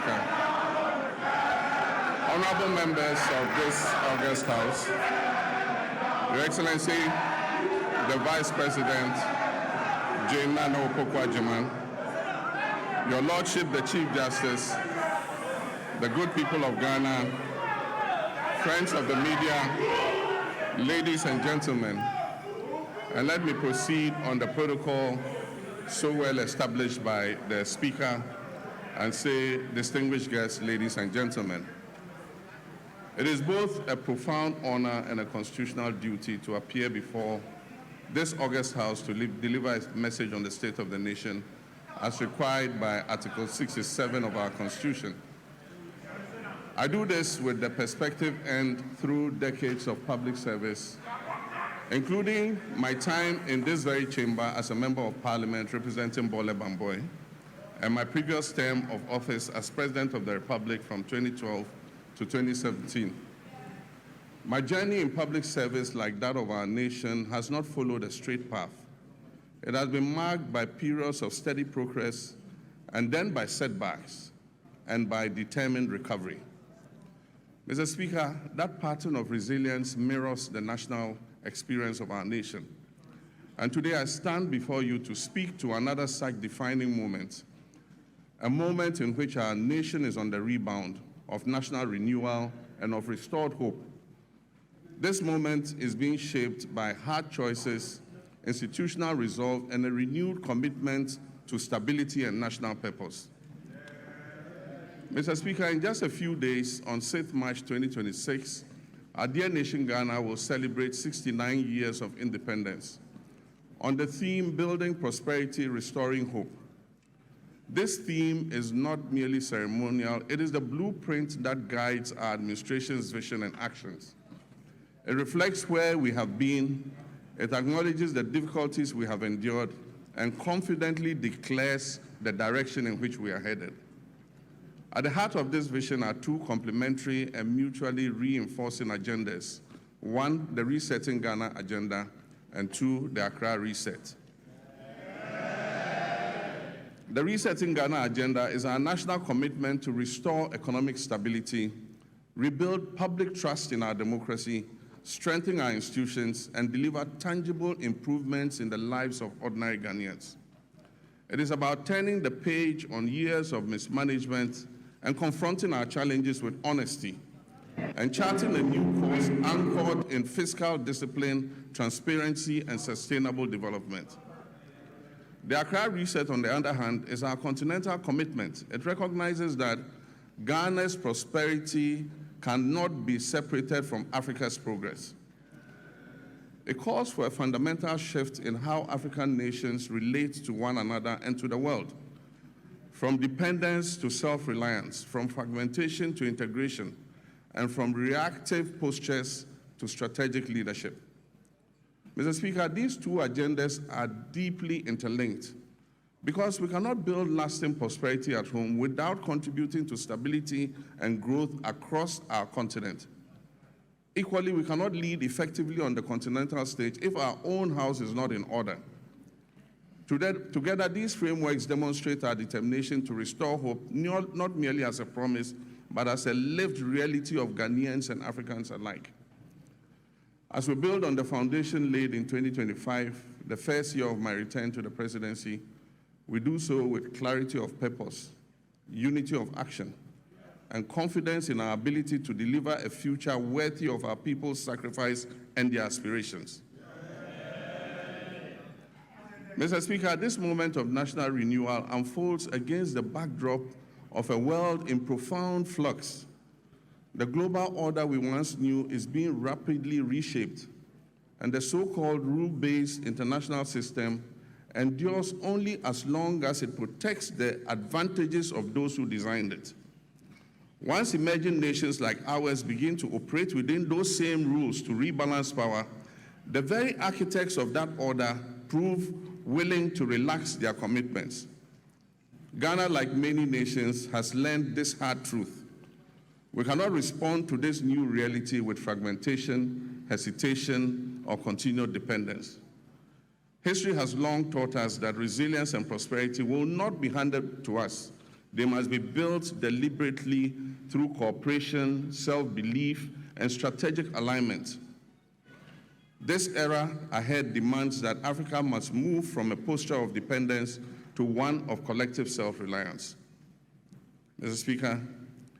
Speaker, honorable members of this august House, Your Excellency, the Vice President, Jane Nana Opoku-Agyeman, Your Lordship, the Chief Justice, the good people of Ghana, friends of the media, ladies and gentlemen, and let me proceed on the protocol so well established by the Speaker and say, distinguished guests, ladies and gentlemen. It is both a profound honor and a constitutional duty to appear before this august House to deliver a message on the state of the nation as required by Article 67 of our Constitution. I do this with the perspective and through decades of public service, including my time in this very chamber as a member of Parliament representing Bole Bamboy, and my previous term of office as President of the Republic from 2012 to 2017. My journey in public service, like that of our nation, has not followed a straight path. It has been marked by periods of steady progress and then by setbacks and by determined recovery. Mr. Speaker, that pattern of resilience mirrors the national experience of our nation. And today I stand before you to speak to another such defining moment, a moment in which our nation is on the rebound of national renewal and of restored hope. This moment is being shaped by hard choices, institutional resolve, and a renewed commitment to stability and national purpose. Mr. Speaker, in just a few days, on 6th March 2026, our dear nation Ghana will celebrate 69 years of independence on the theme, Building Prosperity, Restoring Hope. This theme is not merely ceremonial, it is the blueprint that guides our administration's vision and actions. It reflects where we have been, it acknowledges the difficulties we have endured, and confidently declares the direction in which we are headed. At the heart of this vision are two complementary and mutually reinforcing agendas. One, the Resetting Ghana agenda, and two, the Accra Reset. The Resetting Ghana agenda is our national commitment to restore economic stability, rebuild public trust in our democracy, strengthen our institutions, and deliver tangible improvements in the lives of ordinary Ghanaians. It is about turning the page on years of mismanagement and confronting our challenges with honesty, and charting a new course anchored in fiscal discipline, transparency, and sustainable development. The Accra Reset, on the other hand, is our continental commitment. It recognizes that Ghana's prosperity cannot be separated from Africa's progress. It calls for a fundamental shift in how African nations relate to one another and to the world, from dependence to self-reliance, from fragmentation to integration, and from reactive postures to strategic leadership. Mr. Speaker, these two agendas are deeply interlinked because we cannot build lasting prosperity at home without contributing to stability and growth across our continent. Equally, we cannot lead effectively on the continental stage if our own house is not in order. Together, these frameworks demonstrate our determination to restore hope, not merely as a promise, but as a lived reality of Ghanaians and Africans alike. As we build on the foundation laid in 2025, the first year of my return to the presidency, we do so with clarity of purpose, unity of action, and confidence in our ability to deliver a future worthy of our people's sacrifice and their aspirations. Mr. Speaker, this moment of national renewal unfolds against the backdrop of a world in profound flux. The global order we once knew is being rapidly reshaped, and the so-called rule-based international system endures only as long as it protects the advantages of those who designed it. Once emerging nations like ours begin to operate within those same rules to rebalance power, the very architects of that order prove willing to relax their commitments. Ghana, like many nations, has learned this hard truth. We cannot respond to this new reality with fragmentation, hesitation, or continued dependence. History has long taught us that resilience and prosperity will not be handed to us. They must be built deliberately through cooperation, self-belief, and strategic alignment. This era ahead demands that Africa must move from a posture of dependence to one of collective self-reliance. Mr. Speaker,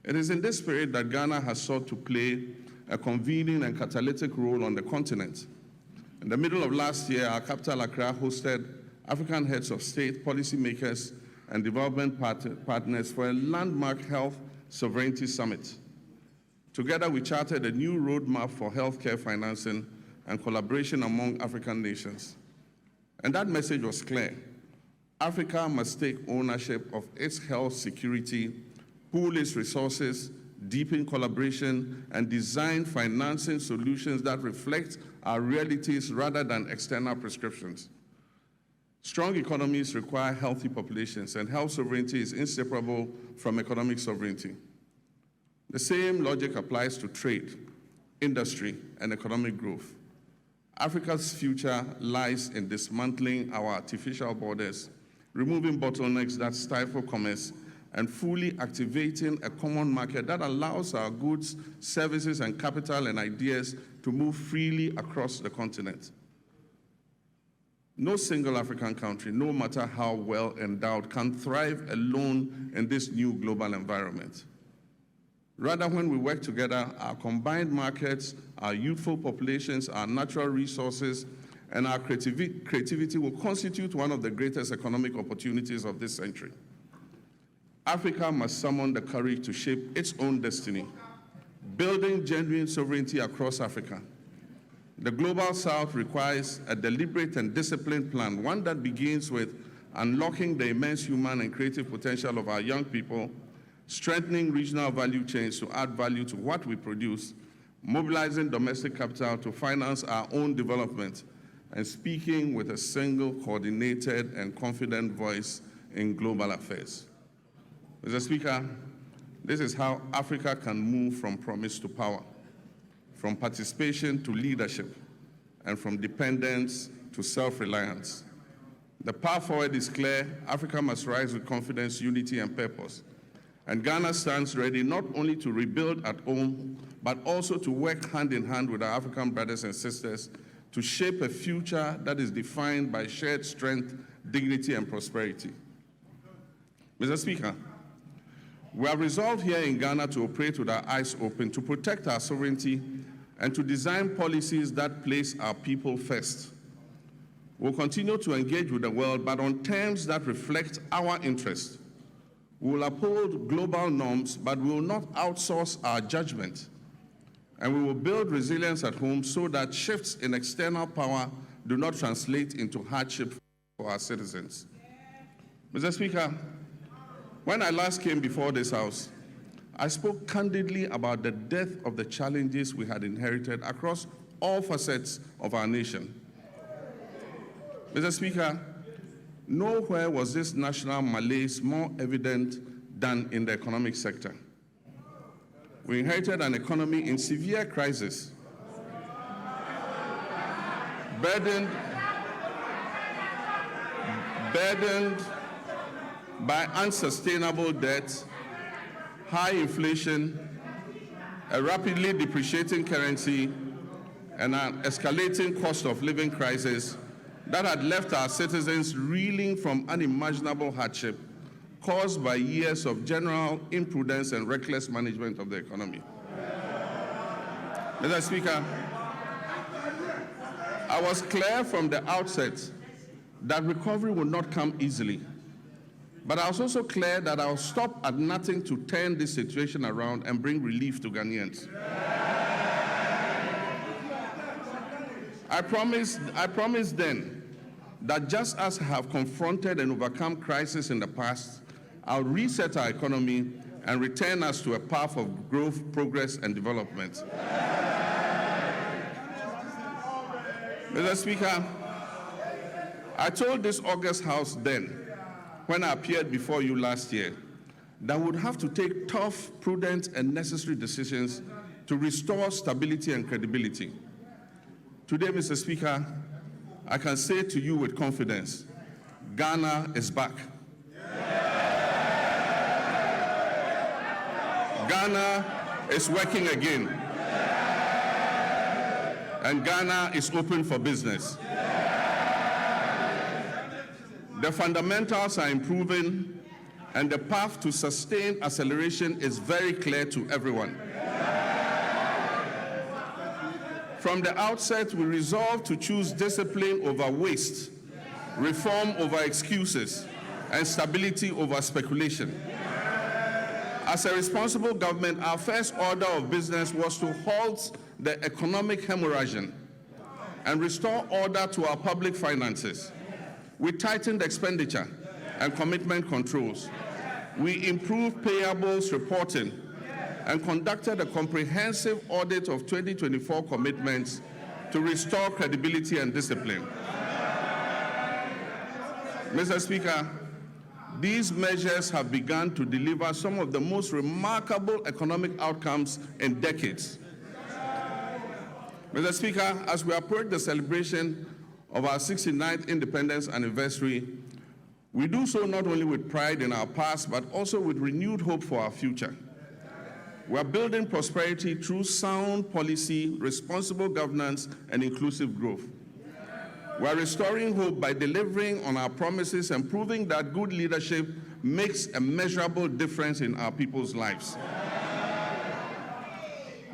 it is in this spirit that Ghana has sought to play a convening and catalytic role on the continent. In the middle of last year, our capital, Accra, hosted African heads of state, policymakers, and development partners for a landmark health sovereignty summit. Together, we charted a new roadmap for healthcare financing and collaboration among African nations. And that message was clear. Africa must take ownership of its health security, pool its resources, deepen collaboration, and design financing solutions that reflect our realities rather than external prescriptions. Strong economies require healthy populations, and health sovereignty is inseparable from economic sovereignty. The same logic applies to trade, industry, and economic growth. Africa's future lies in dismantling our artificial borders, removing bottlenecks that stifle commerce, and fully activating a common market that allows our goods, services, and capital and ideas to move freely across the continent. No single African country, no matter how well endowed, can thrive alone in this new global environment. Rather, when we work together, our combined markets, our youthful populations, our natural resources, and our creativity will constitute one of the greatest economic opportunities of this century. Africa must summon the courage to shape its own destiny, building genuine sovereignty across Africa. The Global South requires a deliberate and disciplined plan, one that begins with unlocking the immense human and creative potential of our young people, strengthening regional value chains to add value to what we produce, mobilizing domestic capital to finance our own development, and speaking with a single, coordinated, and confident voice in global affairs. Mr. Speaker, this is how Africa can move from promise to power, from participation to leadership, and from dependence to self-reliance. The path forward is clear. Africa must rise with confidence, unity, and purpose. And Ghana stands ready not only to rebuild at home, but also to work hand in hand with our African brothers and sisters to shape a future that is defined by shared strength, dignity, and prosperity. Mr. Speaker, we have resolved here in Ghana to operate with our eyes open, to protect our sovereignty, and to design policies that place our people first. We'll continue to engage with the world, but on terms that reflect our interests. We will uphold global norms, but we will not outsource our judgment. And we will build resilience at home so that shifts in external power do not translate into hardship for our citizens. Mr. Speaker, when I last came before this House, I spoke candidly about the depth of the challenges we had inherited across all facets of our nation. Mr. Speaker, nowhere was this national malaise more evident than in the economic sector. We inherited an economy in severe crisis, burdened by unsustainable debt, high inflation, a rapidly depreciating currency, and an escalating cost of living crisis that had left our citizens reeling from unimaginable hardship caused by years of general imprudence and reckless management of the economy. Mr. Speaker, I was clear from the outset that recovery would not come easily. But I was also clear that I will stop at nothing to turn this situation around and bring relief to Ghanaians. I promised then that just as I have confronted and overcome crisis in the past, I'll reset our economy and return us to a path of growth, progress, and development. Mr. Speaker, I told this August House then, when I appeared before you last year, that we would have to take tough, prudent, and necessary decisions to restore stability and credibility. Today, Mr. Speaker, I can say to you with confidence, Ghana is back. Ghana is working again. And Ghana is open for business. The fundamentals are improving, and the path to sustained acceleration is very clear to everyone. From the outset, we resolved to choose discipline over waste, reform over excuses, and stability over speculation. As a responsible government, our first order of business was to halt the economic hemorrhaging and restore order to our public finances. We tightened expenditure and commitment controls. We improved payables reporting and conducted a comprehensive audit of 2024 commitments to restore credibility and discipline. Mr. Speaker, these measures have begun to deliver some of the most remarkable economic outcomes in decades. Mr. Speaker, as we approach the celebration of our 69th independence anniversary, we do so not only with pride in our past, but also with renewed hope for our future. We are building prosperity through sound policy, responsible governance, and inclusive growth. We are restoring hope by delivering on our promises and proving that good leadership makes a measurable difference in our people's lives.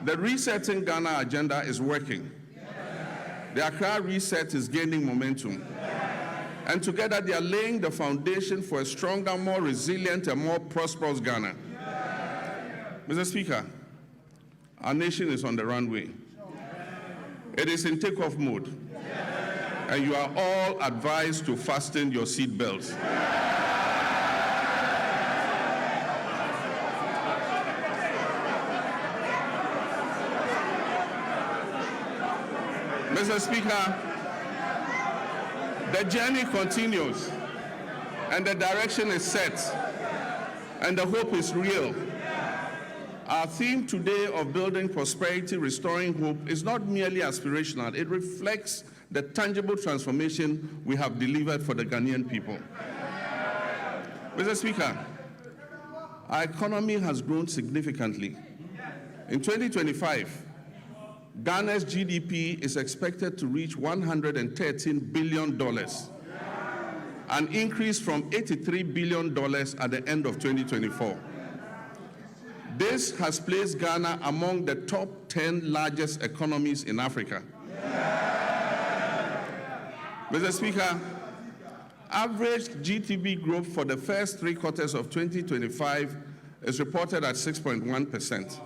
The Resetting Ghana agenda is working. The Accra Reset is gaining momentum. And together they are laying the foundation for a stronger, more resilient, and more prosperous Ghana. Mr. Speaker, our nation is on the runway. It is in takeoff mode. And you are all advised to fasten your seat belts. Mr. Speaker, the journey continues, and the direction is set, and the hope is real. Our theme today of building prosperity, restoring hope is not merely aspirational. It reflects the tangible transformation we have delivered for the Ghanaian people. Mr. Speaker, our economy has grown significantly. In 2025, Ghana's GDP is expected to reach $113 billion, an increase from $83 billion at the end of 2024. This has placed Ghana among the top 10 largest economies in Africa. Mr. Speaker, average GDP growth for the first 3 quarters of 2025 is reported at 6.1%.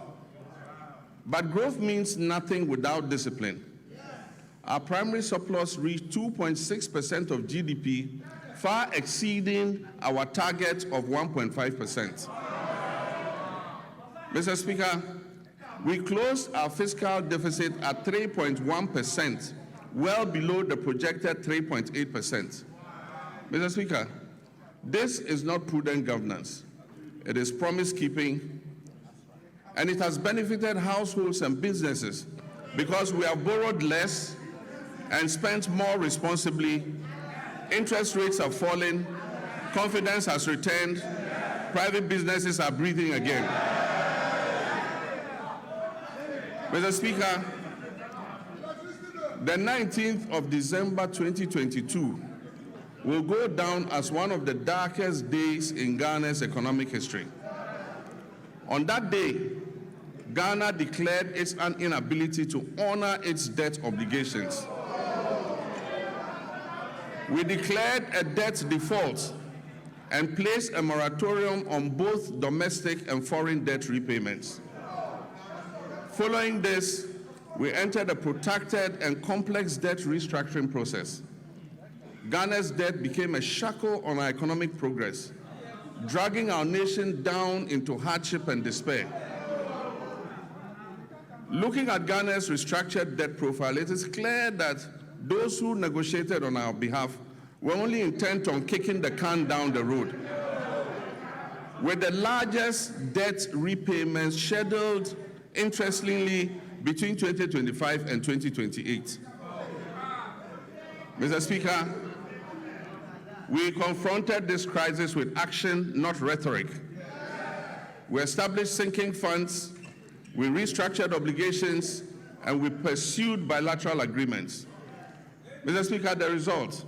But growth means nothing without discipline. Our primary surplus reached 2.6% of GDP, far exceeding our target of 1.5%. Mr. Speaker, we closed our fiscal deficit at 3.1%, well below the projected 3.8%. Mr. Speaker, this is not prudent governance. It is promise-keeping, and it has benefited households and businesses because we have borrowed less and spent more responsibly. Interest rates have fallen, confidence has returned, private businesses are breathing again. Mr. Speaker, the 19th of December 2022 will go down as one of the darkest days in Ghana's economic history. On that day, Ghana declared its inability to honor its debt obligations. We declared a debt default and placed a moratorium on both domestic and foreign debt repayments. Following this, we entered a protracted and complex debt restructuring process. Ghana's debt became a shackle on our economic progress, dragging our nation down into hardship and despair. Looking at Ghana's restructured debt profile, it is clear that those who negotiated on our behalf were only intent on kicking the can down the road. With the largest debt repayments scheduled, interestingly, between 2025 and 2028. Mr. Speaker, we confronted this crisis with action, not rhetoric. We established sinking funds, we restructured obligations, and we pursued bilateral agreements. Mr. Speaker, the result,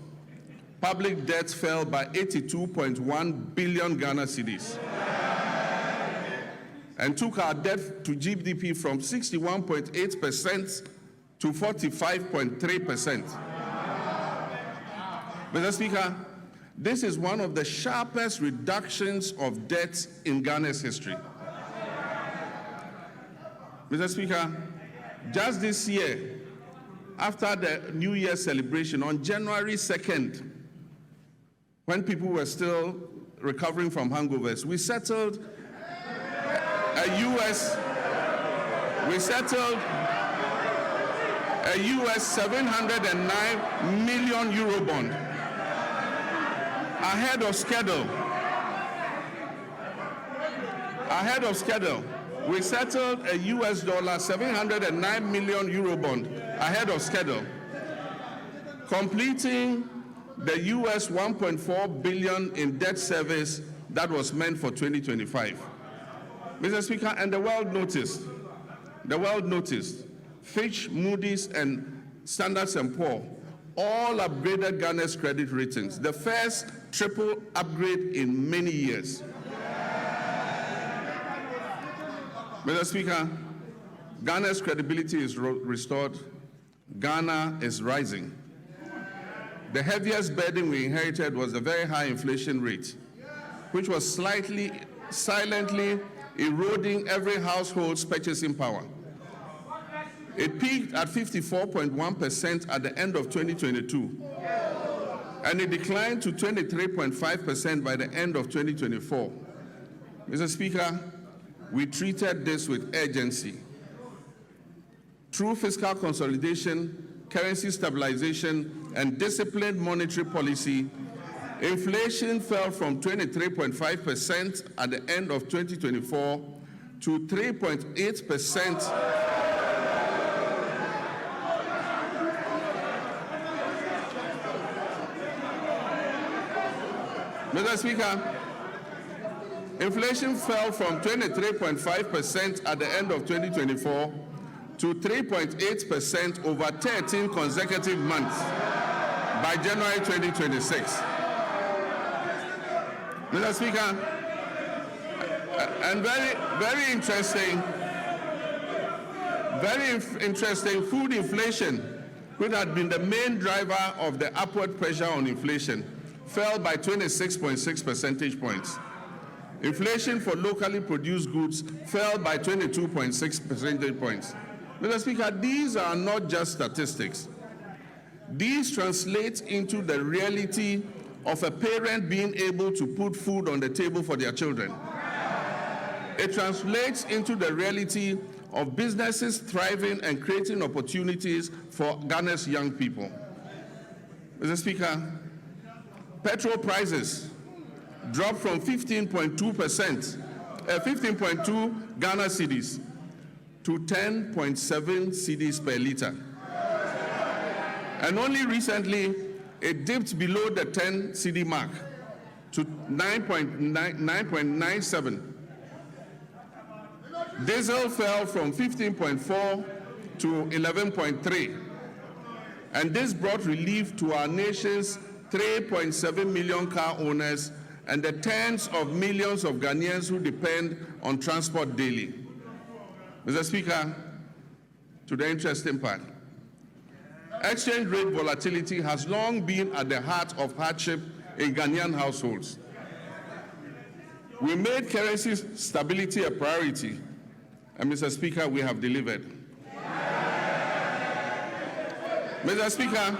public debt fell by 82.1 billion Ghana cedis and took our debt to GDP from 61.8% to 45.3%. Mr. Speaker, this is one of the sharpest reductions of debt in Ghana's history. Mr. Speaker, just this year, after the New Year celebration on January 2nd, when people were still recovering from hangovers, we settled a US 709 million euro bond ahead of schedule. We settled a US dollar 709 million euro bond ahead of schedule, completing the US 1.4 billion in debt service that was meant for 2025. Mr. Speaker, and the world noticed, Fitch, Moody's, and Standard & Poor's all upgraded Ghana's credit ratings, the first triple upgrade in many years. Mr. Speaker, Ghana's credibility is restored. Ghana is rising. The heaviest burden we inherited was the very high inflation rate, which was silently eroding every household's purchasing power. It peaked at 54.1% at the end of 2022, and it declined to 23.5% by the end of 2024. Mr. Speaker, we treated this with urgency. Through fiscal consolidation, currency stabilization, and disciplined monetary policy, inflation fell from 23.5% at the end of 2024 to 3.8%. Mr. Speaker, inflation fell from 23.5% at the end of 2024 to 3.8% over 13 consecutive months by January 2026. Mr. Speaker, and very interesting, food inflation, which had been the main driver of the upward pressure on inflation, fell by 26.6 percentage points. Inflation for locally produced goods fell by 22.6 percentage points. Mr. Speaker, these are not just statistics. These translate into the reality of a parent being able to put food on the table for their children. It translates into the reality of businesses thriving and creating opportunities for Ghana's young people. Mr. Speaker, petrol prices dropped from 15.2 Ghana cedis to 10.7 cedis per liter. And only recently, it dipped below the 10 cedi mark to 9.97. Diesel fell from 15.4 to 11.3. And this brought relief to our nation's 3.7 million car owners and the tens of millions of Ghanaians who depend on transport daily. Mr. Speaker, to the interesting part. Exchange rate volatility has long been at the heart of hardship in Ghanaian households. We made currency stability a priority, and Mr. Speaker, we have delivered. Mr. Speaker,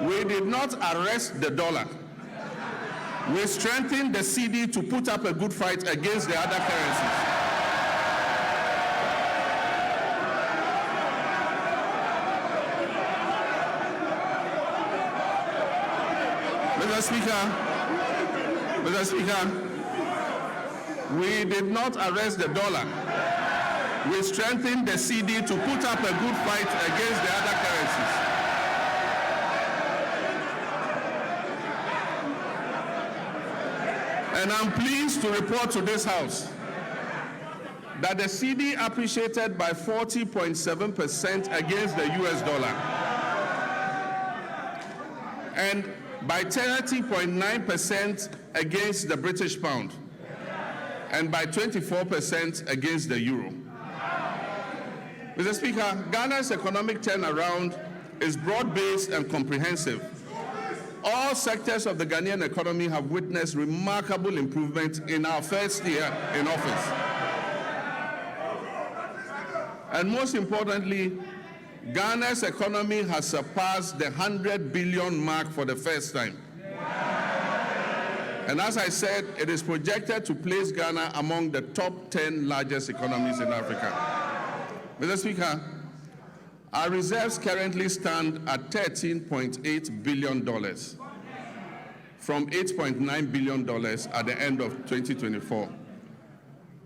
we did not arrest the dollar. We strengthened the cedi to put up a good fight against the other currencies. Mr. Speaker, we did not arrest the dollar. We strengthened the cedi to put up a good fight against the other currencies. And I'm pleased to report to this House that the cedi appreciated by 40.7% against the US dollar and by 30.9% against the British pound and by 24% against the euro. Mr. Speaker, Ghana's economic turnaround is broad-based and comprehensive. All sectors of the Ghanaian economy have witnessed remarkable improvement in our first year in office. And most importantly, Ghana's economy has surpassed the 100 billion mark for the first time. And as I said, it is projected to place Ghana among the top 10 largest economies in Africa. Mr. Speaker, our reserves currently stand at $13.8 billion from $8.9 billion at the end of 2024.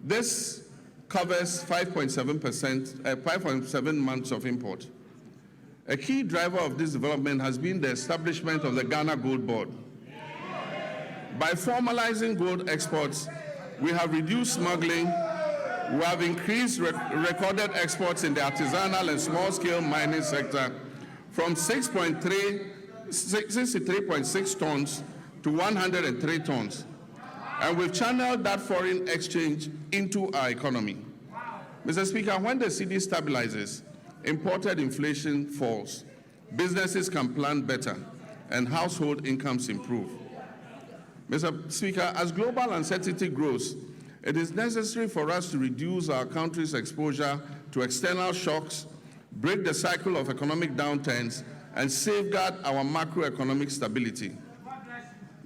This covers 5.7 months of import. A key driver of this development has been the establishment of the Ghana Gold Board. By formalizing gold exports, we have reduced smuggling, we have increased recorded exports in the artisanal and small-scale mining sector from 63.6 tons to 103 tons. And we've channeled that foreign exchange into our economy. Mr. Speaker, when the cedi stabilizes, imported inflation falls, businesses can plan better, and household incomes improve. Mr. Speaker, as global uncertainty grows, it is necessary for us to reduce our country's exposure to external shocks, break the cycle of economic downturns, and safeguard our macroeconomic stability.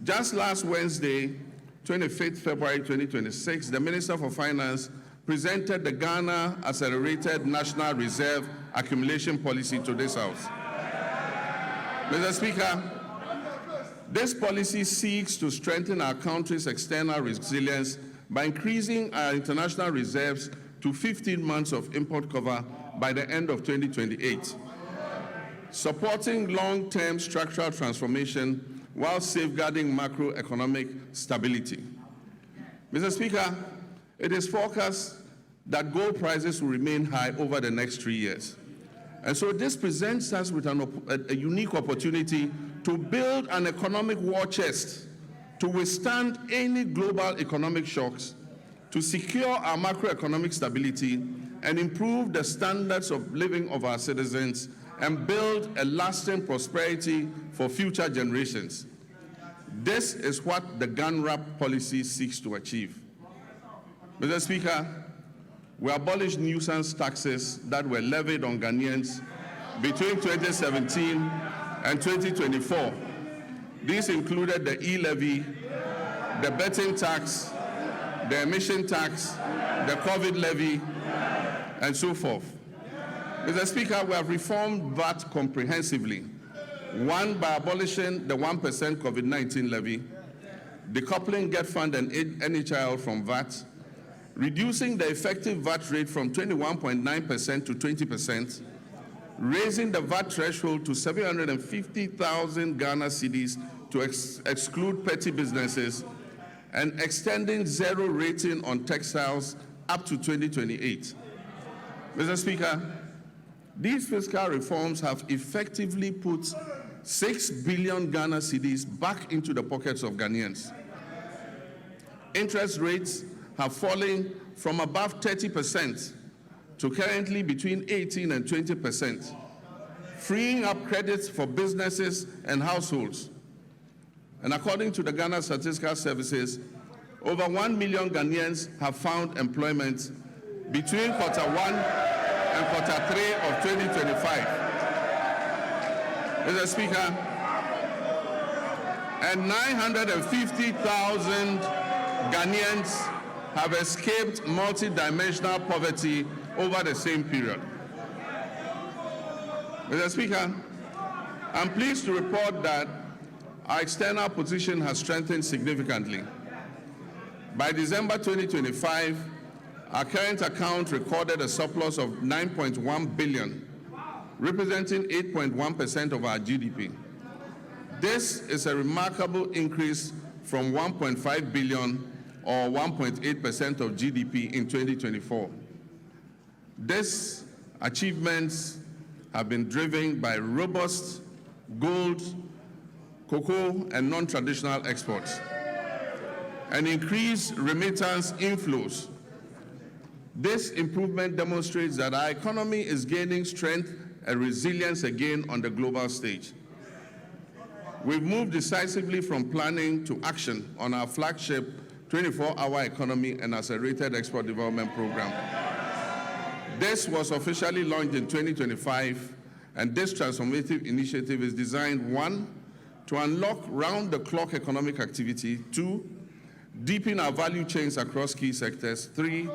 Just last Wednesday, 25th February 2026, the Minister for Finance presented the Ghana Accelerated National Reserve Accumulation Policy to this House. Mr. Speaker, this policy seeks to strengthen our country's external resilience by increasing our international reserves to 15 months of import cover by the end of 2028, supporting long-term structural transformation while safeguarding macroeconomic stability. Mr. Speaker, it is forecast that gold prices will remain high over the next 3 years. And so this presents us with a unique opportunity to build an economic war chest to withstand any global economic shocks, to secure our macroeconomic stability and improve the standards of living of our citizens and build a lasting prosperity for future generations. This is what the GANRAP policy seeks to achieve. Mr. Speaker, we abolished nuisance taxes that were levied on Ghanaians between 2017 and 2024. These included the e-levy, the betting tax, the emission tax, the COVID levy, and so forth. Mr. Speaker, we have reformed VAT comprehensively. One, by abolishing the 1% COVID-19 levy, decoupling Get Fund and NHIL from VAT, reducing the effective VAT rate from 21.9% to 20%, raising the VAT threshold to 750,000 Ghana cedis to exclude petty businesses, and extending zero rating on textiles up to 2028. Mr. Speaker, these fiscal reforms have effectively put 6 billion Ghana cedis back into the pockets of Ghanaians. Interest rates have fallen from above 30% to currently between 18 and 20%, freeing up credits for businesses and households. And according to the Ghana Statistical Services, over 1 million Ghanaians have found employment between Q1 and Q3 of 2025. Mr. Speaker, and 950,000 Ghanaians have escaped multidimensional poverty over the same period. Mr. Speaker, I'm pleased to report that our external position has strengthened significantly. By December 2025, our current account recorded a surplus of 9.1 billion, representing 8.1% of our GDP. This is a remarkable increase from 1.5 billion or 1.8% of GDP in 2024. These achievements have been driven by robust gold, cocoa, and non-traditional exports, and increased remittance inflows. This improvement demonstrates that our economy is gaining strength and resilience again on the global stage. We've moved decisively from planning to action on our flagship 24-hour economy and accelerated export development program. This was officially launched in 2025, and this transformative initiative is designed, 1, to unlock round-the-clock economic activity, 2, deepen our value chains across key sectors, 3,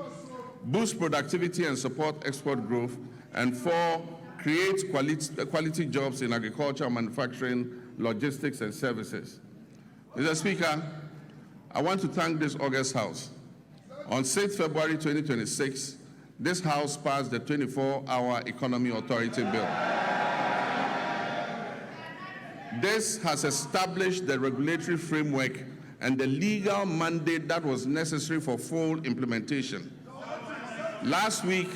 boost productivity and support export growth, and 4, create quality jobs in agriculture, manufacturing, logistics, and services. Mr. Speaker, I want to thank this August House. On 6 February 2026, this House passed the 24-Hour Economy Authority Bill. This has established the regulatory framework and the legal mandate that was necessary for full implementation. Last week,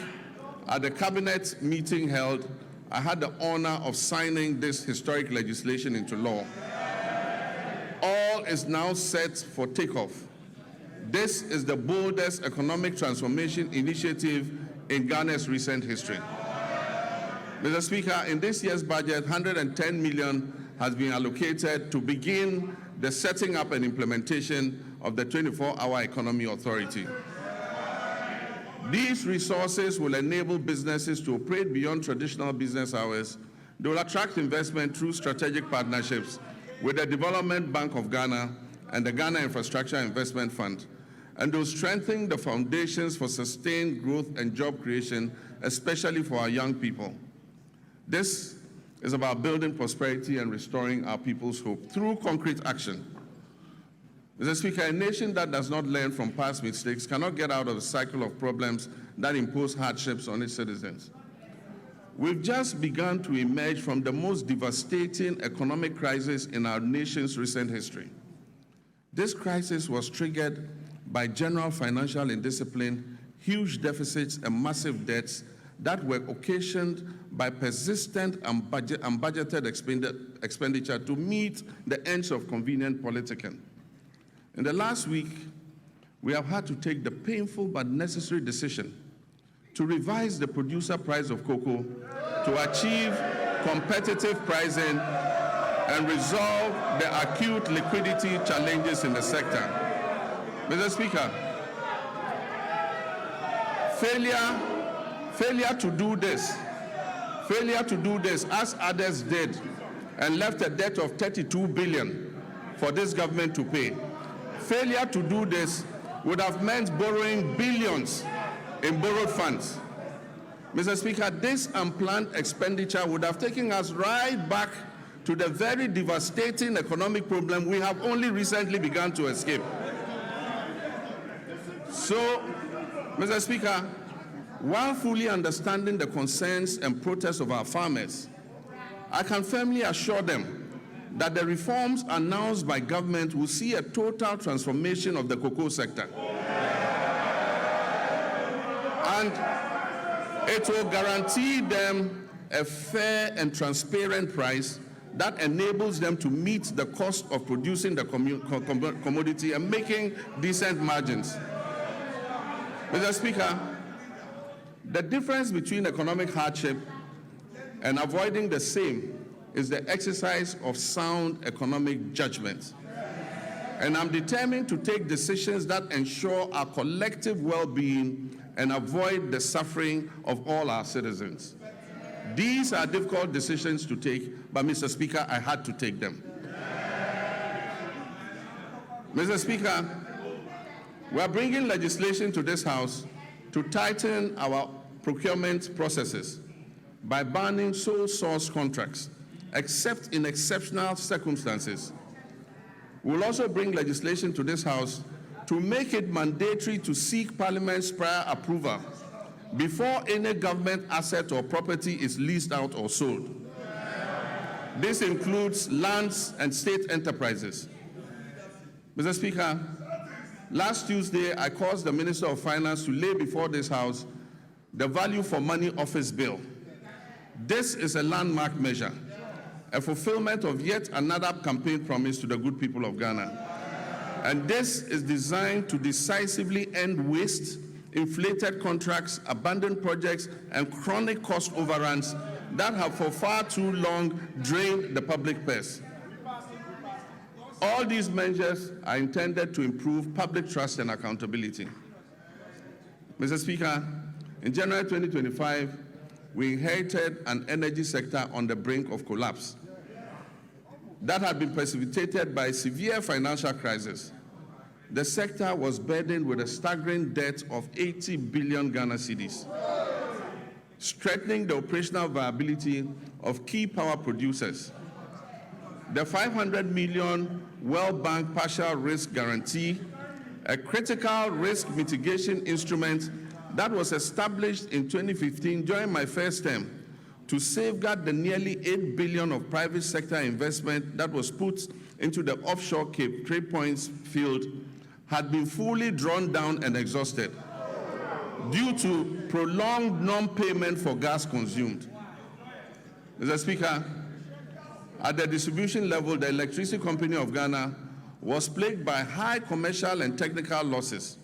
at the cabinet meeting held, I had the honor of signing this historic legislation into law. All is now set for takeoff. This is the boldest economic transformation initiative in Ghana's recent history. Mr. Speaker, in this year's budget, 110 million has been allocated to begin the setting up and implementation of the 24-Hour Economy Authority. These resources will enable businesses to operate beyond traditional business hours. They will attract investment through strategic partnerships with the Development Bank of Ghana and the Ghana Infrastructure Investment Fund, and will strengthen the foundations for sustained growth and job creation, especially for our young people. This is about building prosperity and restoring our people's hope through concrete action. Mr. Speaker, a nation that does not learn from past mistakes cannot get out of the cycle of problems that impose hardships on its citizens. We've just begun to emerge from the most devastating economic crisis in our nation's recent history. This crisis was triggered by general financial indiscipline, huge deficits, and massive debts that were occasioned by persistent and unbudgeted expenditure to meet the ends of convenient politicking. In the last week, we have had to take the painful but necessary decision to revise the producer price of cocoa to achieve competitive pricing and resolve the acute liquidity challenges in the sector. Mr. Speaker, failure to do this as others did and left a debt of 32 billion for this government to pay. Failure to do this would have meant borrowing billions in borrowed funds. Mr. Speaker, this unplanned expenditure would have taken us right back to the very devastating economic problem we have only recently begun to escape. So, Mr. Speaker, while fully understanding the concerns and protests of our farmers, I can firmly assure them that the reforms announced by government will see a total transformation of the cocoa sector. And it will guarantee them a fair and transparent price that enables them to meet the cost of producing the commodity and making decent margins. Mr. Speaker, the difference between economic hardship and avoiding the same is the exercise of sound economic judgment. And I'm determined to take decisions that ensure our collective well-being and avoid the suffering of all our citizens. These are difficult decisions to take, but Mr. Speaker, I had to take them. Mr. Speaker, we are bringing legislation to this House to tighten our procurement processes by banning sole source contracts, except in exceptional circumstances. We'll also bring legislation to this House to make it mandatory to seek Parliament's prior approval before any government asset or property is leased out or sold. This includes lands and state enterprises. Mr. Speaker, last Tuesday, I caused the Minister of Finance to lay before this House the Value for Money Office Bill. This is a landmark measure, a fulfillment of yet another campaign promise to the good people of Ghana. And this is designed to decisively end waste, inflated contracts, abandoned projects, and chronic cost overruns that have for far too long drained the public purse. All these measures are intended to improve public trust and accountability. Mr. Speaker, in January 2025, we inherited an energy sector on the brink of collapse that had been precipitated by a severe financial crisis. The sector was burdened with a staggering debt of 80 billion Ghana cedis, strengthening the operational viability of key power producers. The 500 million World Bank partial risk guarantee, a critical risk mitigation instrument that was established in 2015 during my first term to safeguard the nearly 8 billion of private sector investment that was put into the offshore Cape Trade Points field, had been fully drawn down and exhausted due to prolonged non-payment for gas consumed. Mr. Speaker, at the distribution level, the Electricity Company of Ghana was plagued by high commercial and technical losses,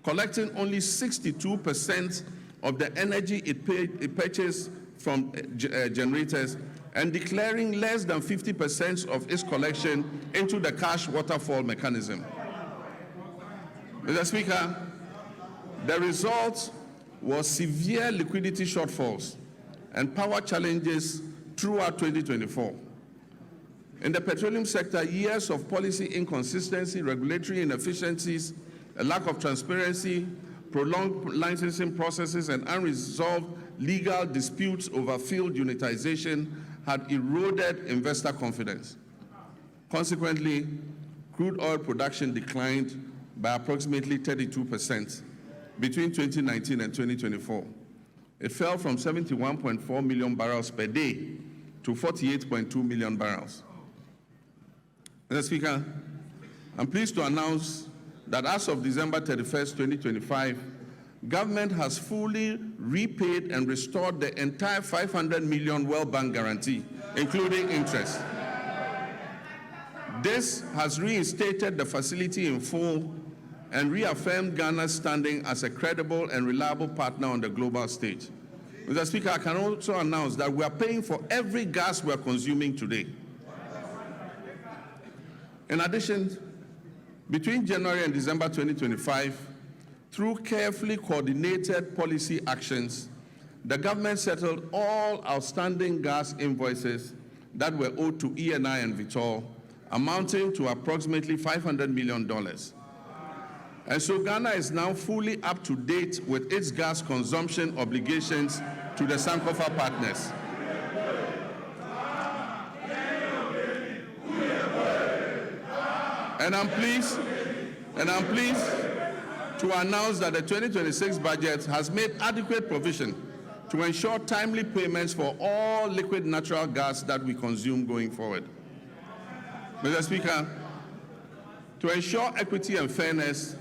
collecting only 62% of the energy it purchased from generators and declaring less than 50% of its collection into the cash waterfall mechanism. Mr. Speaker, the result was severe liquidity shortfalls and power challenges throughout 2024. In the petroleum sector, years of policy inconsistency, regulatory inefficiencies, a lack of transparency, prolonged licensing processes, and unresolved legal disputes over field unitization had eroded investor confidence. Consequently, crude oil production declined by approximately 32% between 2019 and 2024. It fell from 71.4 million barrels per day to 48.2 million barrels. Mr. Speaker, I'm pleased to announce that as of December 31st, 2025, government has fully repaid and restored the entire 500 million World Bank guarantee, including interest. This has reinstated the facility in full and reaffirmed Ghana's standing as a credible and reliable partner on the global stage. Mr. Speaker, I can also announce that we are paying for every gas we are consuming today. In addition, between January and December 2025, through carefully coordinated policy actions, the government settled all outstanding gas invoices that were owed to ENI and Vitol, amounting to approximately $500 million. And so Ghana is now fully up to date with its gas consumption obligations to the Sankofa partners. And I'm pleased to announce that the 2026 budget has made adequate provision to ensure timely payments for all liquid natural gas that we consume going forward. Mr. Speaker, to ensure equity and fairness,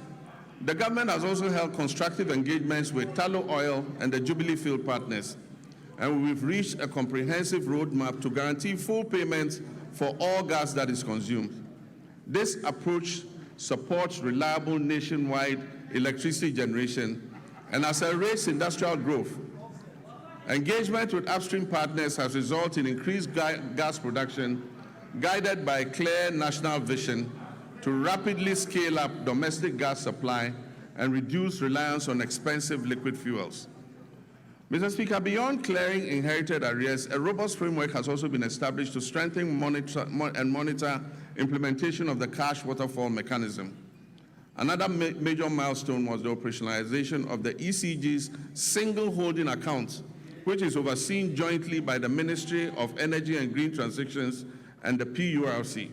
the government has also held constructive engagements with Tullow Oil and the Jubilee Field partners, and we've reached a comprehensive roadmap to guarantee full payments for all gas that is consumed. This approach supports reliable nationwide electricity generation and accelerates industrial growth. Engagement with upstream partners has resulted in increased gas production, guided by a clear national vision to rapidly scale up domestic gas supply and reduce reliance on expensive liquid fuels. Mr. Speaker, beyond clearing inherited arrears, a robust framework has also been established to strengthen and monitor implementation of the cash waterfall mechanism. Another major milestone was the operationalization of the ECG's single holding account, which is overseen jointly by the Ministry of Energy and Green Transitions and the PURC.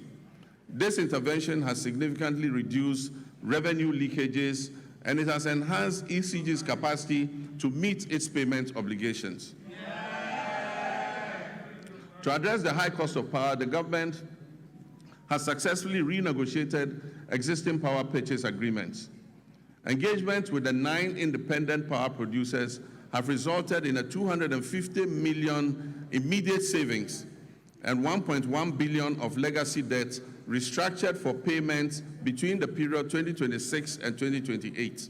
This intervention has significantly reduced revenue leakages, and it has enhanced ECG's capacity to meet its payment obligations. To address the high cost of power, the government has successfully renegotiated existing power purchase agreements. Engagement with the 9 independent power producers have resulted in a 250 million immediate savings and 1.1 billion of legacy debt restructured for payments between the period 2026 and 2028.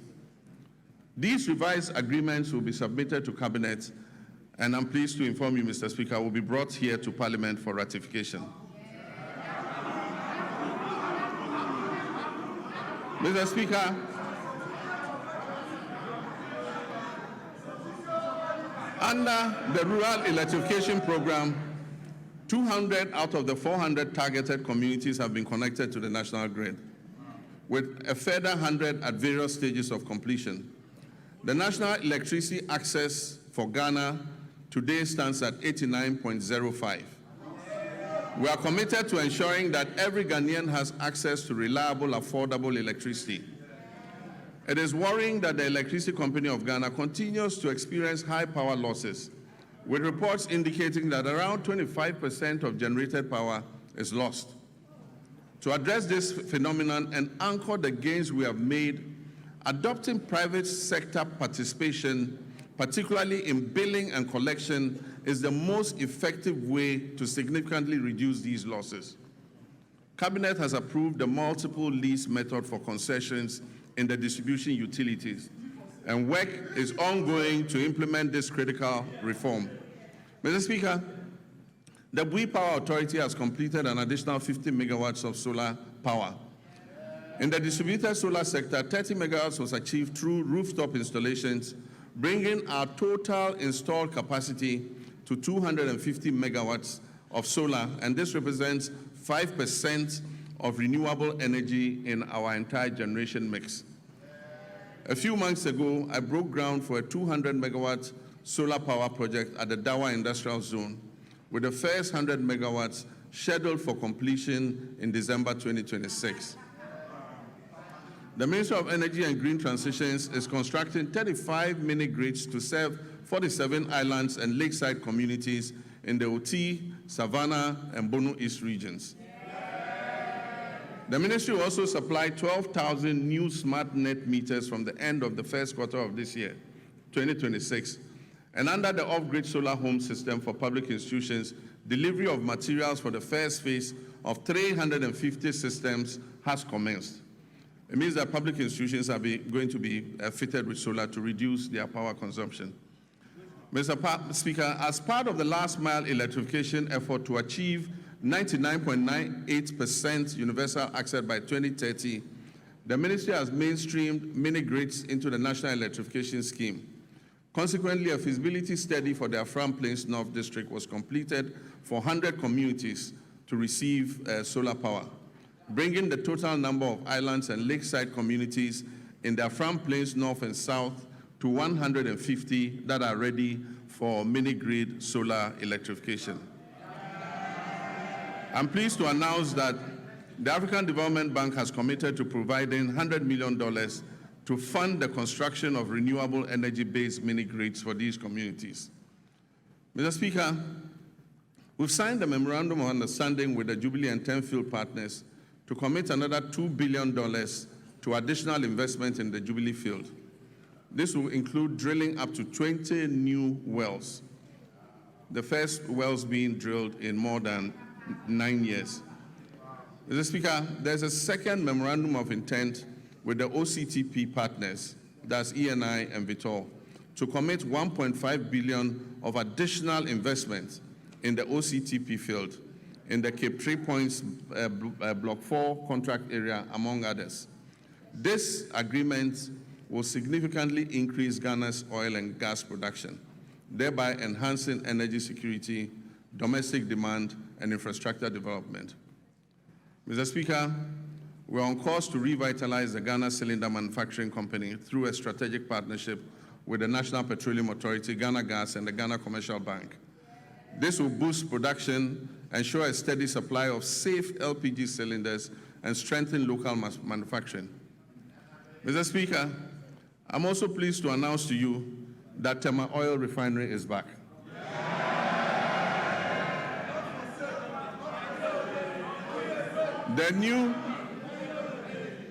These revised agreements will be submitted to Cabinet, and I'm pleased to inform you, Mr. Speaker, will be brought here to Parliament for ratification. Mr. Speaker, under the Rural Electrification Program, 200 out of the 400 targeted communities have been connected to the national grid, with a further 100 at various stages of completion. The national electricity access for Ghana today stands at 89.05. We are committed to ensuring that every Ghanaian has access to reliable, affordable electricity. It is worrying that the Electricity Company of Ghana continues to experience high power losses, with reports indicating that around 25% of generated power is lost. To address this phenomenon and anchor the gains we have made, adopting private sector participation, particularly in billing and collection, is the most effective way to significantly reduce these losses. Cabinet has approved the multiple lease method for concessions in the distribution utilities, and work is ongoing to implement this critical reform. Mr. Speaker, the Bui Power Authority has completed an additional 50 megawatts of solar power. In the distributed solar sector, 30 megawatts was achieved through rooftop installations, bringing our total installed capacity to 250 megawatts of solar, and this represents 5% of renewable energy in our entire generation mix. A few months ago, I broke ground for a 200 megawatt solar power project at the Dawa Industrial Zone, with the first 100 megawatts scheduled for completion in December 2026. The Ministry of Energy and Green Transitions is constructing 35 mini-grids to serve 47 islands and lakeside communities in the Oti, Savannah, and Bono East regions. The ministry will also supply 12,000 new smart net meters from the end of the first quarter of this year, 2026. And under the off-grid solar home system for public institutions, delivery of materials for the first phase of 350 systems has commenced. It means that public institutions are going to be fitted with solar to reduce their power consumption. Mr. Speaker, as part of the last mile electrification effort to achieve 99.98% universal access by 2030, the ministry has mainstreamed mini-grids into the National Electrification Scheme. Consequently, a feasibility study for the Afram Plains North District was completed for 100 communities to receive solar power, bringing the total number of islands and lakeside communities in the Afram Plains North and South to 150 that are ready for mini-grid solar electrification. I'm pleased to announce that the African Development Bank has committed to providing $100 million to fund the construction of renewable energy-based mini-grids for these communities. Mr. Speaker, we've signed a memorandum of understanding with the Jubilee and Tenfield partners to commit another $2 billion to additional investment in the Jubilee field. This will include drilling up to 20 new wells, the first wells being drilled in more than 9 years. Mr. Speaker, there's a second memorandum of intent with the OCTP partners, that's ENI and Vitol, to commit $1.5 billion of additional investment in the OCTP field in the Cape 3 Points Block 4 contract area, among others. This agreement will significantly increase Ghana's oil and gas production, thereby enhancing energy security, domestic demand, and infrastructure development. Mr. Speaker, we're on course to revitalize the Ghana Cylinder Manufacturing Company through a strategic partnership with the National Petroleum Authority, Ghana Gas, and the Ghana Commercial Bank. This will boost production, ensure a steady supply of safe LPG cylinders, and strengthen local manufacturing. Mr. Speaker, I'm also pleased to announce to you that Tema Oil Refinery is back.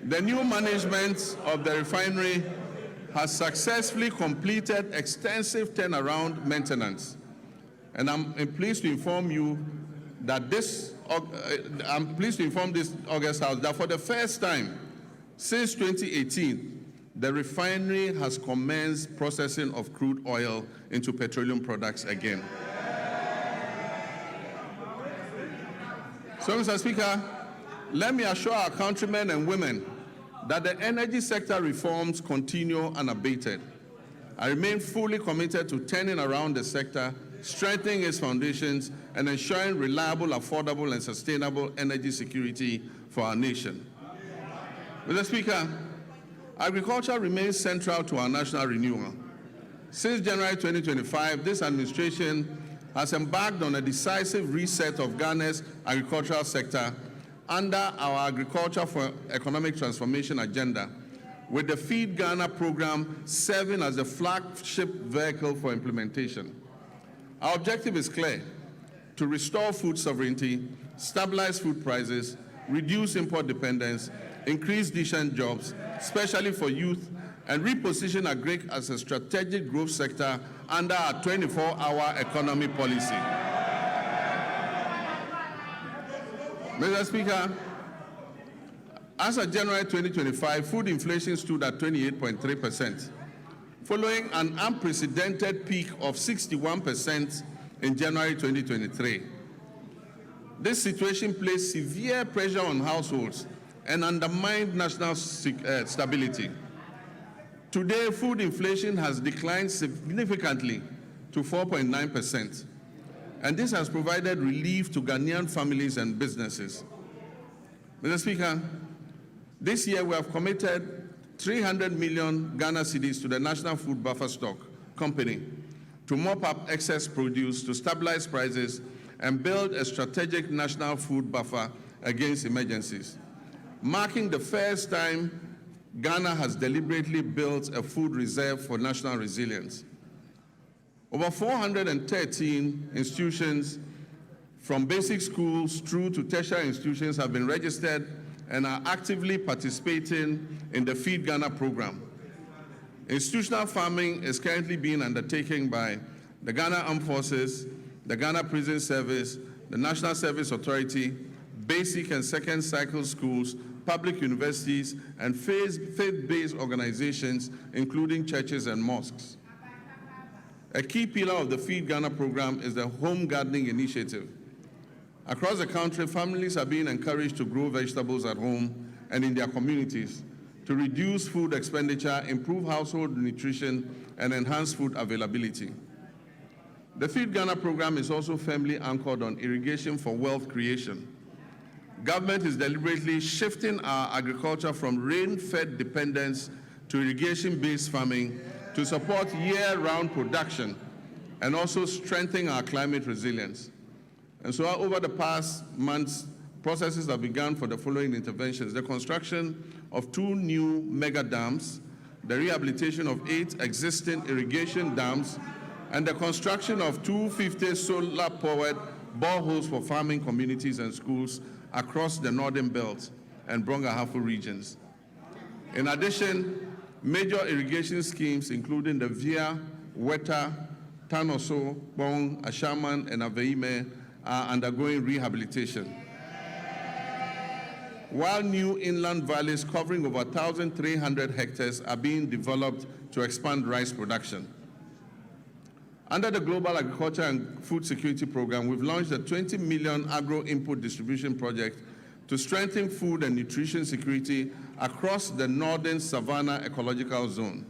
The new management of the refinery has successfully completed extensive turnaround maintenance. And I'm pleased to inform you that this August House that for the first time since 2018, the refinery has commenced processing of crude oil into petroleum products again. So, Mr. Speaker, let me assure our countrymen and women that the energy sector reforms continue unabated. I remain fully committed to turning around the sector, strengthening its foundations, and ensuring reliable, affordable, and sustainable energy security for our nation. Mr. Speaker, agriculture remains central to our national renewal. Since January 2025, this administration has embarked on a decisive reset of Ghana's agricultural sector under our Agriculture for Economic Transformation agenda, with the Feed Ghana program serving as the flagship vehicle for implementation. Our objective is clear: to restore food sovereignty, stabilize food prices, reduce import dependence, increase decent jobs, especially for youth, and reposition agric as a strategic growth sector under our 24-hour economy policy. Mr. Speaker, as of January 2025, food inflation stood at 28.3%, following an unprecedented peak of 61% in January 2023. This situation placed severe pressure on households and undermined national stability. Today, food inflation has declined significantly to 4.9%, and this has provided relief to Ghanaian families and businesses. Mr. Speaker, this year we have committed 300 million Ghana cedis to the National Food Buffer Stock Company to mop up excess produce, to stabilize prices, and build a strategic national food buffer against emergencies, marking the first time Ghana has deliberately built a food reserve for national resilience. Over 413 institutions, from basic schools through to tertiary institutions, have been registered and are actively participating in the Feed Ghana program. Institutional farming is currently being undertaken by the Ghana Armed Forces, the Ghana Prison Service, the National Service Authority, basic and second cycle schools, public universities, and faith-based organizations, including churches and mosques. A key pillar of the Feed Ghana program is the home gardening initiative. Across the country, families are being encouraged to grow vegetables at home and in their communities to reduce food expenditure, improve household nutrition, and enhance food availability. The Feed Ghana program is also firmly anchored on irrigation for wealth creation. Government is deliberately shifting our agriculture from rain-fed dependence to irrigation-based farming to support year-round production and also strengthen our climate resilience. And so over the past months, processes have begun for the following interventions: the construction of 2 new mega dams, the rehabilitation of 8 existing irrigation dams, and the construction of 250 solar-powered boreholes for farming communities and schools across the Northern Belt and Brong-Ahafo regions. In addition, major irrigation schemes, including the Via, Weta, Tanoso, Bong, Ashaman, and Aveime, are undergoing rehabilitation, while new inland valleys covering over 1,300 hectares are being developed to expand rice production. Under the Global Agriculture and Food Security Program, we've launched a 20 million agro-input distribution project to strengthen food and nutrition security across the Northern Savannah Ecological Zone.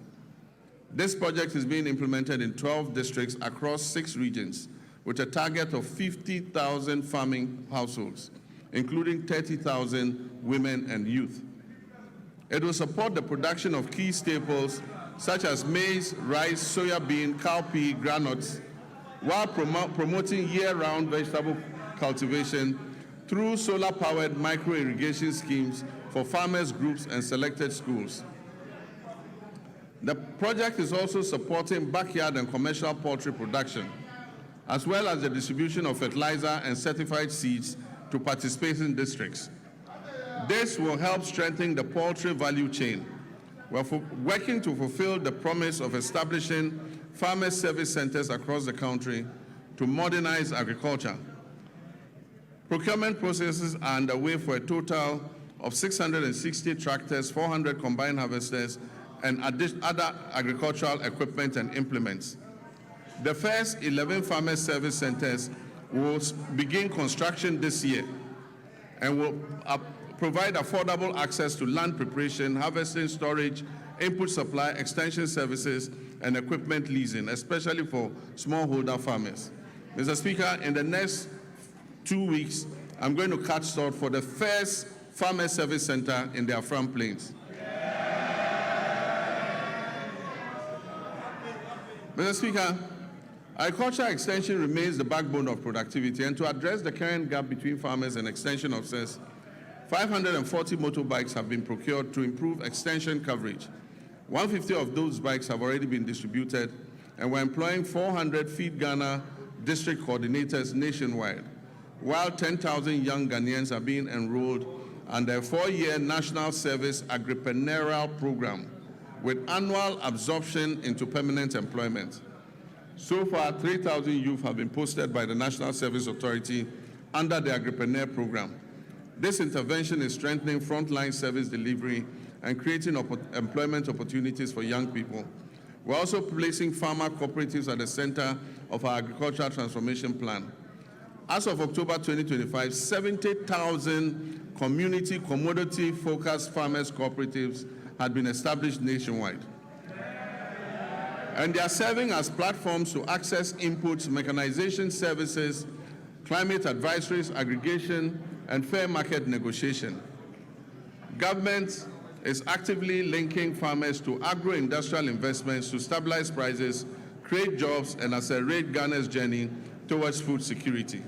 This project is being implemented in 12 districts across 6 regions, with a target of 50,000 farming households, including 30,000 women and youth. It will support the production of key staples such as maize, rice, soya bean, cowpea, granules, while promoting year-round vegetable cultivation through solar-powered micro-irrigation schemes for farmers groups and selected schools. The project is also supporting backyard and commercial poultry production, as well as the distribution of fertilizer and certified seeds to participating districts. This will help strengthen the poultry value chain. We're working to fulfill the promise of establishing farmer service centers across the country to modernize agriculture. Procurement processes are underway for a total of 660 tractors, 400 combined harvesters, and other agricultural equipment and implements. The first 11 farmer service centers will begin construction this year and will provide affordable access to land preparation, harvesting, storage, input supply, extension services, and equipment leasing, especially for smallholder farmers. Mr. Speaker, in the next 2 weeks, I'm going to cut short for the first farmer service center in the Afram Plains. Mr. Speaker, agricultural extension remains the backbone of productivity, and to address the current gap between farmers and extension officers, 540 motorbikes have been procured to improve extension coverage. 150 of those bikes have already been distributed, and we're employing 400 Feed Ghana district coordinators nationwide, while 10,000 young Ghanaians are being enrolled under a 4-year National Service Agripreneurial Program with annual absorption into permanent employment. So far, 3,000 youth have been posted by the National Service Authority under the Agripreneur Program. This intervention is strengthening frontline service delivery and creating employment opportunities for young people. We're also placing farmer cooperatives at the center of our agricultural transformation plan. As of October 2025, 70,000 community commodity-focused farmers cooperatives had been established nationwide. And they are serving as platforms to access inputs, mechanization services, climate advisories, aggregation, and fair market negotiation. Government is actively linking farmers to agro-industrial investments to stabilize prices, create jobs, and accelerate Ghana's journey towards food security.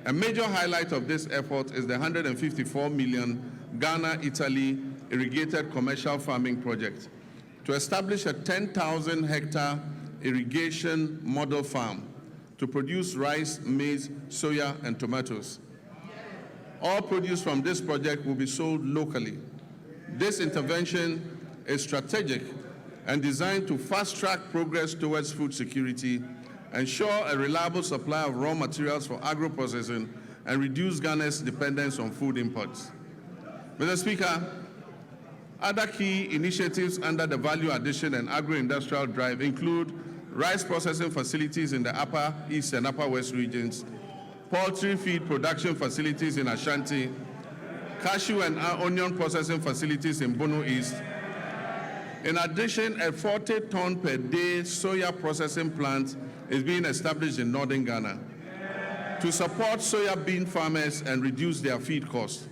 A major highlight of this effort is the 154 million Ghana-Italy irrigated commercial farming project to establish a 10,000-hectare irrigation model farm to produce rice, maize, soya, and tomatoes. All produce from this project will be sold locally. This intervention is strategic and designed to fast-track progress towards food security, ensure a reliable supply of raw materials for agro-processing, and reduce Ghana's dependence on food imports. Mr. Speaker, other key initiatives under the Value Addition and Agro-Industrial Drive include rice processing facilities in the Upper East and Upper West regions, poultry feed production facilities in Ashanti, cashew and onion processing facilities in Bono East. In addition, a 40-ton per day soya processing plant is being established in northern Ghana to support soya bean farmers and reduce their feed costs.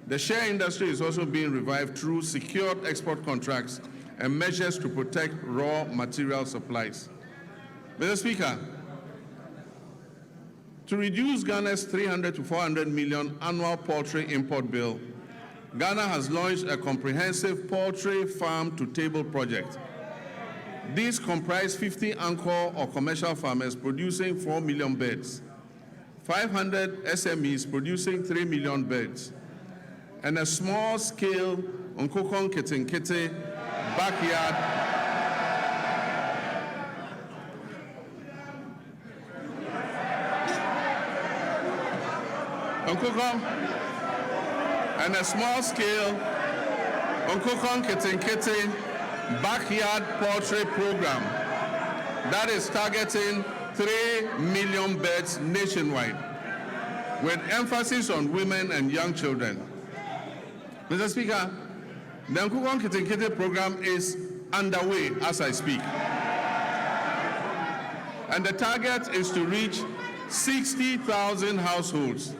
The share industry is also being revived through secured export contracts and measures to protect raw material supplies. Mr. Speaker, to reduce Ghana's 300 to 400 million annual poultry import bill, Ghana has launched a comprehensive poultry farm-to-table project. These comprise 50 anchor or commercial farmers producing 4 million birds, 500 SMEs producing 3 million birds, and a small-scale Nkokon Kete backyard and a small-scale Nkokon Kete backyard poultry program that is targeting 3 million birds nationwide, with emphasis on women and young children. Mr. Speaker, the Nkokon Kete program is underway as I speak. And the target is to reach 60,000 households.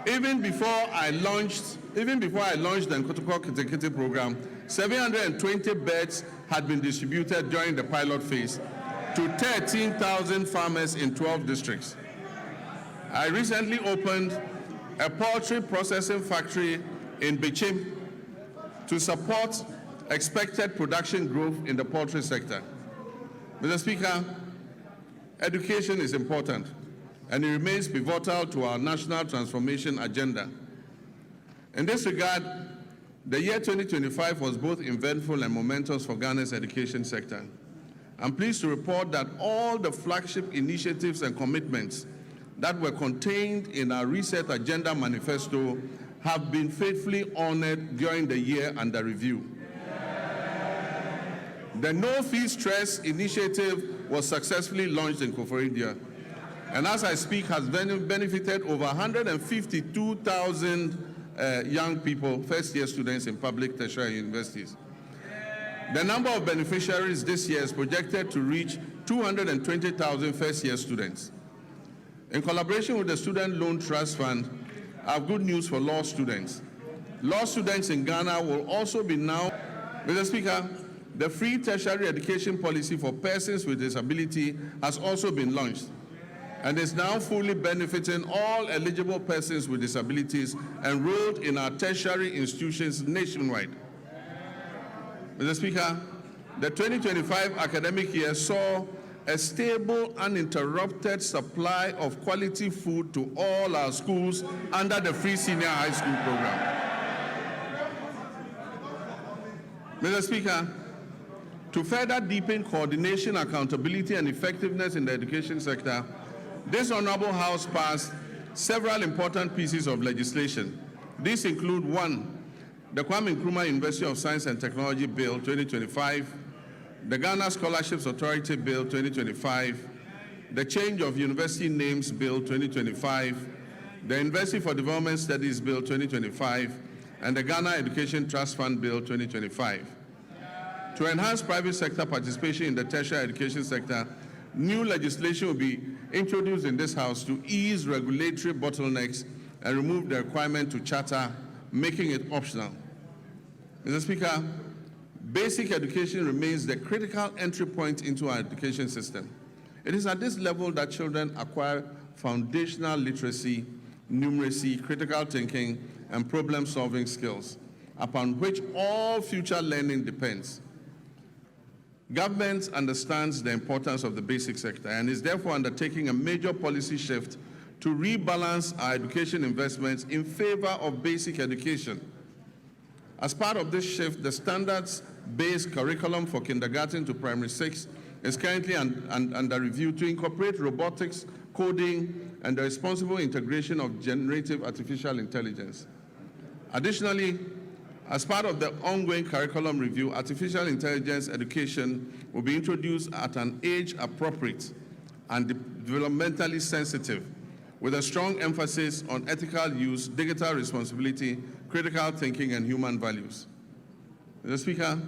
Even before I launched the Nkokon Kete program, 720 birds had been distributed during the pilot phase to 13,000 farmers in 12 districts. I recently opened a poultry processing factory in Bichim to support expected production growth in the poultry sector. Mr. Speaker, education is important and it remains pivotal to our national transformation agenda. In this regard, the year 2025 was both eventful and momentous for Ghana's education sector. I'm pleased to report that all the flagship initiatives and commitments that were contained in our Reset Agenda Manifesto have been faithfully honored during the year under review. The No Fee Stress initiative was successfully launched in Koforidua, and as I speak has benefited over 152,000 young people, first-year students in public tertiary universities. The number of beneficiaries this year is projected to reach 220,000 first-year students. In collaboration with the Student Loan Trust Fund, I have good news for law students. Law students in Ghana will also be now, Mr. Speaker, the free tertiary education policy for persons with disability has also been launched and is now fully benefiting all eligible persons with disabilities enrolled in our tertiary institutions nationwide. Mr. Speaker, the 2025 academic year saw a stable, uninterrupted supply of quality food to all our schools under the free senior high school program. Mr. Speaker, to further deepen coordination, accountability, and effectiveness in the education sector, this Honorable House passed several important pieces of legislation. These include: 1, the Kwame Nkrumah University of Science and Technology Bill 2025, the Ghana Scholarships Authority Bill 2025, the Change of University Names Bill 2025, the University for Development Studies Bill 2025, and the Ghana Education Trust Fund Bill 2025. To enhance private sector participation in the tertiary education sector, new legislation will be introduced in this House to ease regulatory bottlenecks and remove the requirement to charter, making it optional. Mr. Speaker, basic education remains the critical entry point into our education system. It is at this level that children acquire foundational literacy, numeracy, critical thinking, and problem-solving skills, upon which all future learning depends. Government understands the importance of the basic sector and is therefore undertaking a major policy shift to rebalance our education investments in favor of basic education. As part of this shift, the standards-based curriculum for kindergarten to primary 6 is currently under review to incorporate robotics, coding, and the responsible integration of generative artificial intelligence. Additionally, as part of the ongoing curriculum review, artificial intelligence education will be introduced at an age appropriate and developmentally sensitive, with a strong emphasis on ethical use, digital responsibility, critical thinking, and human values. Mr. Speaker,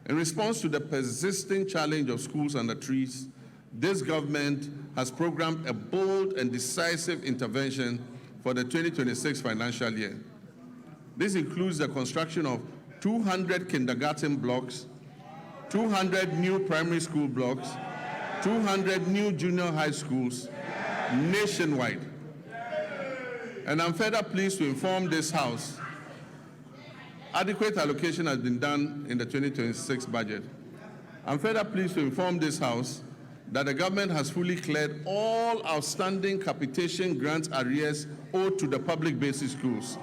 in response to the persisting challenge of schools under trees, this government has programmed a bold and decisive intervention for the 2026 financial year. This includes the construction of 200 kindergarten blocks, 200 new primary school blocks, 200 new junior high schools nationwide. And I'm further pleased to inform this House adequate allocation has been done in the 2026 budget. I'm further pleased to inform this House that the government has fully cleared all outstanding capitation grant arrears owed to the public basic schools,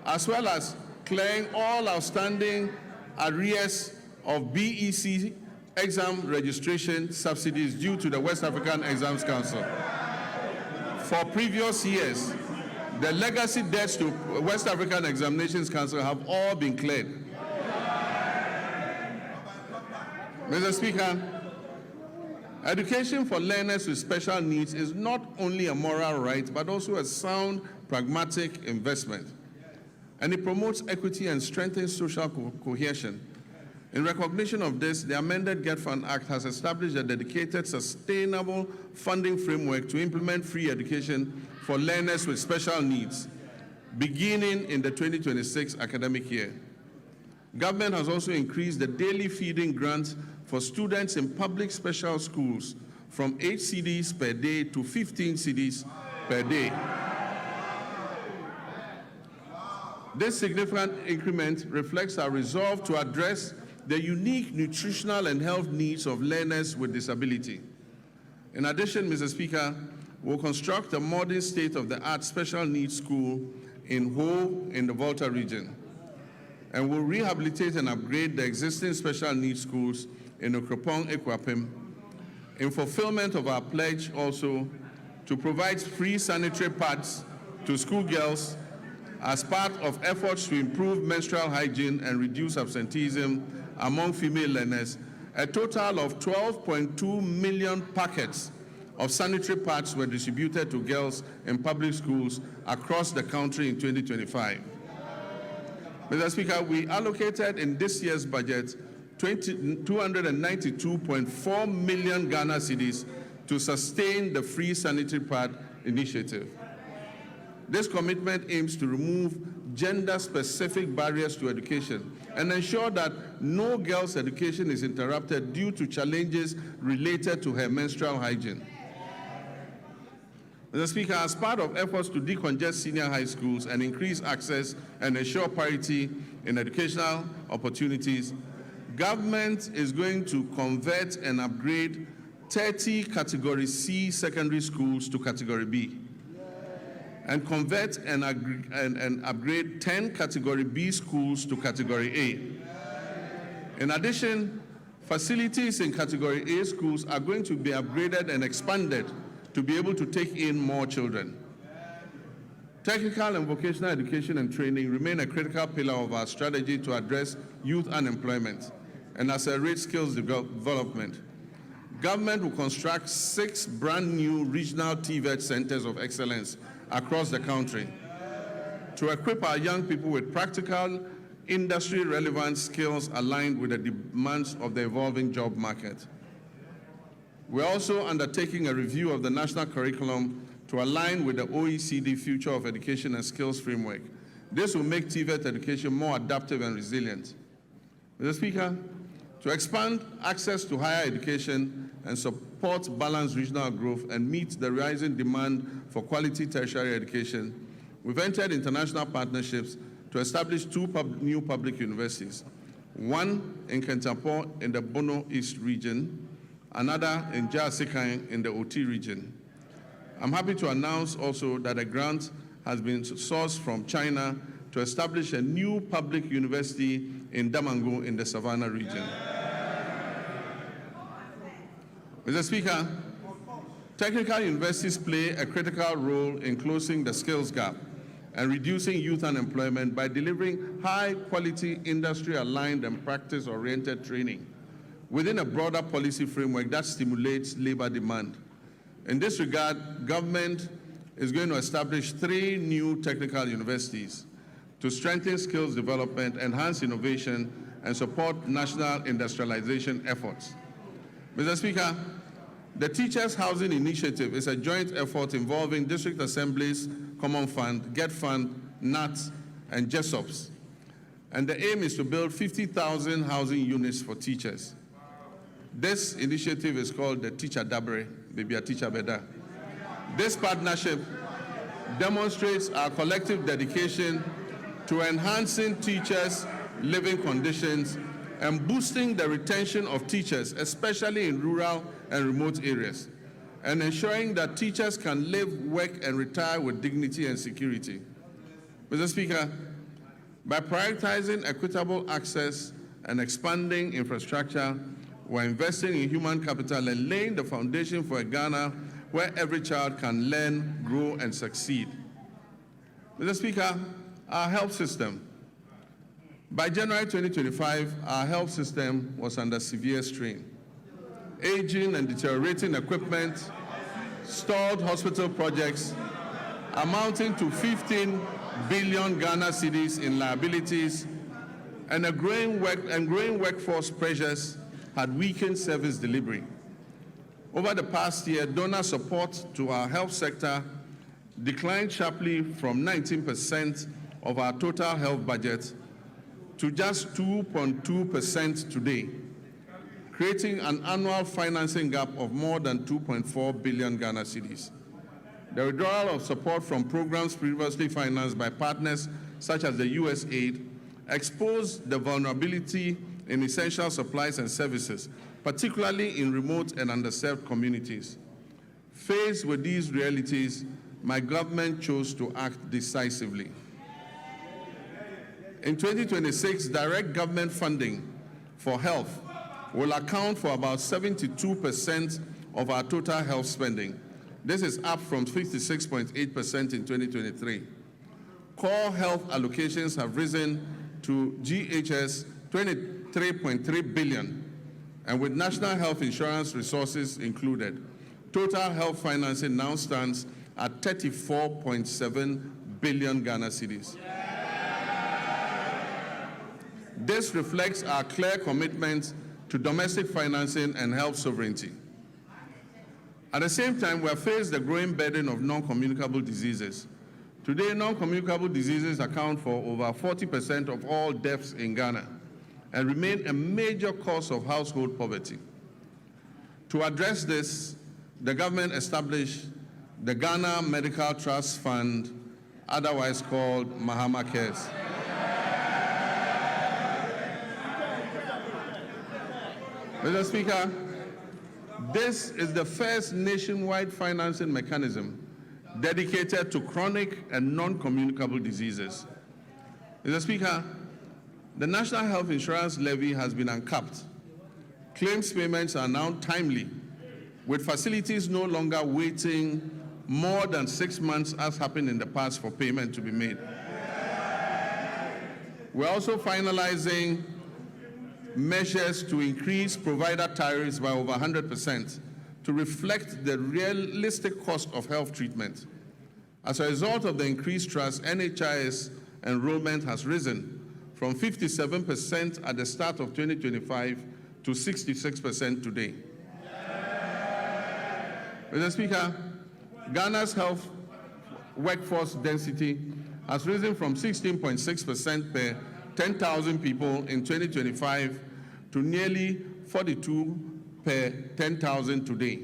as well as clearing all outstanding arrears of BEC exam registration subsidies due to the West African Exams Council. For previous years, the legacy debts to West African Examinations Council have all been cleared. Mr. Speaker, education for learners with special needs is not only a moral right, but also a sound, pragmatic investment. And it promotes equity and strengthens social cohesion. In recognition of this, the amended Get Fund Act has established a dedicated, sustainable funding framework to implement free education for learners with special needs, beginning in the 2026 academic year. Government has also increased the daily feeding grant for students in public special schools from 8 cedis per day to 15 cedis per day. This significant increment reflects our resolve to address the unique nutritional and health needs of learners with disability. In addition, Mr. Speaker, will construct a modern state-of-the-art special needs school in Ho in the Volta region, and will rehabilitate and upgrade the existing special needs schools in Okropong, Ekwapim, in fulfillment of our pledge also to provide free sanitary pads to schoolgirls as part of efforts to improve menstrual hygiene and reduce absenteeism among female learners. A total of 12.2 million packets of sanitary pads were distributed to girls in public schools across the country in 2025. Mr. Speaker, we allocated in this year's budget 292.4 million Ghana cedis to sustain the free sanitary pad initiative. This commitment aims to remove gender-specific barriers to education and ensure that no girl's education is interrupted due to challenges related to her menstrual hygiene. Mr. Speaker, as part of efforts to decongest senior high schools and increase access and ensure parity in educational opportunities, government is going to convert and upgrade 30 Category C secondary schools to Category B, and convert and upgrade 10 Category B schools to Category A. In addition, facilities in Category A schools are going to be upgraded and expanded to be able to take in more children. Technical and vocational education and training remain a critical pillar of our strategy to address youth unemployment and accelerate skills development. Government will construct 6 brand new regional TVET centers of excellence across the country to equip our young people with practical, industry-relevant skills aligned with the demands of the evolving job market. We're also undertaking a review of the national curriculum to align with the OECD Future of Education and Skills Framework. This will make TVET education more adaptive and resilient. Mr. Speaker, to expand access to higher education and support balanced regional growth and meet the rising demand for quality tertiary education, we've entered international partnerships to establish 2 new public universities, one in Kentapo in the Bono East region, another in Jasikan in the OT region. I'm happy to announce also that a grant has been sourced from China to establish a new public university in Damango in the Savannah region. Mr. Speaker, technical universities play a critical role in closing the skills gap and reducing youth unemployment by delivering high-quality, industry-aligned and practice-oriented training within a broader policy framework that stimulates labor demand. In this regard, government is going to establish 3 new technical universities to strengthen skills development, enhance innovation, and support national industrialization efforts. Mr. Speaker, the Teachers Housing Initiative is a joint effort involving district assemblies, Common Fund, Get Fund, NATS, and JESOPs. And the aim is to build 50,000 housing units for teachers. This initiative is called the Teacher Dabre, maybe a Teacher Beda. This partnership demonstrates our collective dedication to enhancing teachers' living conditions and boosting the retention of teachers, especially in rural and remote areas, and ensuring that teachers can live, work, and retire with dignity and security. Mr. Speaker, by prioritizing equitable access and expanding infrastructure, we're investing in human capital and laying the foundation for a Ghana where every child can learn, grow, and succeed. Mr. Speaker, our health system. By January 2025, our health system was under severe strain. Aging and deteriorating equipment, stalled hospital projects amounting to 15 billion Ghana cedis in liabilities, and growing workforce pressures had weakened service delivery. Over the past year, donor support to our health sector declined sharply from 19% of our total health budget to just 2.2% today, creating an annual financing gap of more than 2.4 billion Ghana cedis. The withdrawal of support from programs previously financed by partners such as the US aid exposed the vulnerability in essential supplies and services, particularly in remote and underserved communities. Faced with these realities, my government chose to act decisively. In 2026, direct government funding for health will account for about 72% of our total health spending. This is up from 56.8% in 2023. Core health allocations have risen to GHS 23.3 billion, and with national health insurance resources included, total health financing now stands at 34.7 billion Ghana cedis. This reflects our clear commitment to domestic financing and health sovereignty. At the same time, we have faced the growing burden of non-communicable diseases. Today, non-communicable diseases account for over 40% of all deaths in Ghana and remain a major cause of household poverty. To address this, the government established the Ghana Medical Trust Fund, otherwise called Mahama Cares. Mr. Speaker, this is the first nationwide financing mechanism dedicated to chronic and non-communicable diseases. Mr. Speaker, the National Health Insurance Levy has been uncapped. Claims payments are now timely, with facilities no longer waiting more than 6 months, as happened in the past, for payment to be made. We're also finalizing measures to increase provider tariffs by over 100% to reflect the realistic cost of health treatment. As a result of the increased trust, NHIS enrollment has risen from 57% at the start of 2025 to 66% today. Mr. Speaker, Ghana's health workforce density has risen from 16.6% per 10,000 people in 2025 to nearly 42 per 10,000 today,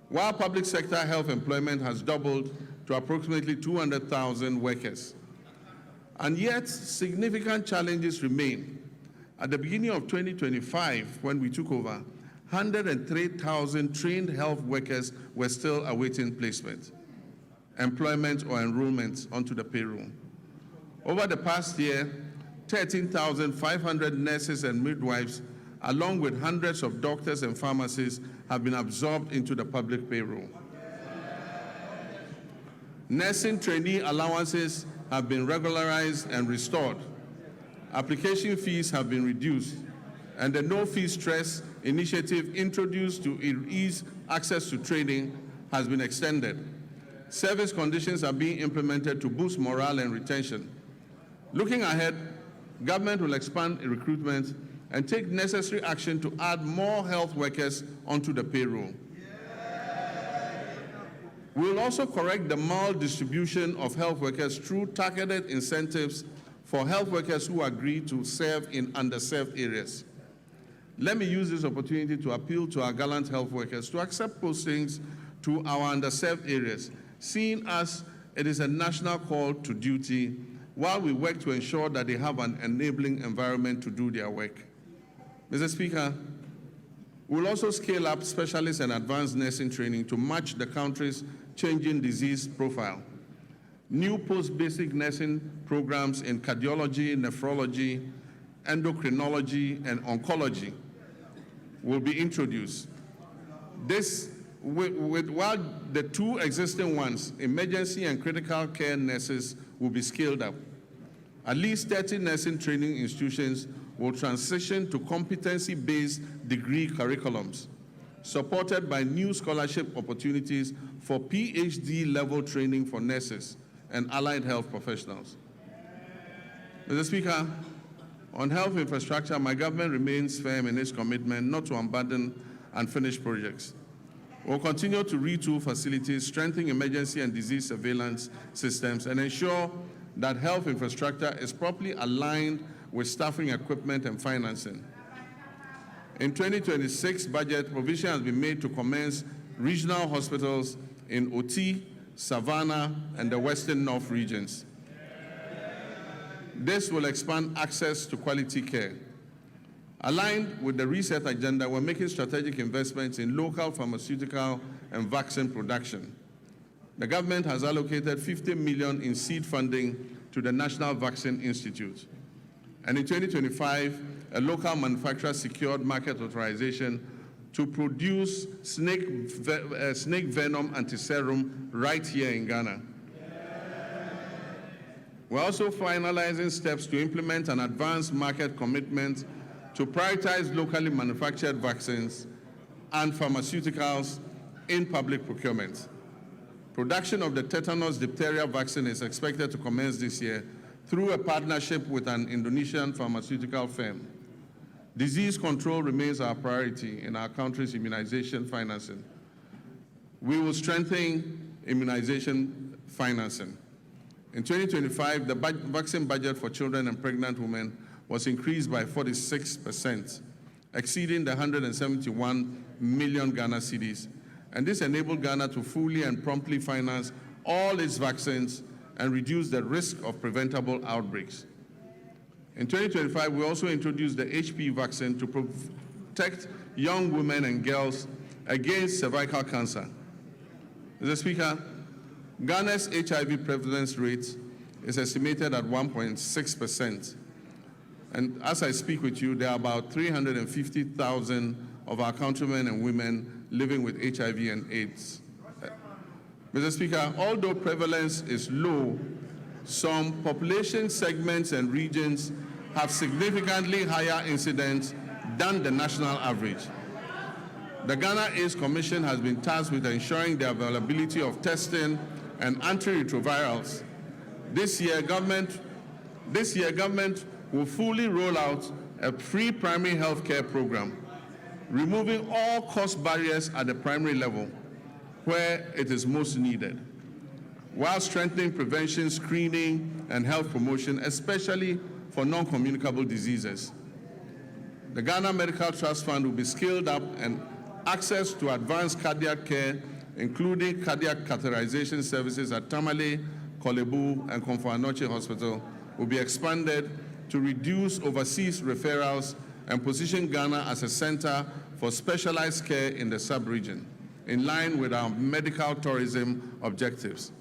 while public sector health employment has doubled to approximately 200,000 workers. And yet, significant challenges remain. At the beginning of 2025, when we took over, 103,000 trained health workers were still awaiting placement, employment, or enrollment onto the payroll. Over the past year, 13,500 nurses and midwives, along with hundreds of doctors and pharmacists, have been absorbed into the public payroll. Nursing trainee allowances have been regularized and restored. Application fees have been reduced, and the no-fee stress initiative introduced to ease access to training has been extended. Service conditions are being implemented to boost morale and retention. Looking ahead, government will expand recruitment and take necessary action to add more health workers onto the payroll. We will also correct the maldistribution of health workers through targeted incentives for health workers who agree to serve in underserved areas. Let me use this opportunity to appeal to our gallant health workers to accept postings to our underserved areas, seeing as it is a national call to duty, while we work to ensure that they have an enabling environment to do their work. Mr. Speaker, we will also scale up specialist and advanced nursing training to match the country's changing disease profile. New post-basic nursing programs in cardiology, nephrology, endocrinology, and oncology will be introduced. While the two existing ones, emergency and critical care nurses, will be scaled up. At least 30 nursing training institutions will transition to competency-based degree curriculums, supported by new scholarship opportunities for PhD-level training for nurses and allied health professionals. Mr. Speaker, on health infrastructure, my government remains firm in its commitment not to abandon unfinished projects. We'll continue to retool facilities, strengthen emergency and disease surveillance systems, and ensure that health infrastructure is properly aligned with staffing, equipment, and financing. In 2026 budget, provision has been made to commence regional hospitals in Oti, Savannah, and the Western North regions. This will expand access to quality care. Aligned with the reset agenda, we're making strategic investments in local pharmaceutical and vaccine production. The government has allocated 50 million in seed funding to the National Vaccine Institute. And in 2025, a local manufacturer secured market authorization to produce snake venom antiserum right here in Ghana. We're also finalizing steps to implement an advanced market commitment to prioritize locally manufactured vaccines and pharmaceuticals in public procurement. Production of the tetanus diphtheria vaccine is expected to commence this year through a partnership with an Indonesian pharmaceutical firm. Disease control remains our priority in our country's immunization financing. We will strengthen immunization financing. In 2025, the vaccine budget for children and pregnant women was increased by 46%, exceeding the 171 million Ghana cedis. And this enabled Ghana to fully and promptly finance all its vaccines and reduce the risk of preventable outbreaks. In 2025, we also introduced the HPV vaccine to protect young women and girls against cervical cancer. Mr. Speaker, Ghana's HIV prevalence rate is estimated at 1.6%. And as I speak with you, there are about 350,000 of our countrymen and women living with HIV and AIDS. Mr. Speaker, although prevalence is low, some population segments and regions have significantly higher incidence than the national average. The Ghana AIDS Commission has been tasked with ensuring the availability of testing and antiretrovirals. This year, government will fully roll out a free primary health care program, removing all cost barriers at the primary level where it is most needed, while strengthening prevention, screening, and health promotion, especially for non-communicable diseases. The Ghana Medical Trust Fund will be scaled up, and access to advanced cardiac care, including cardiac catheterization services at Tamale, Kolebu, and Komfo-Anokye Hospital, will be expanded to reduce overseas referrals and position Ghana as a center for specialized care in the sub-region, in line with our medical tourism objectives.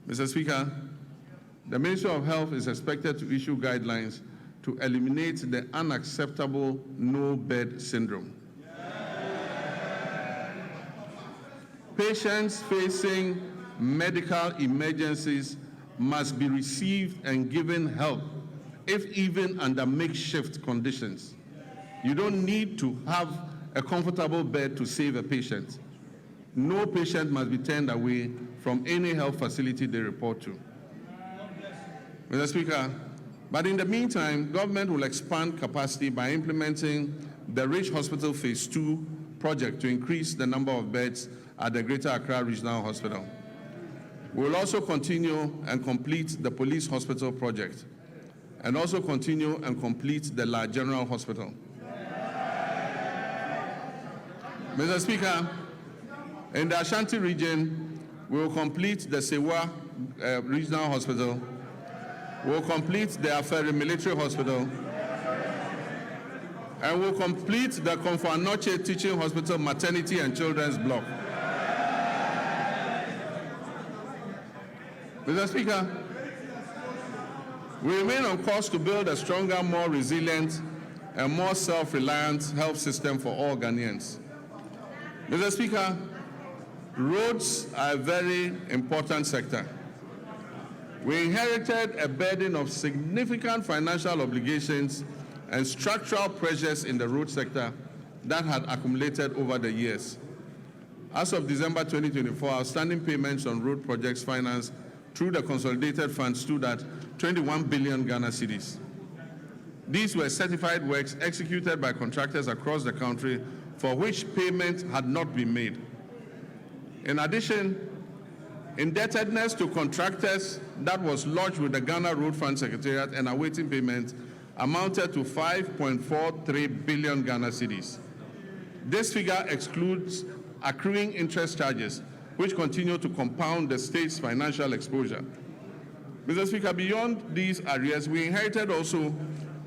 Mr. Speaker, the Ministry of Health is expected to issue guidelines to eliminate the unacceptable no-bed syndrome. Patients facing medical emergencies must be received and given help, if even under makeshift conditions. You don't need to have a comfortable bed to save a patient. No patient must be turned away from any health facility they report to. Mr. Speaker, but in the meantime, government will expand capacity by implementing the Rich Hospital Phase 2 project to increase the number of beds at the Greater Accra Regional Hospital. We will also continue and complete the Police Hospital project, and also continue and complete the La General Hospital. Mr. Speaker, in the Ashanti region, we will complete the Sewa Regional Hospital. We will complete the Aferi Military Hospital. And we will complete the Komfo-Anokye Teaching Hospital Maternity and Children's Block. Mr. Speaker, we remain on course to build a stronger, more resilient, and more self-reliant health system for all Ghanaians. Mr. Speaker, roads are a very important sector. We inherited a burden of significant financial obligations and structural pressures in the road sector that had accumulated over the years. As of December 2024, outstanding payments on road projects financed through the consolidated fund stood at 21 billion Ghana cedis. These were certified works executed by contractors across the country for which payment had not been made. In addition, indebtedness to contractors that was lodged with the Ghana Road Fund Secretariat and awaiting payment amounted to 5.43 billion Ghana cedis. This figure excludes accruing interest charges, which continue to compound the state's financial exposure. Mr. Speaker, beyond these arrears, we inherited also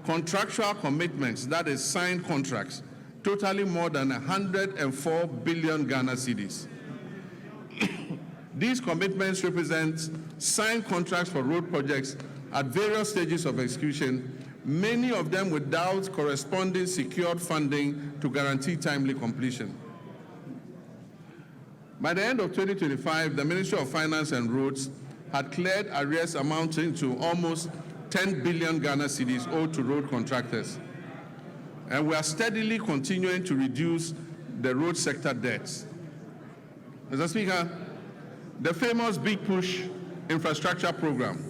contractual commitments, that is, signed contracts, totaling more than 104 billion Ghana cedis. These commitments represent signed contracts for road projects at various stages of execution, many of them without corresponding secured funding to guarantee timely completion. By the end of 2025, the Ministry of Finance and Roads had cleared arrears amounting to almost 10 billion Ghana cedis owed to road contractors. And we are steadily continuing to reduce the road sector debts. Mr. Speaker, the famous Big Push infrastructure program.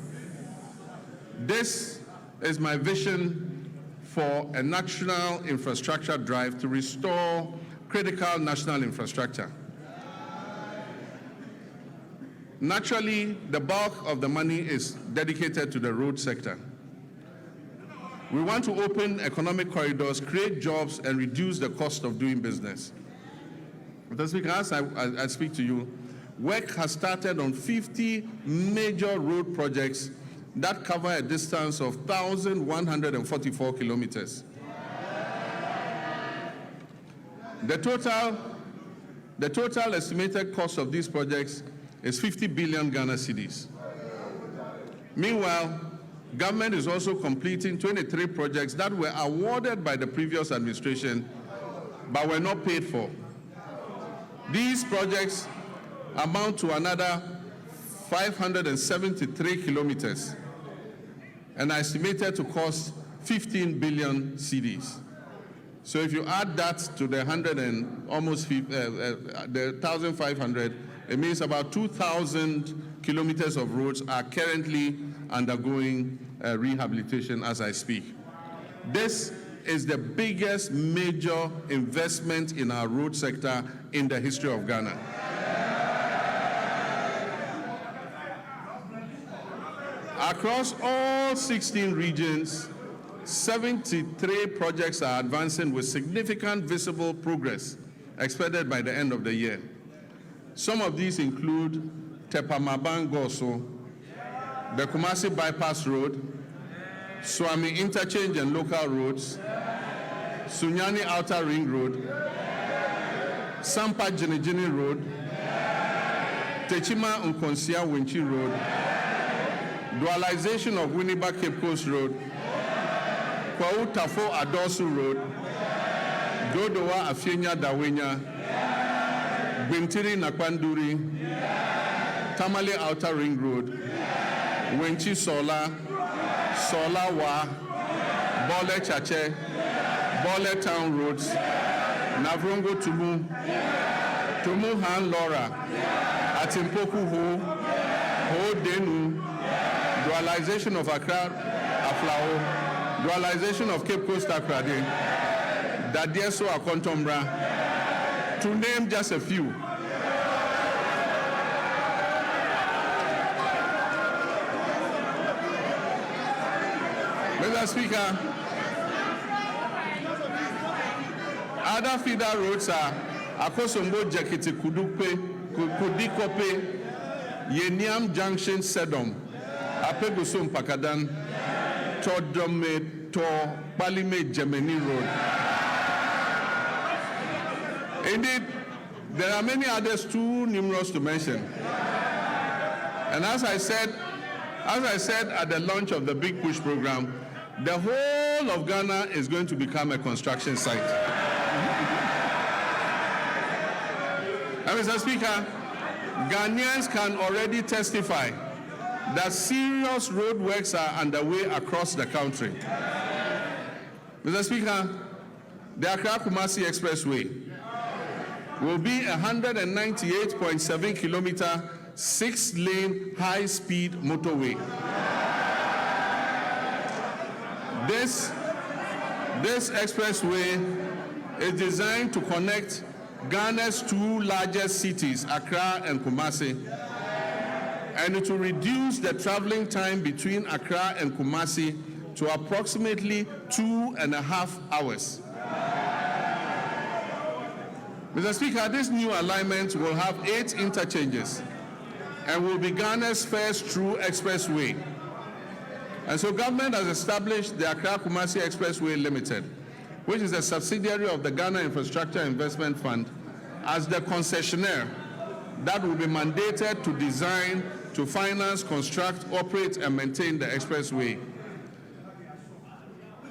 This is my vision for a national infrastructure drive to restore critical national infrastructure. Naturally, the bulk of the money is dedicated to the road sector. We want to open economic corridors, create jobs, and reduce the cost of doing business. Mr. Speaker, as I speak to you, work has started on 50 major road projects that cover a distance of 1,144 kilometers. The total estimated cost of these projects is 50 billion Ghana cedis. Meanwhile, government is also completing 23 projects that were awarded by the previous administration but were not paid for. These projects amount to another 573 kilometers and are estimated to cost 15 billion cedis. So if you add that to the 1,500, it means about 2,000 kilometers of roads are currently undergoing rehabilitation as I speak. This is the biggest major investment in our road sector in the history of Ghana. Across all 16 regions, 73 projects are advancing with significant visible progress expected by the end of the year. Some of these include Tepamaban-Goso, the Kumasi Bypass Road, Swami Interchange and Local Roads, Sunyani Outer Ring Road, Sampa Jinijini Road, Techima Nkonsia Winchi Road, dualization of Winneba Cape Coast Road, Kwau Tafo Adosu Road, Dodowa Afienya Dawenya, Bintiri Nakwanduri, Tamale Outer Ring Road, Wenchi Sola, Sola Wa, Bole Chache, Bole Town Roads, Navrongo Tumu, Tumu Han Lora, Atimpoku Ho, Ho Denu, dualization of Accra Aflao, dualization of Cape Coast Akrade, Dadieso Akontombra, to name just a few. Mr. Speaker, other feeder roads are Akosombo Jakiti Kudupe, Kudikope, Yeniam Junction Sedom, Apegusum Pakadan, Todome to Palime Gemini Road. Indeed, there are many others too numerous to mention. And as I said at the launch of the Big Push program, the whole of Ghana is going to become a construction site. And Mr. Speaker, Ghanaians can already testify that serious road works are underway across the country. Mr. Speaker, the Accra-Kumasi Expressway will be a 198.7 kilometer, 6-lane high-speed motorway. This expressway is designed to connect Ghana's two largest cities, Accra and Kumasi, and it will reduce the traveling time between Accra and Kumasi to approximately 2.5 hours. Mr. Speaker, this new alignment will have 8 interchanges and will be Ghana's first true expressway. And so government has established the Accra-Kumasi Expressway Limited, which is a subsidiary of the Ghana Infrastructure Investment Fund, as the concessionaire that will be mandated to design, to finance, construct, operate, and maintain the expressway,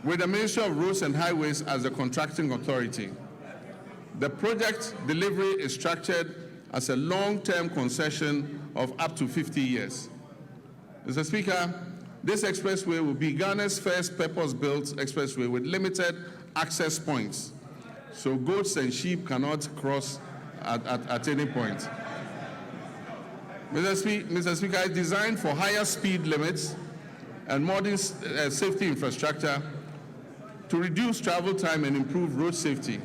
with the Ministry of Roads and Highways as the contracting authority. The project delivery is structured as a long-term concession of up to 50 years. Mr. Speaker, this expressway will be Ghana's first purpose-built expressway with limited access points, so goats and sheep cannot cross at any point. Mr. Speaker, it's designed for higher speed limits and modern safety infrastructure to reduce travel time and improve road safety.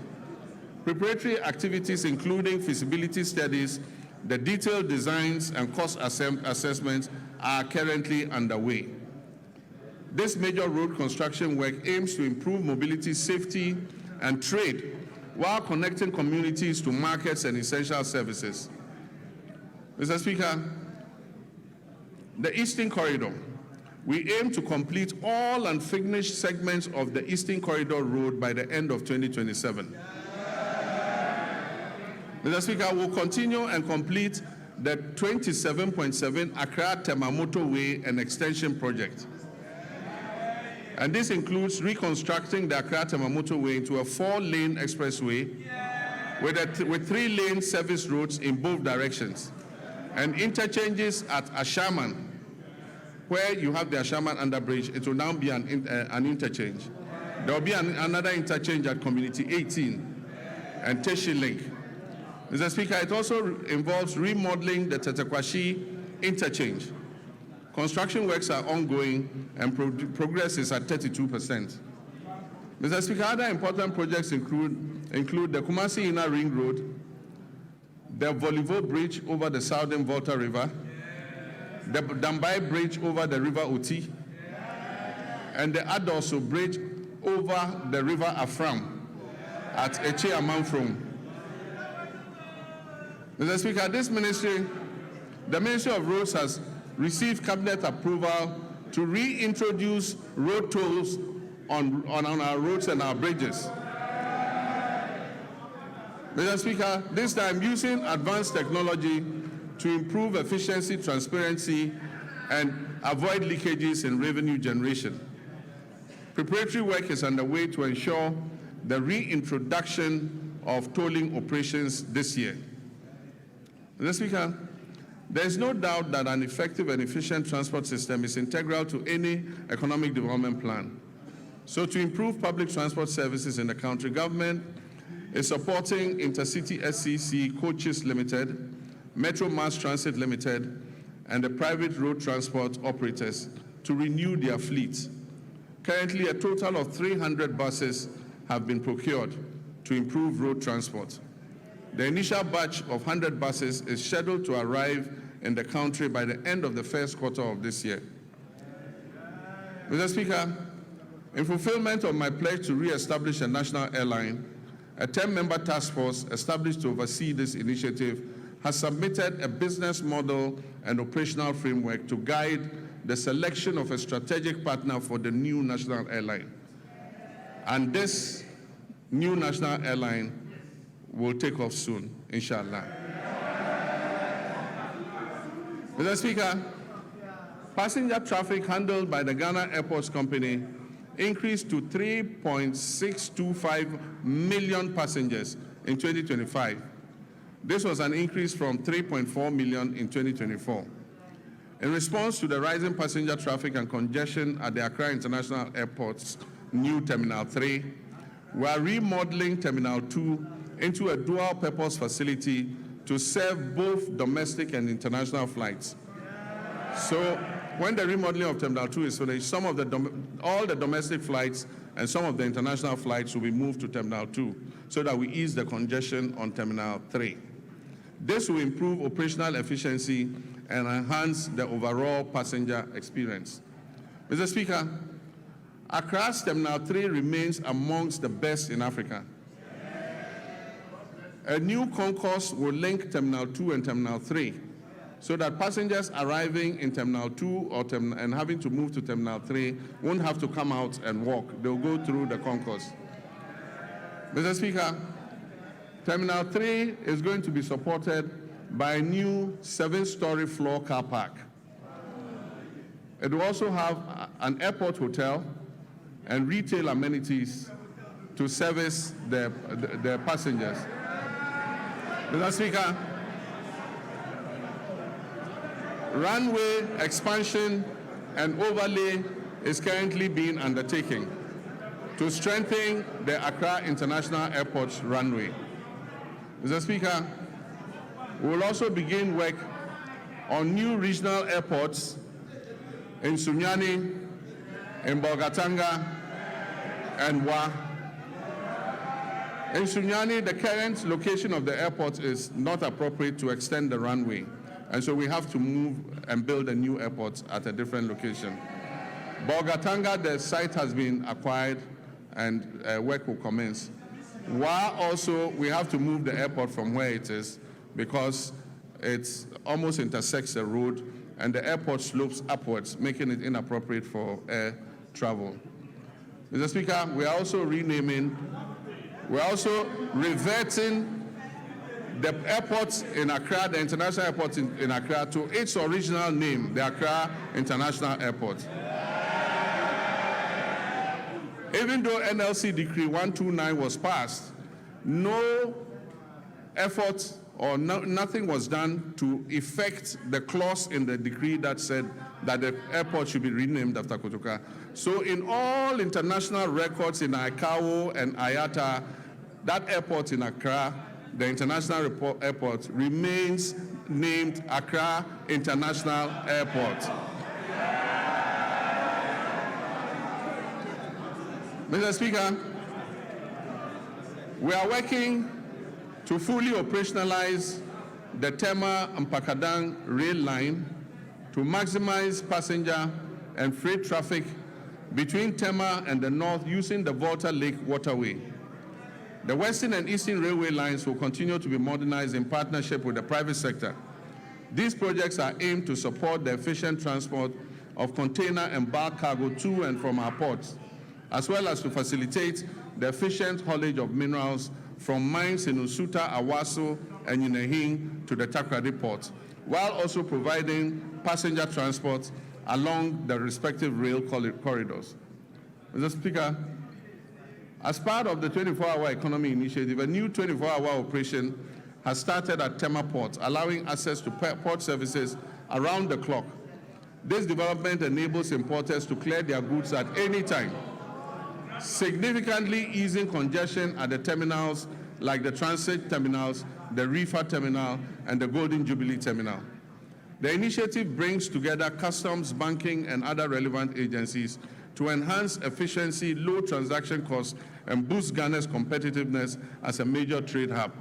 Preparatory activities, including feasibility studies, the detailed designs and cost assessments are currently underway. This major road construction work aims to improve mobility, safety, and trade while connecting communities to markets and essential services. Mr. Speaker, the Eastern Corridor. We aim to complete all unfinished segments of the Eastern Corridor Road by the end of 2027. Mr. Speaker, we'll continue and complete the 27.7 Accra-Tema Motorway and Extension Project. And this includes reconstructing the Accra-Tema Motorway into a 4-lane expressway with 3-lane service roads in both directions, and interchanges at Ashaman. Where you have the Ashaman underbridge, it will now be an interchange. There will be another interchange at Community 18 and Teshi Link. Mr. Speaker, it also involves remodeling the Tetekwashi interchange. Construction works are ongoing and progress is at 32%. Mr. Speaker, other important projects include the Kumasi Inner Ring Road, the Volivo Bridge over the Southern Volta River, the Dambai Bridge over the River Oti, and the Adoso Bridge over the River Afram at Eche Amanfrom. Mr. Speaker, the Ministry of Roads has received cabinet approval to reintroduce road tolls on our roads and our bridges. Mr. Speaker, this time using advanced technology to improve efficiency, transparency, and avoid leakages in revenue generation. Preparatory work is underway to ensure the reintroduction of tolling operations this year. Mr. Speaker, there is no doubt that an effective and efficient transport system is integral to any economic development plan. So to improve public transport services in the country, government is supporting Intercity SCC Coaches Limited, Metro Mass Transit Limited, and the private road transport operators to renew their fleets. Currently, a total of 300 buses have been procured to improve road transport. The initial batch of 100 buses is scheduled to arrive in the country by the end of the first quarter of this year. Mr. Speaker, in fulfillment of my pledge to re-establish a national airline, a 10-member task force established to oversee this initiative has submitted a business model and operational framework to guide the selection of a strategic partner for the new national airline. And this new national airline will take off soon, inshallah. Mr. Speaker, passenger traffic handled by the Ghana Airports Company increased to 3.625 million passengers in 2025. This was an increase from 3.4 million in 2024. In response to the rising passenger traffic and congestion at the Accra International Airport's new Terminal 3, we are remodeling Terminal 2 into a dual-purpose facility to serve both domestic and international flights. So when the remodeling of Terminal 2 is finished, all the domestic flights and some of the international flights will be moved to Terminal 2 so that we ease the congestion on Terminal 3. This will improve operational efficiency and enhance the overall passenger experience. Mr. Speaker, Accra's Terminal 3 remains amongst the best in Africa. A new concourse will link Terminal 2 and Terminal 3 so that passengers arriving in Terminal 2 and having to move to Terminal 3 won't have to come out and walk. They'll go through the concourse. Mr. Speaker, Terminal 3 is going to be supported by a new 7-story floor car park. It will also have an airport hotel and retail amenities to service the passengers. Mr. Speaker, runway expansion and overlay is currently being undertaken to strengthen the Accra International Airport's runway. Mr. Speaker, we will also begin work on new regional airports in Sunyani, in Bolgatanga, and Wa. In Sunyani, the current location of the airport is not appropriate to extend the runway, and so we have to move and build a new airport at a different location. Bolgatanga, the site has been acquired and work will commence. Wa also, we have to move the airport from where it is because it almost intersects the road and the airport slopes upwards, making it inappropriate for air travel. Mr. Speaker, we are also reverting the airport in Accra, the international airport in Accra, to its original name, the Accra International Airport. Even though NLC Decree 129 was passed, no effort or nothing was done to effect the clause in the decree that said that the airport should be renamed after Kotoka. So in all international records in ICAO and IATA, that airport in Accra, the international airport, remains named Accra International Airport. Mr. Speaker, we are working to fully operationalize the Tema-Mpakadang rail line to maximize passenger and freight traffic between Tema and the north using the Volta Lake waterway. The Western and Eastern railway lines will continue to be modernized in partnership with the private sector. These projects are aimed to support the efficient transport of container and bulk cargo to and from our ports, as well as to facilitate the efficient haulage of minerals from mines in Usuta, Awaso, and Yinehing to the Takrady port, while also providing passenger transport along the respective rail corridors. Mr. Speaker, as part of the 24-hour economy initiative, a new 24-hour operation has started at Tema Port, allowing access to port services around the clock. This development enables importers to clear their goods at any time, significantly easing congestion at the terminals like the transit terminals, the reefer terminal, and the Golden Jubilee terminal. The initiative brings together customs, banking, and other relevant agencies to enhance efficiency, low transaction costs, and boost Ghana's competitiveness as a major trade hub.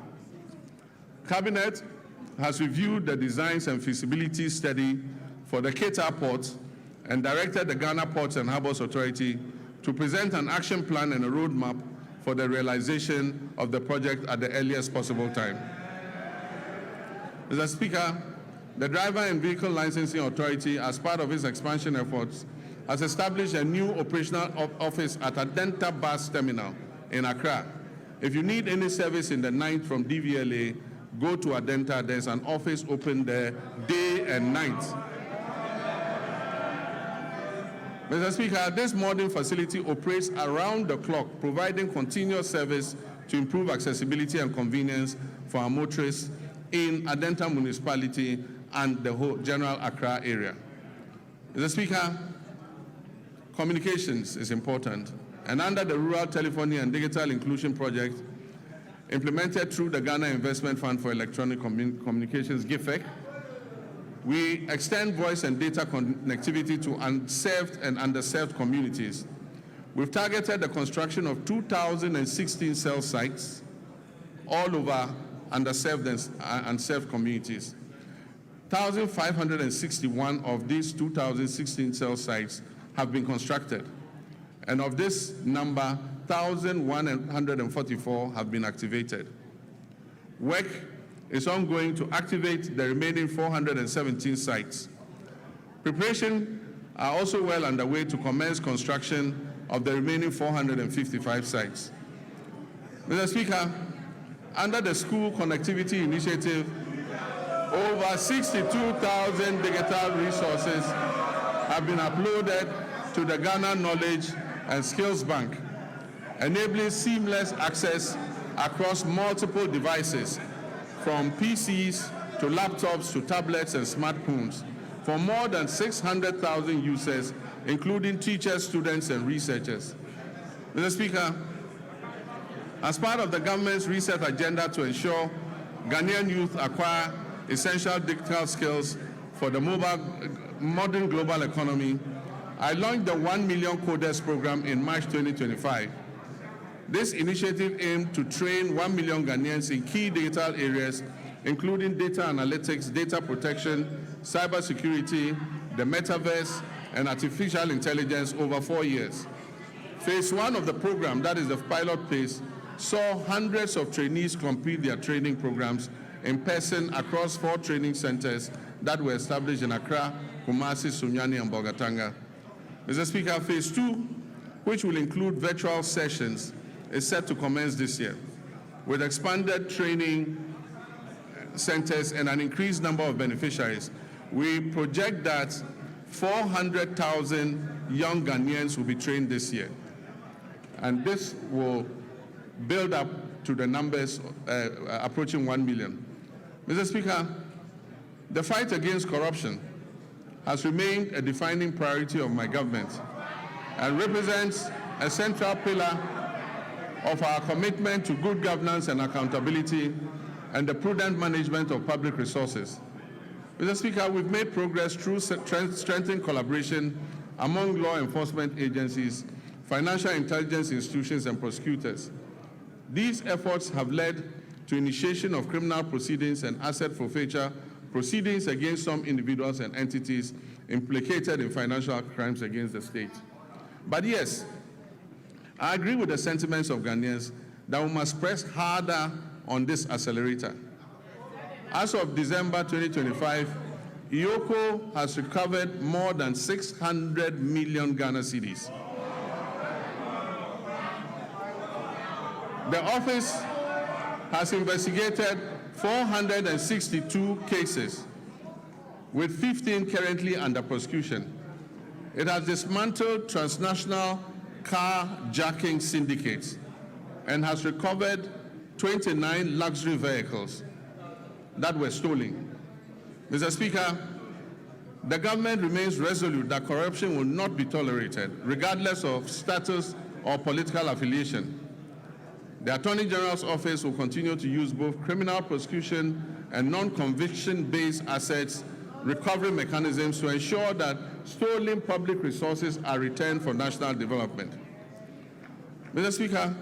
Cabinet has reviewed the designs and feasibility study for the Keita Port and directed the Ghana Ports and Harbours Authority to present an action plan and a roadmap for the realization of the project at the earliest possible time. Mr. Speaker, the Driver and Vehicle Licensing Authority, as part of its expansion efforts, has established a new operational office at Adenta Bus Terminal in Accra. If you need any service in the night from DVLA, go to Adenta. There's an office open there day and night. Mr. Speaker, this modern facility operates around the clock, providing continuous service to improve accessibility and convenience for our motorists in Adenta municipality and the whole general Accra area. Mr. Speaker, communications is important, and under the Rural Telephony and Digital Inclusion Project, implemented through the Ghana Investment Fund for Electronic Communications, GIFEC, we extend voice and data connectivity to unserved and underserved communities. We've targeted the construction of 2,016 cell sites all over underserved and unserved communities. 1,561 of these 2,016 cell sites have been constructed, and of this number, 1,144 have been activated. Work is ongoing to activate the remaining 417 sites. Preparations are also well underway to commence construction of the remaining 455 sites. Mr. Speaker, under the School Connectivity Initiative, Over 62,000 digital resources have been uploaded to the Ghana Knowledge and Skills Bank, enabling seamless access across multiple devices, from PCs to laptops to tablets and smartphones, for more than 600,000 users, including teachers, students, and researchers. Mr. Speaker, as part of the government's research agenda to ensure Ghanaian youth acquire essential digital skills for the modern global economy, I launched the 1 Million Coders program in March 2025. This initiative aimed to train 1 million Ghanaians in key digital areas, including data analytics, data protection, cybersecurity, the metaverse, and artificial intelligence over 4 years. Phase 1 of the program, that is the pilot phase, saw hundreds of trainees complete their training programs in person across 4 training centers that were established in Accra, Kumasi, Sunyani, and Bolgatanga. Mr. Speaker, phase 2, which will include virtual sessions, is set to commence this year, with expanded training centers and an increased number of beneficiaries. We project that 400,000 young Ghanaians will be trained this year, and this will build up to the numbers approaching 1 million. Mr. Speaker, the fight against corruption has remained a defining priority of my government and represents a central pillar of our commitment to good governance and accountability and the prudent management of public resources. Mr. Speaker, we've made progress through strengthened collaboration among law enforcement agencies, financial intelligence institutions, and prosecutors. These efforts have led to initiation of criminal proceedings and asset forfeiture proceedings against some individuals and entities implicated in financial crimes against the state. But yes, I agree with the sentiments of Ghanaians that we must press harder on this accelerator. As of December 2025, IOCO has recovered more than 600 million Ghana cedis. The office has investigated 462 cases, with 15 currently under prosecution. It has dismantled transnational carjacking syndicates and has recovered 29 luxury vehicles that were stolen. Mr. Speaker, the government remains resolute that corruption will not be tolerated, regardless of status or political affiliation. The Attorney General's office will continue to use both criminal prosecution and non-conviction-based assets recovery mechanisms to ensure that stolen public resources are returned for national development. Mr. Speaker,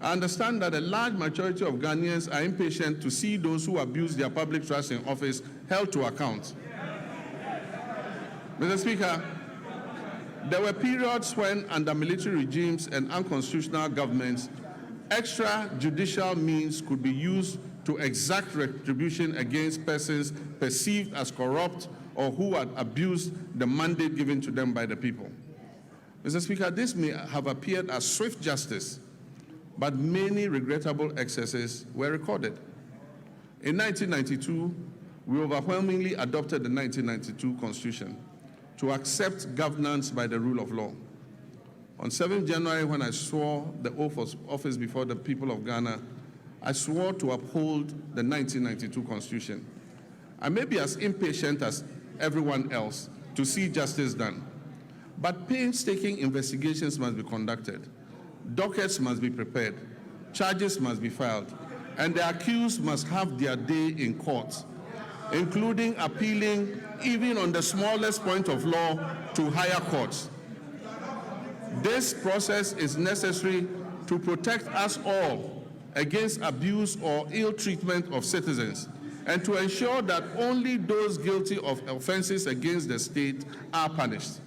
I understand that a large majority of Ghanaians are impatient to see those who abuse their public trust in office held to account. Mr. Speaker, there were periods when, under military regimes and unconstitutional governments, extrajudicial means could be used to exact retribution against persons perceived as corrupt or who had abused the mandate given to them by the people. Mr. Speaker, this may have appeared as swift justice, but many regrettable excesses were recorded. In 1992, we overwhelmingly adopted the 1992 Constitution to accept governance by the rule of law. On 7th January, when I swore the oath of office before the people of Ghana, I swore to uphold the 1992 Constitution. I may be as impatient as everyone else to see justice done, but painstaking investigations must be conducted, dockets must be prepared, charges must be filed, and the accused must have their day in court, including appealing, even on the smallest point of law, to higher courts. This process is necessary to protect us all against abuse or ill treatment of citizens, and to ensure that only those guilty of offenses against the state are punished.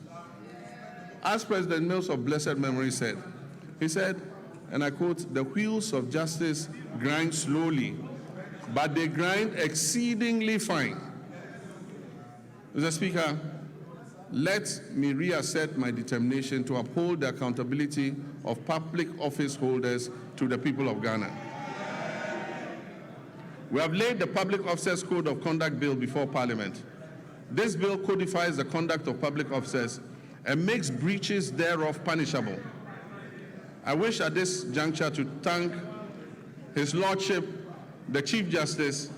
As President Mills of blessed memory said, he said, and I quote, "The wheels of justice grind slowly, but they grind exceedingly fine." Mr. Speaker, let me reassert my determination to uphold the accountability of public office holders to the people of Ghana. We have laid the Public Officers Code of Conduct Bill before Parliament. This bill codifies the conduct of public officers and makes breaches thereof punishable. I wish at this juncture to thank His Lordship, the Chief Justice,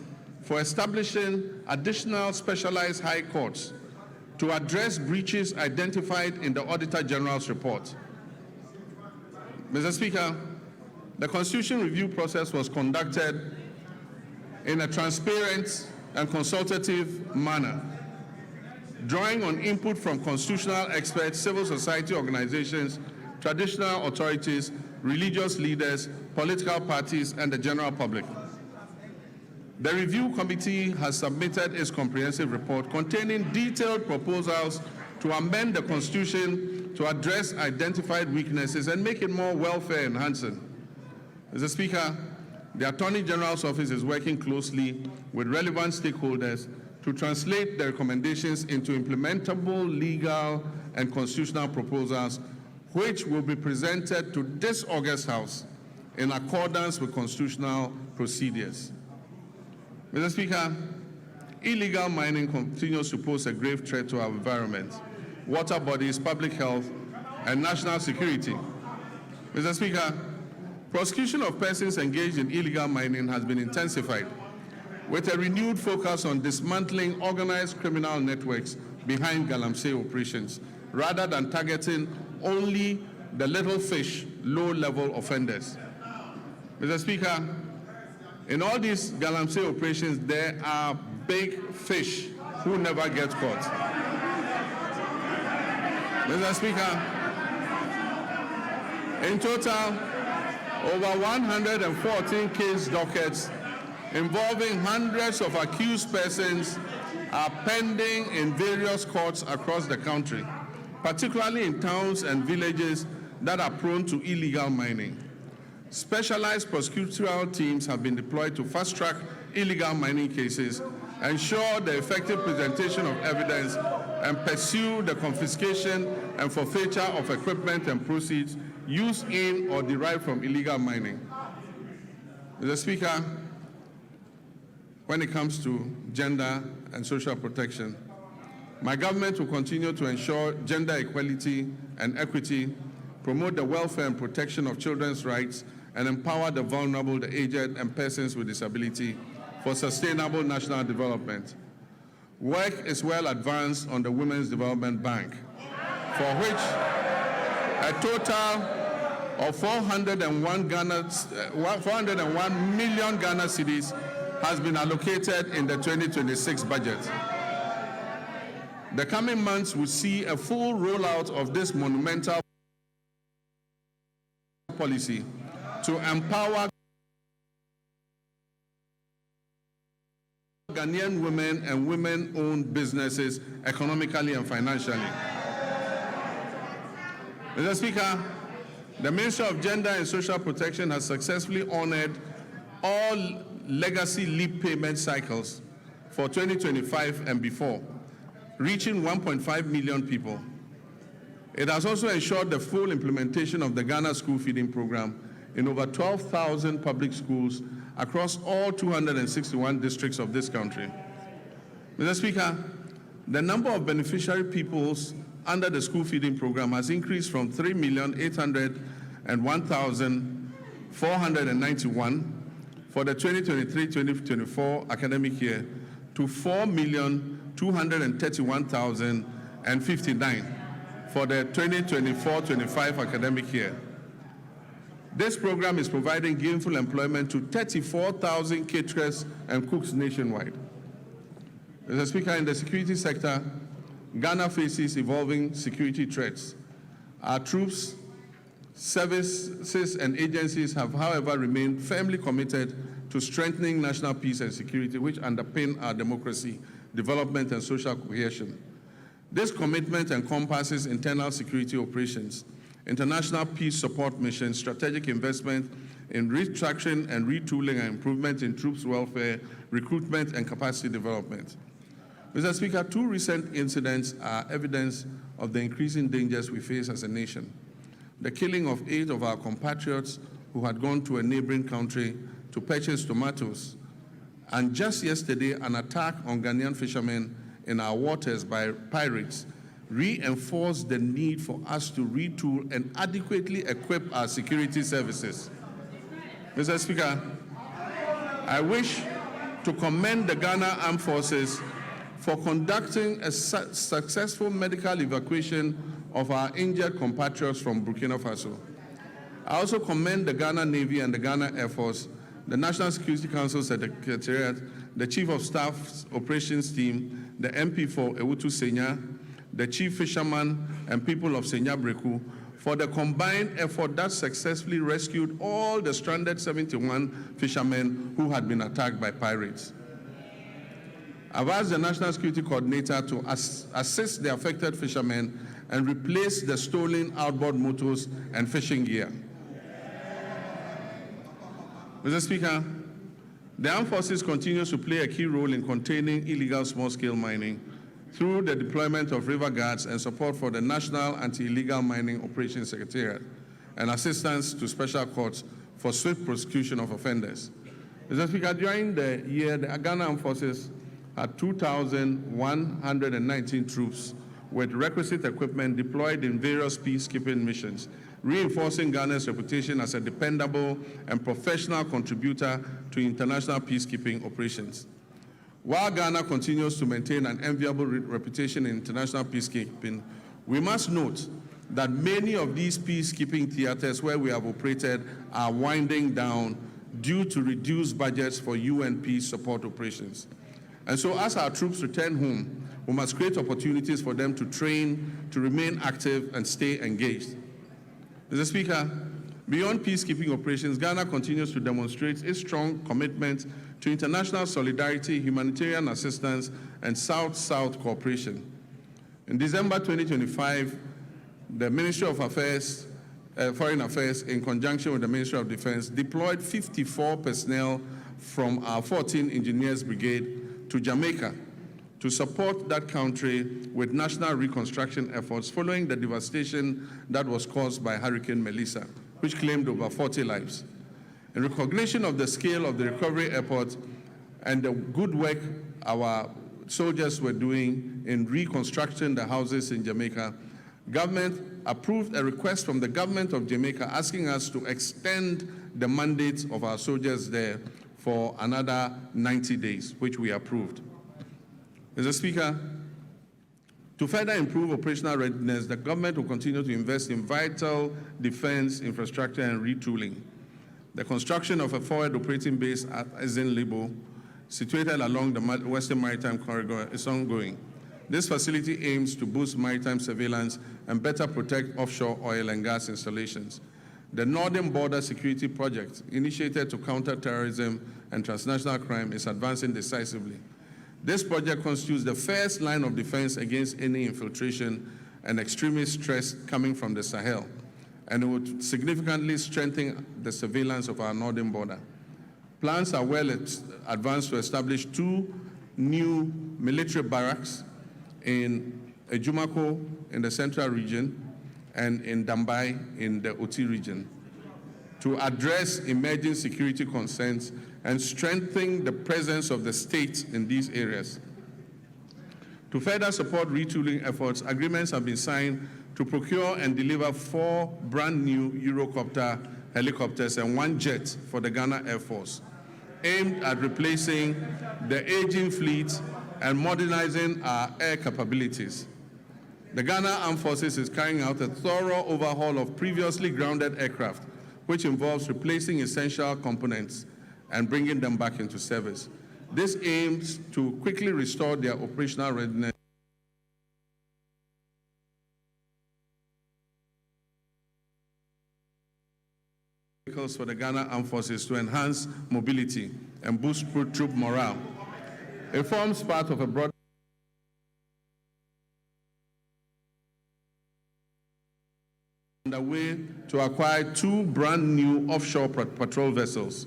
for establishing additional specialized high courts to address breaches identified in the Auditor General's report. Mr. Speaker, the Constitution review process was conducted in a transparent and consultative manner, drawing on input from constitutional experts, civil society organizations, traditional authorities, religious leaders, political parties, and the general public. The review committee has submitted its comprehensive report containing detailed proposals to amend the Constitution to address identified weaknesses and make it more welfare enhancing. Mr. Speaker, the Attorney General's office is working closely with relevant stakeholders to translate the recommendations into implementable legal and constitutional proposals, which will be presented to this August House in accordance with constitutional procedures. Mr. Speaker, illegal mining continues to pose a grave threat to our environment, water bodies, public health, and national security. Mr. Speaker, prosecution of persons engaged in illegal mining has been intensified, with a renewed focus on dismantling organized criminal networks behind galamsey operations, rather than targeting only the little fish, low-level offenders. Mr. Speaker, in all these galamsey operations, there are big fish who never get caught. Mr. Speaker, in total, over 114 case dockets involving hundreds of accused persons are pending in various courts across the country, particularly in towns and villages that are prone to illegal mining. Specialized prosecutorial teams have been deployed to fast-track illegal mining cases, ensure the effective presentation of evidence, and pursue the confiscation and forfeiture of equipment and proceeds used in or derived from illegal mining. Mr. Speaker, when it comes to gender and social protection, my government will continue to ensure gender equality and equity, promote the welfare and protection of children's rights, and empower the vulnerable, the aged, and persons with disability for sustainable national development. Work is well advanced on the Women's Development Bank, for which a total of 401 million Ghana cedis has been allocated in the 2026 budget. The coming months will see a full rollout of this monumental policy to empower Ghanaian women and women-owned businesses economically and financially. Mr. Speaker, the Ministry of Gender and Social Protection has successfully honored all legacy leave payment cycles for 2025 and before, reaching 1.5 million people. It has also ensured the full implementation of the Ghana School Feeding Program in over 12,000 public schools across all 261 districts of this country. Mr. Speaker, the number of beneficiary pupils under the school feeding program has increased from 3,801,491 for the 2023-2024 academic year to 4,231,059 for the 2024-25 academic year. This program is providing gainful employment to 34,000 caterers and cooks nationwide. Mr. Speaker, in the security sector, Ghana faces evolving security threats. Our troops, services, and agencies have, however, remained firmly committed to strengthening national peace and security, which underpin our democracy, development, and social cohesion. This commitment encompasses internal security operations, international peace support missions, strategic investment in retraction and retooling and improvement in troops' welfare, recruitment, and capacity development. Mr. Speaker, two recent incidents are evidence of the increasing dangers we face as a nation. The killing of 8 of our compatriots who had gone to a neighboring country to purchase tomatoes And just yesterday, an attack on Ghanaian fishermen in our waters by pirates reinforced the need for us to retool and adequately equip our security services. Mr. Speaker, I wish to commend the Ghana Armed Forces for conducting a successful medical evacuation of our injured compatriots from Burkina Faso. I also commend the Ghana Navy and the Ghana Air Force, the National Security Council Secretariat, the Chief of Staff's Operations Team, the MP for Ewutu Senya, the Chief Fisherman and people of Senya Breku for the combined effort that successfully rescued all the stranded 71 fishermen who had been attacked by pirates. I've asked the National Security Coordinator to assist the affected fishermen and replace the stolen outboard motors and fishing gear. Mr. Speaker, the Armed Forces continues to play a key role in containing illegal small-scale mining through the deployment of river guards and support for the National Anti-Illegal Mining Operations Secretariat and assistance to special courts for swift prosecution of offenders. Mr. Speaker, during the year, the Ghana Armed Forces had 2,119 troops with requisite equipment deployed in various peacekeeping missions, reinforcing Ghana's reputation as a dependable and professional contributor to international peacekeeping operations. While Ghana continues to maintain an enviable reputation in international peacekeeping, we must note that many of these peacekeeping theaters where we have operated are winding down due to reduced budgets for UN peace support operations. And so as our troops return home, we must create opportunities for them to train, to remain active, and stay engaged. Mr. Speaker, beyond peacekeeping operations, Ghana continues to demonstrate its strong commitment to international solidarity, humanitarian assistance, and South-South cooperation. In December 2025, the Ministry of Foreign Affairs, in conjunction with the Ministry of Defense, deployed 54 personnel from our 14 Engineers Brigade to Jamaica to support that country with national reconstruction efforts following the devastation that was caused by Hurricane Melissa, which claimed over 40 lives. In recognition of the scale of the recovery effort and the good work our soldiers were doing in reconstructing the houses in Jamaica, government approved a request from the government of Jamaica asking us to extend the mandate of our soldiers there for another 90 days, which we approved. Mr. Speaker, to further improve operational readiness, the government will continue to invest in vital defense infrastructure and retooling. The construction of a forward operating base at Ezen-Libo, situated along the Western Maritime Corridor, is ongoing. This facility aims to boost maritime surveillance and better protect offshore oil and gas installations. The Northern Border Security Project, initiated to counter terrorism and transnational crime, is advancing decisively. This project constitutes the first line of defense against any infiltration and extremist threats coming from the Sahel, and it would significantly strengthen the surveillance of our northern border. Plans are well advanced to establish 2 new military barracks in Ejumako in the central region and in Dambai in the Oti region to address emerging security concerns and strengthen the presence of the state in these areas. To further support retooling efforts, agreements have been signed to procure and deliver 4 brand new Eurocopter helicopters and 1 jet for the Ghana Air Force, aimed at replacing the aging fleet and modernizing our air capabilities. The Ghana Armed Forces is carrying out a thorough overhaul of previously grounded aircraft, which involves replacing essential components and bringing them back into service. This aims to quickly restore their operational readiness for the Ghana Armed Forces to enhance mobility and boost troop morale. It forms part of a broad underway to acquire 2 brand new offshore patrol vessels,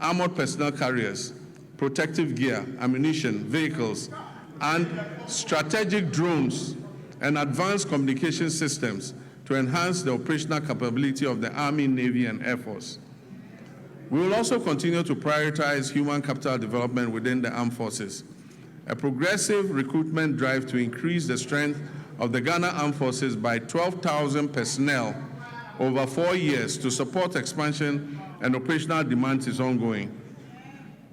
armored personnel carriers, protective gear, ammunition, vehicles, and strategic drones and advanced communication systems to enhance the operational capability of the Army, Navy, and Air Force. We will also continue to prioritize human capital development within the armed forces. A progressive recruitment drive to increase the strength of the Ghana Armed Forces by 12,000 personnel over 4 years to support expansion and operational demands is ongoing.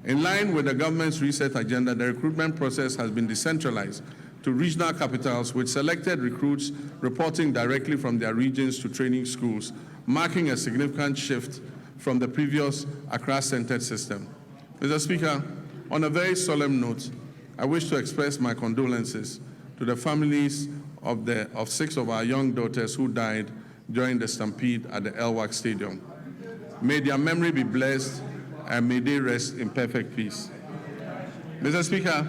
In line with the government's reset agenda, the recruitment process has been decentralized to regional capitals, with selected recruits reporting directly from their regions to training schools, marking a significant shift from the previous Accra-centered system. Mr. Speaker, on a very solemn note, I wish to express my condolences to the families of 6 of our young daughters who died during the stampede at the LWAC Stadium. May their memory be blessed and may they rest in perfect peace. Mr. Speaker,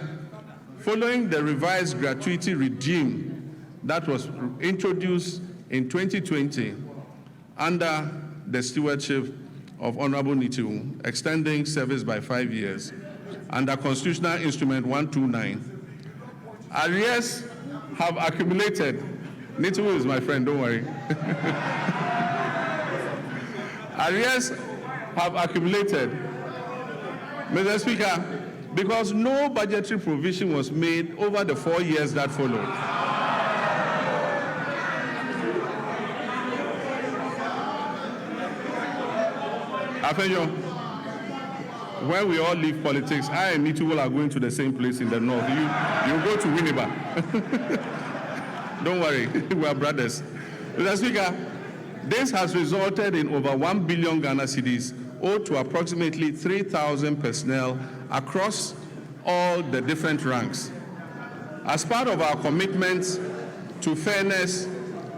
following the revised gratuity regime that was introduced in 2020 under the stewardship of Honorable Nitiwu, extending service by 5 years, under Constitutional Instrument 129, arrears have accumulated. Nitiwu is my friend, don't worry. Arrears have accumulated, Mr. Speaker, because no budgetary provision was made over the 4 years that followed. Afenyo, when we all leave politics, I and Nitiwu are going to the same place in the north. You go to Winneba. Don't worry, we are brothers. Mr. Speaker, this has resulted in over 1 billion Ghana cedis owed to approximately 3,000 personnel across all the different ranks. As part of our commitment to fairness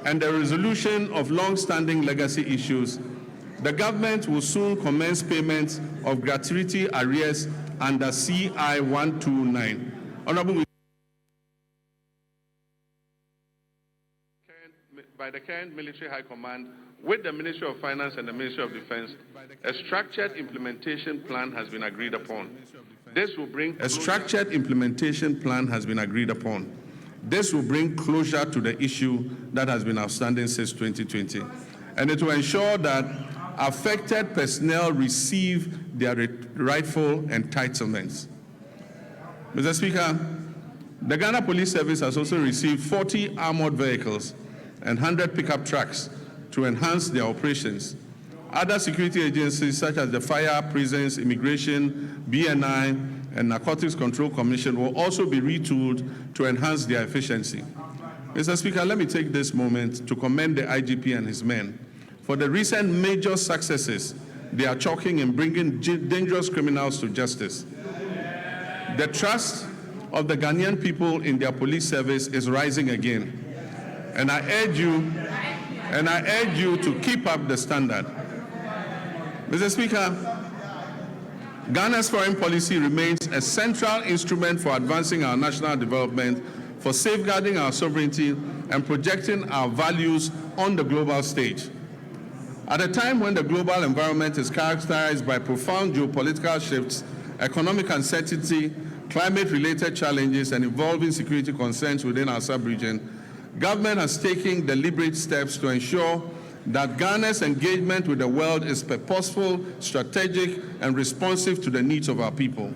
and the resolution of long-standing legacy issues, the government will soon commence payments of gratuity arrears under CI 129. Honorable, by the current Military High Command, with the Ministry of Finance and the Ministry of Defense, a structured implementation plan has been agreed upon. This will bring closure to the issue that has been outstanding since 2020, and it will ensure that affected personnel receive their rightful entitlements. Mr. Speaker, the Ghana Police Service has also received 40 armored vehicles and 100 pickup trucks to enhance their operations. Other security agencies such as the Fire, Prisons, Immigration, BNI, and Narcotics Control Commission will also be retooled to enhance their efficiency. Mr. Speaker, let me take this moment to commend the IGP and his men for the recent major successes they are chalking in bringing dangerous criminals to justice. The trust of the Ghanaian people in their police service is rising again, and I urge you to keep up the standard. Mr. Speaker, Ghana's foreign policy remains a central instrument for advancing our national development, for safeguarding our sovereignty, and projecting our values on the global stage. At a time when the global environment is characterized by profound geopolitical shifts, economic uncertainty, climate-related challenges, and evolving security concerns within our sub-region, government has taken deliberate steps to ensure that Ghana's engagement with the world is purposeful, strategic, and responsive to the needs of our people.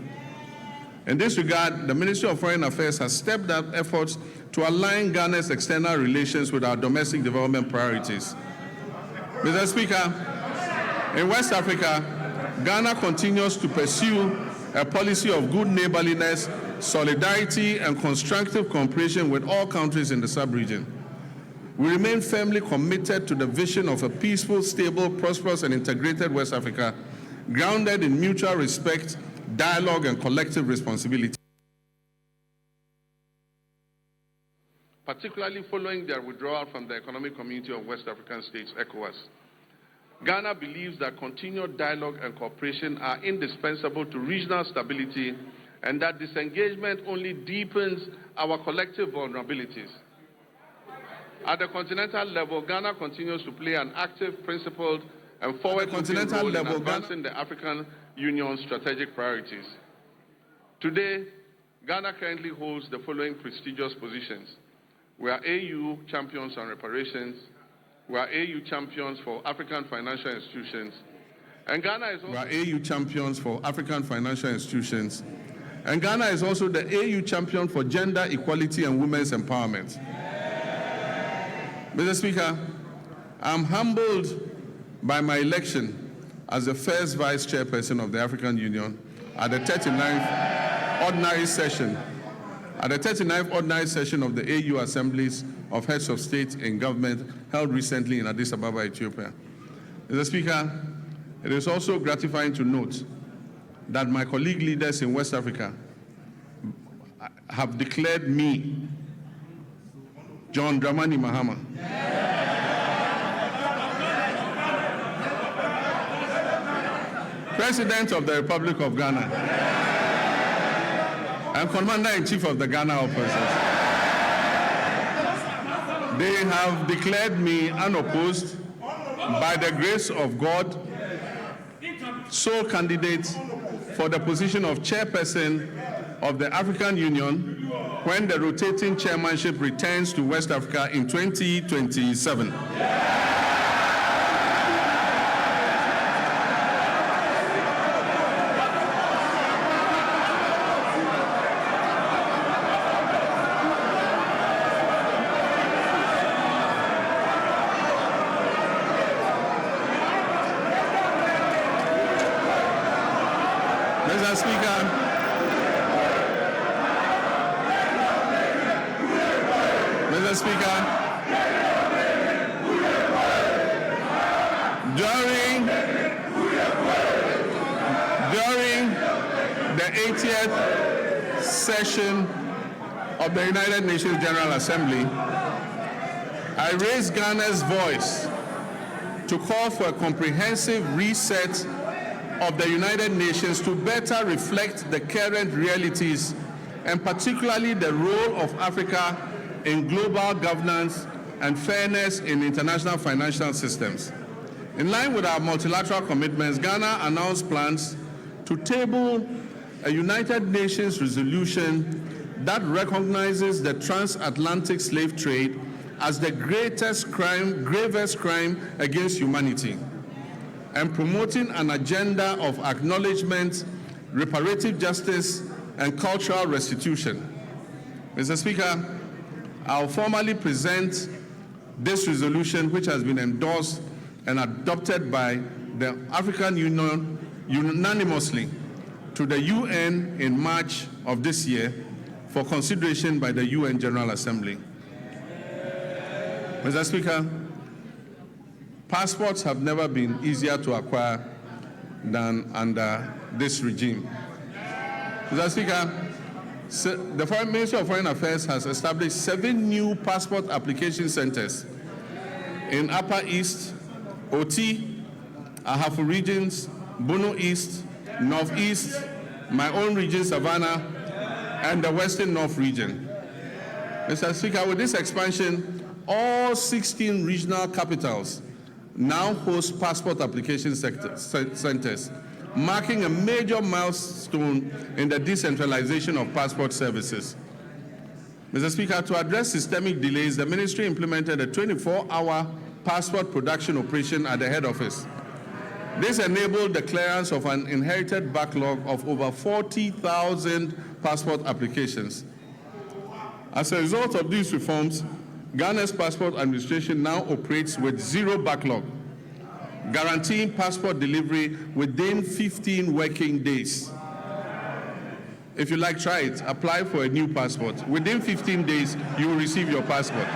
In this regard, the Ministry of Foreign Affairs has stepped up efforts to align Ghana's external relations with our domestic development priorities. Mr. Speaker, in West Africa, Ghana continues to pursue a policy of good neighborliness, solidarity, and constructive cooperation with all countries in the sub-region. We remain firmly committed to the vision of a peaceful, stable, prosperous, and integrated West Africa, grounded in mutual respect, dialogue, and collective responsibility. Particularly following their withdrawal from the Economic Community of West African States, ECOWAS, Ghana believes that continued dialogue and cooperation are indispensable to regional stability, and that disengagement only deepens our collective vulnerabilities. At the continental level, Ghana continues to play an active, principled, and forward-looking role in advancing the African Union's strategic priorities. Today, Ghana currently holds the following prestigious positions. We are AU champions on reparations. We are AU champions for African financial institutions. And Ghana is also AU champions for African financial institutions. And Ghana is also the AU champion for gender equality and women's empowerment. Mr. Speaker, I'm humbled by my election as the first vice chairperson of the African Union at the 39th ordinary session. At the 39th ordinary session of the AU Assemblies of Heads of State and Government held recently in Addis Ababa, Ethiopia. Mr. Speaker, it is also gratifying to note that my colleague leaders in West Africa have declared me, John Dramani Mahama, President of the Republic of Ghana and Commander-in-Chief of the Ghana Opposition. They have declared me unopposed by the grace of God, sole candidate for the position of chairperson of the African Union when the rotating chairmanship returns to West Africa in 2027. Mr. Speaker, during the 80th session of the United Nations General Assembly, I raised Ghana's voice to call for a comprehensive reset of the United Nations to better reflect the current realities and particularly the role of Africa in global governance and fairness in international financial systems. In line with our multilateral commitments, Ghana announced plans to table a United Nations resolution that recognizes the transatlantic slave trade as the gravest crime against humanity, and promoting an agenda of acknowledgement, reparative justice, and cultural restitution. Mr. Speaker, I'll formally present this resolution, which has been endorsed and adopted by the African Union unanimously, to the UN in March of this year for consideration by the UN General Assembly. Mr. Speaker, passports have never been easier to acquire than under this regime. Mr. Speaker, the Ministry of Foreign Affairs has established 7 new passport application centers in Upper East, Oti, Ahafo regions, Bono East, Northeast, my own region, Savannah, and the Western North region. Mr. Speaker, with this expansion, all 16 regional capitals now host passport application centers, marking a major milestone in the decentralization of passport services. Mr. Speaker, to address systemic delays, the ministry implemented a 24-hour passport production operation at the head office. This enabled the clearance of an inherited backlog of over 40,000 passport applications. As a result of these reforms, Ghana's passport administration now operates with 0 backlog, guaranteeing passport delivery within 15 working days. If you like, try it. Apply for a new passport. Within 15 days, you will receive your passport.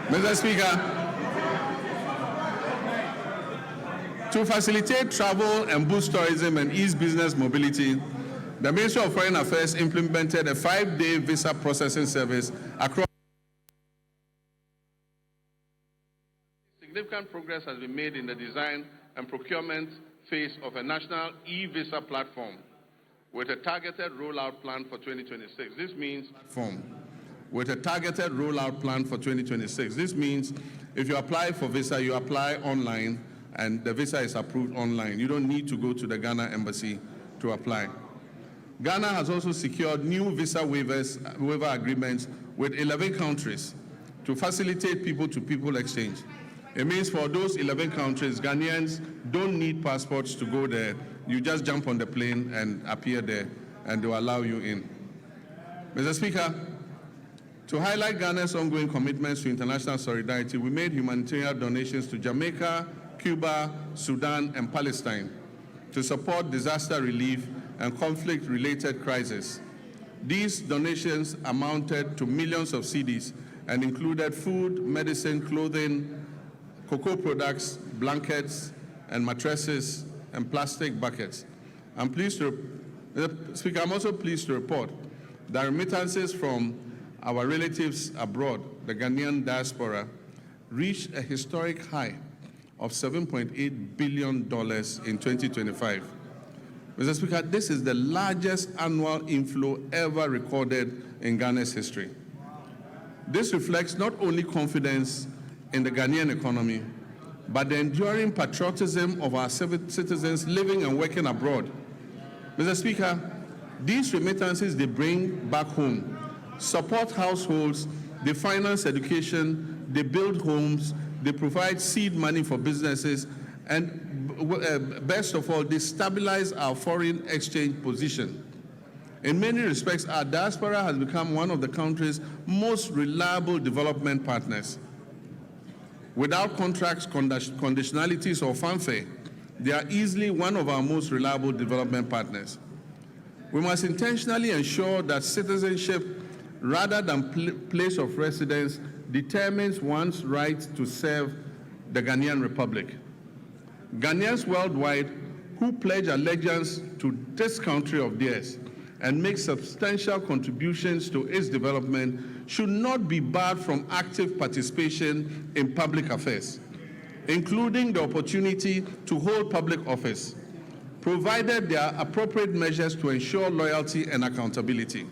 Mr. Speaker, to facilitate travel and boost tourism and ease business mobility, the Ministry of Foreign Affairs implemented a 5-day visa processing service across. Significant progress has been made in the design and procurement phase of a national e-visa platform with a targeted rollout plan for 2026. This means This means if you apply for visa, you apply online and the visa is approved online. You don't need to go to the Ghana embassy to apply. Ghana has also secured new visa waiver agreements with 11 countries to facilitate people-to-people exchange. It means for those 11 countries, Ghanaians don't need passports to go there. You just jump on the plane and appear there, and they'll allow you in. Mr. Speaker, to highlight Ghana's ongoing commitments to international solidarity, we made humanitarian donations to Jamaica, Cuba, Sudan, and Palestine to support disaster relief and conflict-related crises. These donations amounted to millions of cedis and included food, medicine, clothing, cocoa products, blankets, and mattresses, and plastic buckets. Mr. Speaker, I'm also pleased to report that remittances from our relatives abroad, the Ghanaian diaspora, reached a historic high of $7.8 billion in 2025. Mr. Speaker, this is the largest annual inflow ever recorded in Ghana's history. This reflects not only confidence in the Ghanaian economy, but the enduring patriotism of our citizens living and working abroad. Mr. Speaker, these remittances they bring back home support households, they finance education, they build homes, they provide seed money for businesses, and best of all, they stabilize our foreign exchange position. In many respects, our diaspora has become one of the country's most reliable development partners. Without contracts, conditionalities, or fanfare, they are easily one of our most reliable development partners. We must intentionally ensure that citizenship, rather than place of residence, determines one's right to serve the Ghanaian Republic. Ghanaians worldwide who pledge allegiance to this country of theirs and make substantial contributions to its development should not be barred from active participation in public affairs, including the opportunity to hold public office, provided there are appropriate measures to ensure loyalty and accountability.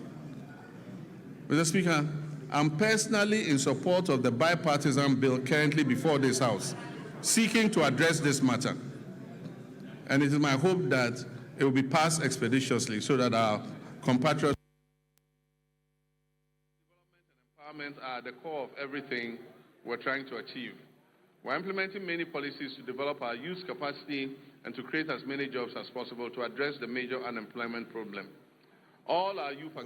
Mr. Speaker, I'm personally in support of the bipartisan bill currently before this House, seeking to address this matter. And it is my hope that it will be passed expeditiously so that our compatriots development and empowerment are at the core of everything we're trying to achieve. We're implementing many policies to develop our youth capacity and to create as many jobs as possible to address the major unemployment problem. All our youth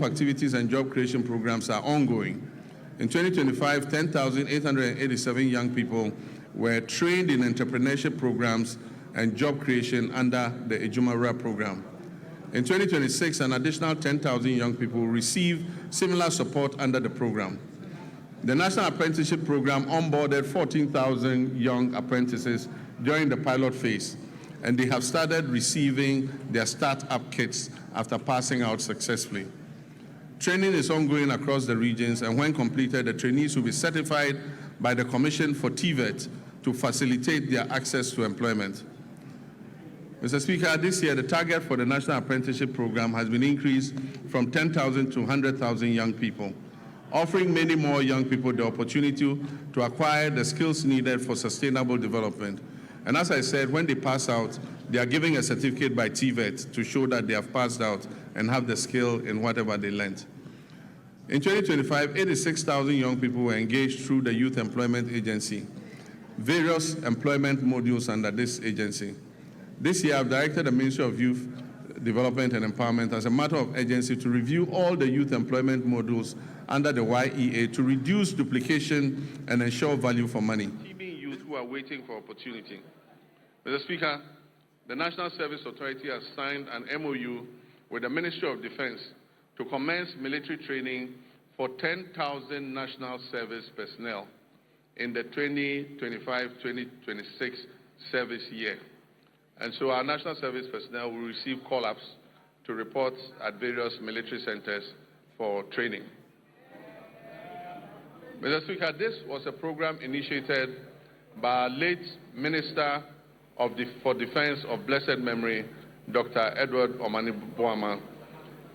activities and job creation programs are ongoing. In 2025, 10,887 young people were trained in entrepreneurship programs and job creation under the Ejumawura program. In 2026, an additional 10,000 young people will receive similar support under the program. The National Apprenticeship Program onboarded 14,000 young apprentices during the pilot phase, and they have started receiving their start-up kits after passing out successfully. Training is ongoing across the regions, and when completed, the trainees will be certified by the Commission for TVET to facilitate their access to employment. Mr. Speaker, this year, the target for the National Apprenticeship Program has been increased from 10,000 to 100,000 young people, offering many more young people the opportunity to acquire the skills needed for sustainable development. And as I said, when they pass out, they are giving a certificate by TVET to show that they have passed out and have the skill in whatever they learned. In 2025, 86,000 young people were engaged through the Youth Employment Agency, various employment modules under this agency. This year, I've directed the Ministry of Youth Development and Empowerment as a matter of urgency to review all the youth employment modules under the YEA to reduce duplication and ensure value for money. Teaming youth who are waiting for opportunity. Mr. Speaker, the National Service Authority has signed an MOU with the Ministry of Defense to commence military training for 10,000 national service personnel in the 2025-2026 service year. And so our national service personnel will receive call-ups to report at various military centers for training. Mr. Speaker, this was a program initiated by our late Minister for Defense of blessed memory, Dr. Edward Omani-Boamah,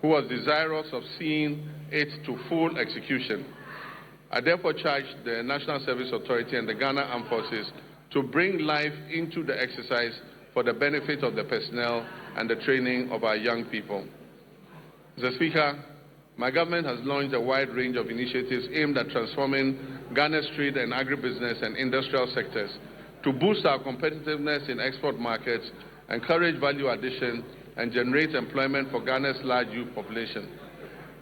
who was desirous of seeing it to full execution. I therefore charge the National Service Authority and the Ghana Armed Forces to bring life into the exercise for the benefit of the personnel and the training of our young people. Mr. Speaker, my government has launched a wide range of initiatives aimed at transforming Ghana's trade and agribusiness and industrial sectors to boost our competitiveness in export markets, encourage value addition, and generate employment for Ghana's large youth population.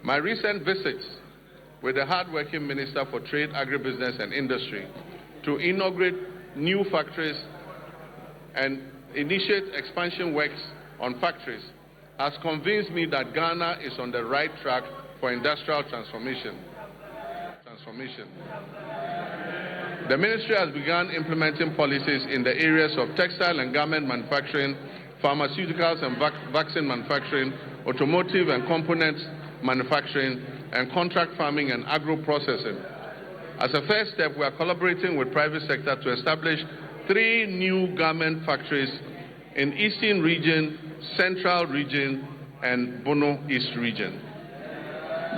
My recent visits with the hard-working Minister for Trade, Agribusiness and Industry to inaugurate new factories and initiate expansion works on factories has convinced me that Ghana is on the right track for industrial transformation. The ministry has begun implementing policies in the areas of textile and garment manufacturing, pharmaceuticals and vaccine manufacturing, automotive and components manufacturing, and contract farming and agro-processing. As a first step, we are collaborating with private sector to establish 3 new garment factories in Eastern Region, Central Region, and Bono East Region.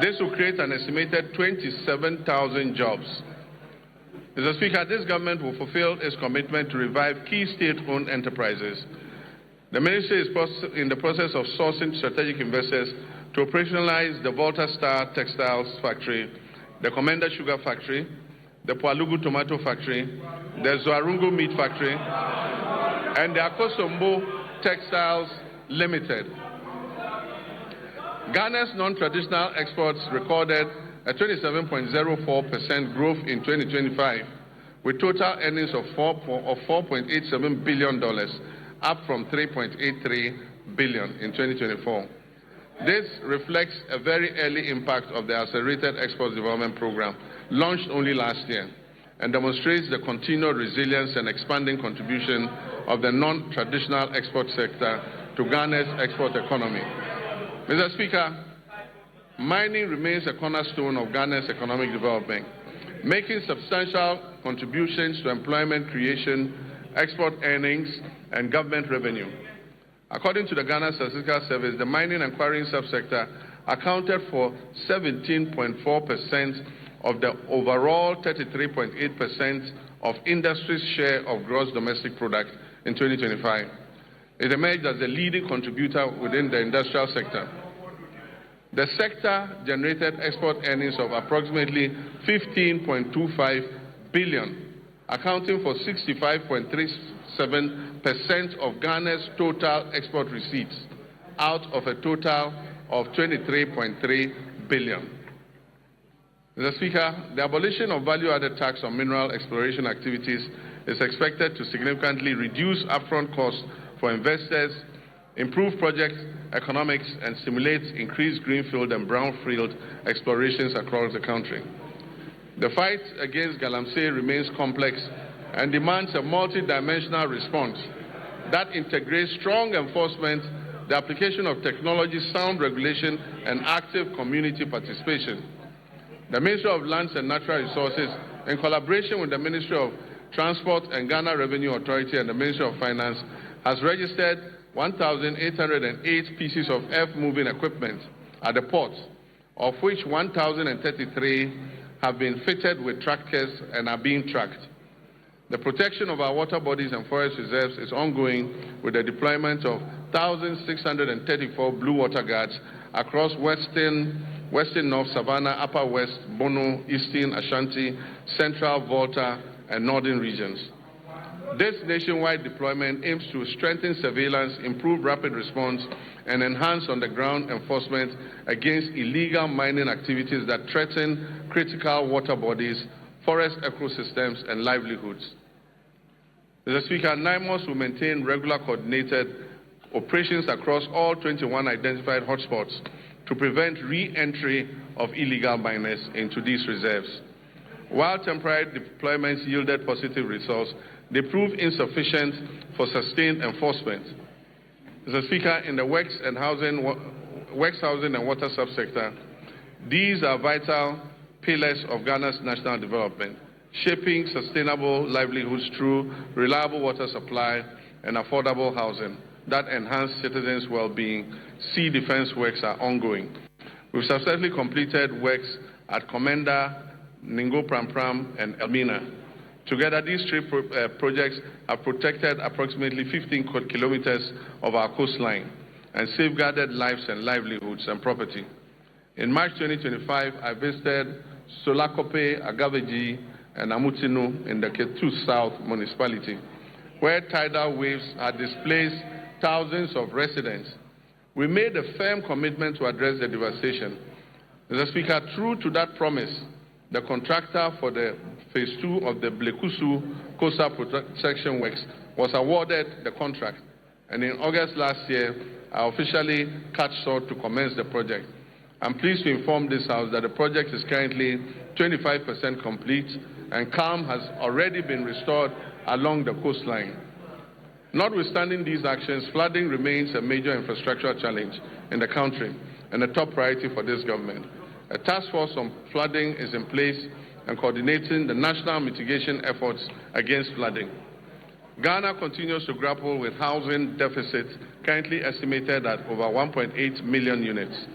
This will create an estimated 27,000 jobs. Mr. Speaker, this government will fulfill its commitment to revive key state-owned enterprises. The ministry is in the process of sourcing strategic investors to operationalize the Volta Star Textiles Factory, the Commander Sugar Factory, the Pualugu Tomato Factory, the Zoarungu Meat Factory, and the Akosombo Textiles Limited. Ghana's non-traditional exports recorded a 27.04% growth in 2025, with total earnings of $4.87 billion, up from $3.83 billion in 2024. This reflects a very early impact of the Accelerated Export Development Program, launched only last year, and demonstrates the continued resilience and expanding contribution of the non-traditional export sector to Ghana's export economy. Mr. Speaker, mining remains a cornerstone of Ghana's economic development, making substantial contributions to employment creation, export earnings, and government revenue. According to the Ghana Statistical Service, the mining and quarrying subsector accounted for 17.4% of the overall 33.8% of industry's share of gross domestic product in 2025. It emerged as the leading contributor within the industrial sector. The sector generated export earnings of approximately $15.25 billion, accounting for 65.37% of Ghana's total export receipts, out of a total of $23.3 billion. Mr. Speaker, the abolition of value-added tax on mineral exploration activities is expected to significantly reduce upfront costs for investors, improve project economics, and stimulate increased greenfield and brownfield explorations across the country. The fight against galamsey remains complex and demands a multi-dimensional response that integrates strong enforcement, the application of technology, sound regulation, and active community participation. The Ministry of Lands and Natural Resources, in collaboration with the Ministry of Transport and Ghana Revenue Authority and the Ministry of Finance, has registered 1,808 pieces of earth-moving equipment at the ports, of which 1,033 have been fitted with trackers and are being tracked. The protection of our water bodies and forest reserves is ongoing with the deployment of 1,634 blue water guards across Western North, Savannah, Upper West, Bono, Eastern, Ashanti, Central, Volta, and Northern regions. This nationwide deployment aims to strengthen surveillance, improve rapid response, and enhance on-the-ground enforcement against illegal mining activities that threaten critical water bodies, forest ecosystems, and livelihoods. Mr. Speaker, NIMOS will maintain regular coordinated operations across all 21 identified hotspots to prevent re-entry of illegal miners into these reserves. While temporary deployments yielded positive results, they proved insufficient for sustained enforcement. Mr. Speaker, in the works housing and water subsector, these are vital pillars of Ghana's national development, shaping sustainable livelihoods through reliable water supply and affordable housing that enhance citizens' well-being. Sea defense works are ongoing. We've successfully completed works at Commander, Ningo Pram, and Elmina. Together, these 3 projects have protected approximately 15 kilometers of our coastline and safeguarded lives and livelihoods and property. In March 2025, I visited Solakope, Agaveji, and Amutinu in the Ketu South municipality, where tidal waves had displaced thousands of residents. We made a firm commitment to address the devastation. Mr. Speaker, true to that promise, the contractor for the Phase 2 of the Blekusu Coastal Protection Works was awarded the contract, and in August last year, I officially cut short to commence the project. I'm pleased to inform this House that the project is currently 25% complete, and calm has already been restored along the coastline. Notwithstanding these actions, flooding remains a major infrastructural challenge in the country and a top priority for this government. A task force on flooding is in place and coordinating the national mitigation efforts against flooding. Ghana continues to grapple with housing deficits currently estimated at over 1.8 million units.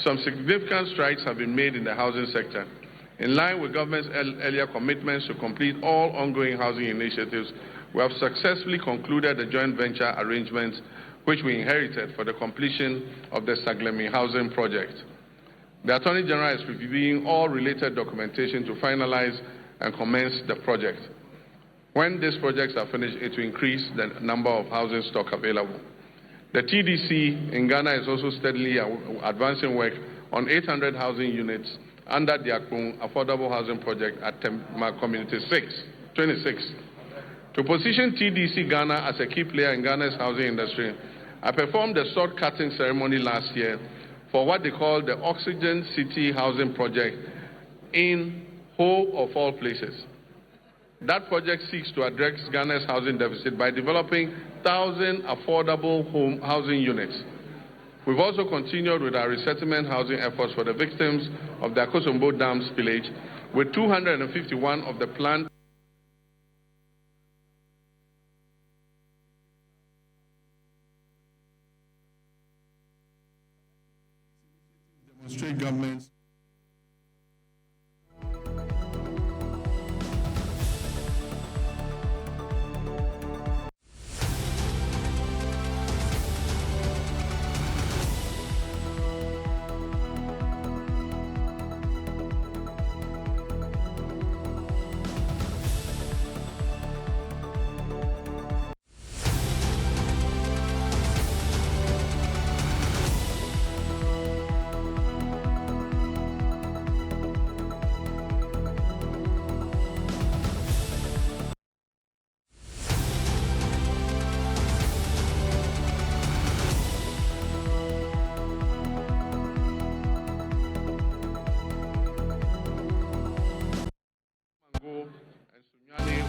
Some significant strides have been made in the housing sector. In line with government's earlier commitments to complete all ongoing housing initiatives, we have successfully concluded the joint venture arrangements which we inherited for the completion of the Saglemi housing project. The Attorney General is reviewing all related documentation to finalize and commence the project. When these projects are finished, it will increase the number of housing stock available. The TDC in Ghana is also steadily advancing work on 800 housing units under the Akron Affordable Housing Project at Tema Community 26. To position TDC Ghana as a key player in Ghana's housing industry, I performed a sword-cutting ceremony last year for what they call the Oxygen City Housing Project in Ho of all places. That project seeks to address Ghana's housing deficit by developing 1,000 affordable housing units. We've also continued with our resettlement housing efforts for the victims of the Akosombo Dam spillage, with 251 of the planned demonstrate governments.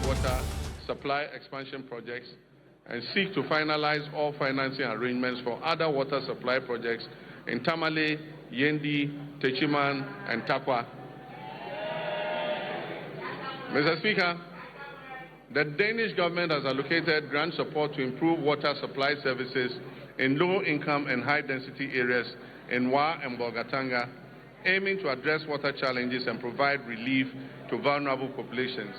Water supply expansion projects and seek to finalize all financing arrangements for other water supply projects in Tamale, Yendi, Techiman, and Takwa. Mr. Speaker, the Danish government has allocated grant support to improve water supply services in low-income and high-density areas in Wa and Bolgatanga, aiming to address water challenges and provide relief to vulnerable populations.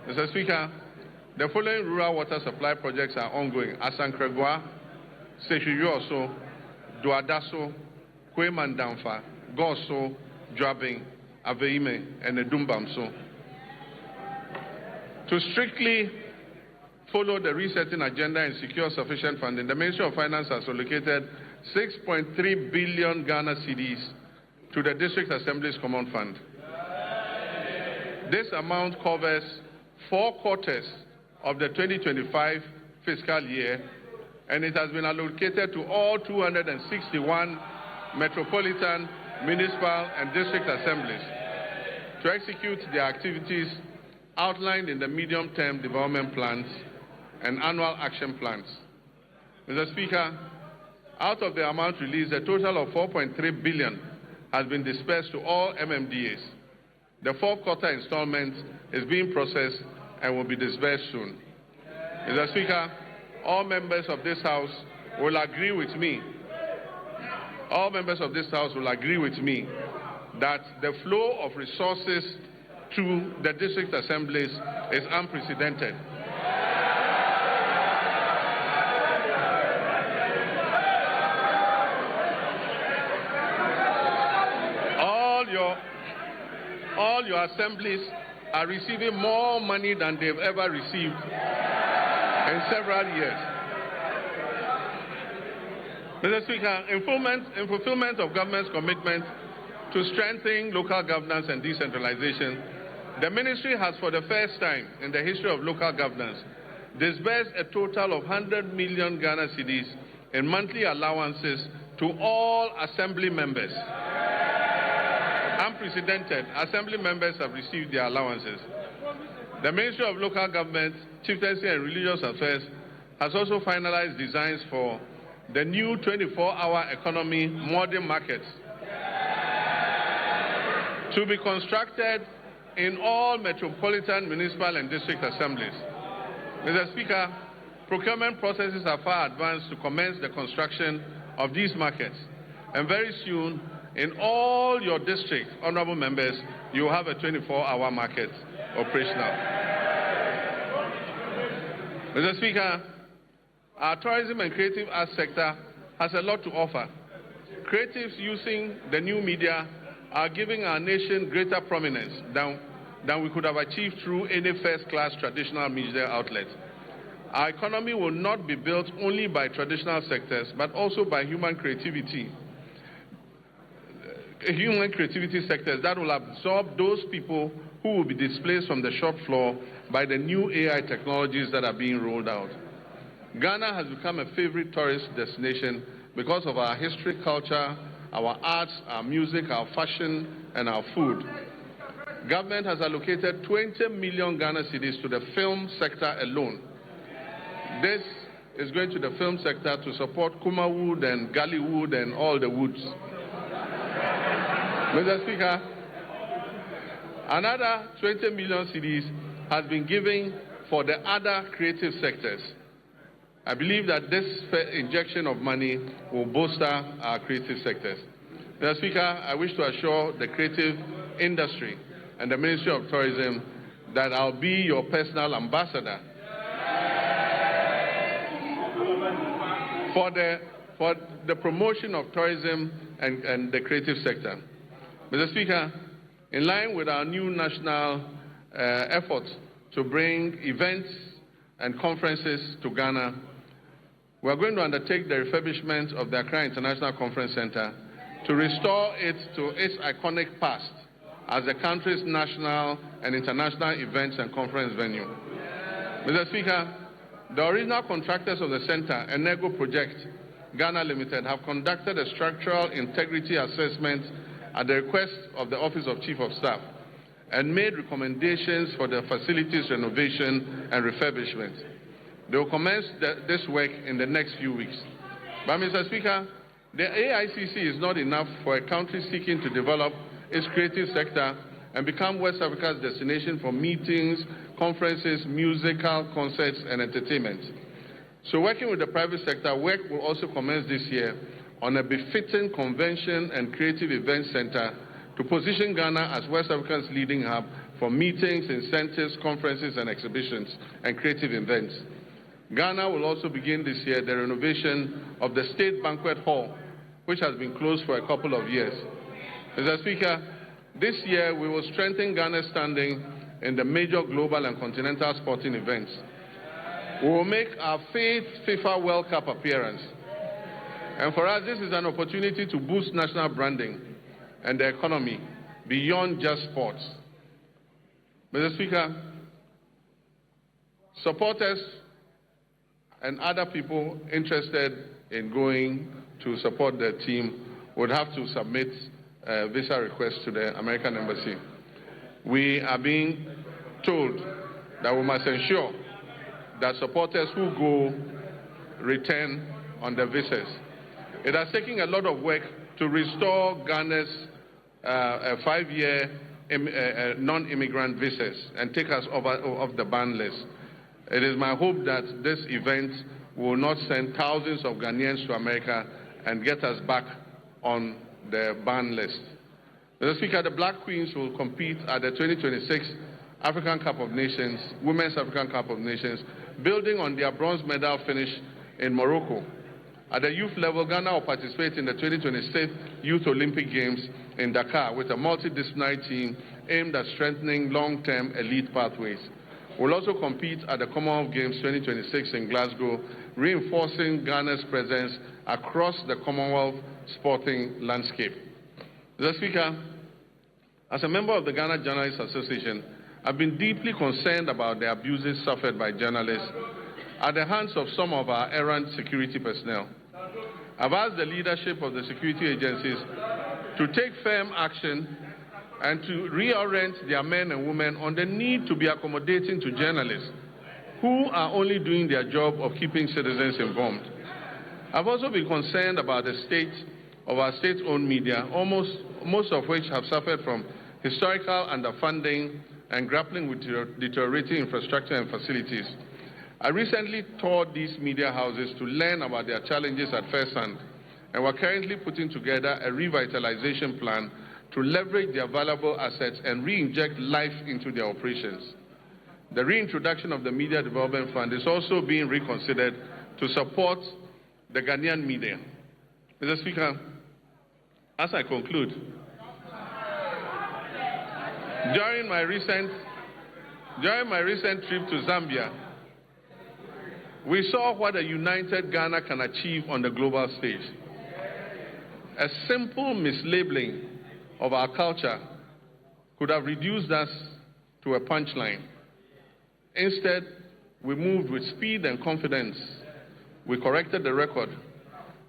Mr. Speaker, the following rural water supply projects are ongoing: Asankregwa, Seshuyuoso, Duadaso, Kwemandamfa, Goso, Dwabing, Aveime, and Edumbamso. To strictly follow the resetting agenda and secure sufficient funding, the Ministry of Finance has allocated 6.3 billion Ghana cedis to the District Assembly's Common Fund. This amount covers 4 quarters of the 2025 fiscal year, and it has been allocated to all 261 metropolitan, municipal, and district assemblies to execute the activities outlined in the medium-term development plans and annual action plans. Mr. Speaker, out of the amount released, a total of 4.3 billion has been dispersed to all MMDAs. The 4th quarter installment is being processed and will be disbursed soon. Mr. Speaker, all members of this House will agree with me. All members of this House will agree with me that the flow of resources to the district assemblies is unprecedented. your assemblies are receiving more money than they've ever received in several years. Mr. Speaker, in fulfillment of government's commitment to strengthening local governance and decentralization, the ministry has, for the first time in the history of local governance, disbursed a total of 100 million Ghana cedis in monthly allowances to all assembly members. Unprecedented, assembly members have received their allowances. The Ministry of Local Government, Chieftaincy and Religious Affairs has also finalized designs for the new 24-hour economy modern markets to be constructed in all metropolitan, municipal and district assemblies. Mr. Speaker, procurement processes are far advanced to commence the construction of these markets. And very soon, in all your districts, honorable members, you will have a 24-hour market operational. Mr. Speaker, our tourism and creative arts sector has a lot to offer. Creatives using the new media are giving our nation greater prominence than we could have achieved through any first-class traditional media outlet. Our economy will not be built only by traditional sectors, but also by human creativity sectors that will absorb those people who will be displaced from the shop floor by the new AI technologies that are being rolled out. Ghana has become a favorite tourist destination because of our history, culture, our arts, our music, our fashion, and our food. Government has allocated 20 million Ghana cedis to the film sector alone. This is going to the film sector to support Kumawood and Gollywood and all the woods. Mr. Speaker, another 20 million cedis has been given for the other creative sectors. I believe that this injection of money will bolster our creative sectors. Mr. Speaker, I wish to assure the creative industry and the Ministry of Tourism that I'll be your personal ambassador for the promotion of tourism and the creative sector. Mr. Speaker, in line with our new national efforts to bring events and conferences to Ghana, we are going to undertake the refurbishment of the Accra International Conference Center to restore it to its iconic past as the country's national and international events and conference venue. Mr. Speaker, the original contractors of the center, Enego Project Ghana Limited, have conducted a structural integrity assessment at the request of the Office of Chief of Staff and made recommendations for the facilities renovation and refurbishment. They will commence this work in the next few weeks. But, Mr. Speaker, the AICC is not enough for a country seeking to develop its creative sector and become West Africa's destination for meetings, conferences, musical concerts, and entertainment. So, working with the private sector, work will also commence this year on a befitting convention and creative event center to position Ghana as West Africa's leading hub for meetings, incentives, conferences, and exhibitions and creative events. Ghana will also begin this year the renovation of the State Banquet Hall, which has been closed for a couple of years. Mr. Speaker, this year we will strengthen Ghana's standing in the major global and continental sporting events. We will make our 5th FIFA World Cup appearance. And for us, this is an opportunity to boost national branding and the economy beyond just sports. Mr. Speaker, supporters and other people interested in going to support the team would have to submit a visa request to the American Embassy. We are being told that we must ensure that supporters who go return on their visas. It has taken a lot of work to restore Ghana's 5-year non-immigrant visas and take us off the ban list. It is my hope that this event will not send thousands of Ghanaians to America and get us back on the ban list. Mr. Speaker, the Black Queens will compete at the 2026 African Cup of Nations, Women's African Cup of Nations, building on their bronze medal finish in Morocco. At the youth level, Ghana will participate in the 2026 Youth Olympic Games in Dakar with a multidisciplinary team aimed at strengthening long-term elite pathways. We'll also compete at the Commonwealth Games 2026 in Glasgow, reinforcing Ghana's presence across the Commonwealth sporting landscape. Mr. Speaker, as a member of the Ghana Journalists Association, I've been deeply concerned about the abuses suffered by journalists at the hands of some of our errant security personnel. I've asked the leadership of the security agencies to take firm action and to reorient their men and women on the need to be accommodating to journalists who are only doing their job of keeping citizens informed. I've also been concerned about the state of our state-owned media, most of which have suffered from historical underfunding and grappling with deteriorating infrastructure and facilities. I recently toured these media houses to learn about their challenges at first hand, and we're currently putting together a revitalization plan to leverage their valuable assets and re-inject life into their operations. The reintroduction of the Media Development Fund is also being reconsidered to support the Ghanaian media. Mr. Speaker, as I conclude, during my recent trip to Zambia, we saw what a united Ghana can achieve on the global stage. A simple mislabeling of our culture could have reduced us to a punchline. Instead, we moved with speed and confidence. We corrected the record.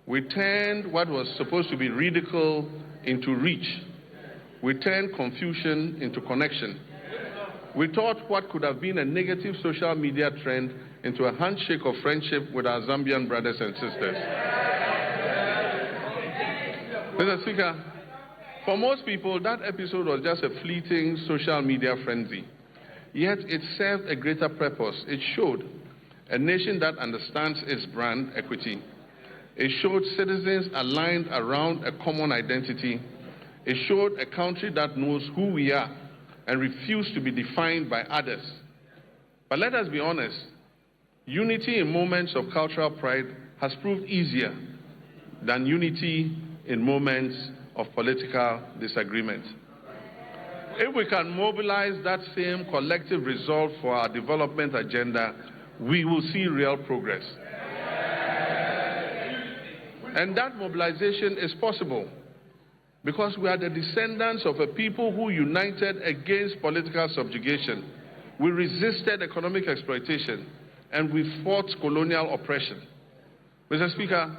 We turned what was supposed to be ridicule into reach. We turned confusion into connection. We turned what could have been a negative social media trend into a handshake of friendship with our Zambian brothers and sisters. Mr. Speaker, for most people, that episode was just a fleeting social media frenzy. Yet it served a greater purpose. It showed a nation that understands its brand equity. It showed citizens aligned around a common identity. It showed a country that knows who we are and refuses to be defined by others. But let us be honest, unity in moments of cultural pride has proved easier than unity in moments of political disagreement. If we can mobilize that same collective resolve for our development agenda, we will see real progress. And that mobilization is possible because we are the descendants of a people who united against political subjugation. We resisted economic exploitation and we fought colonial oppression. Mr. Speaker,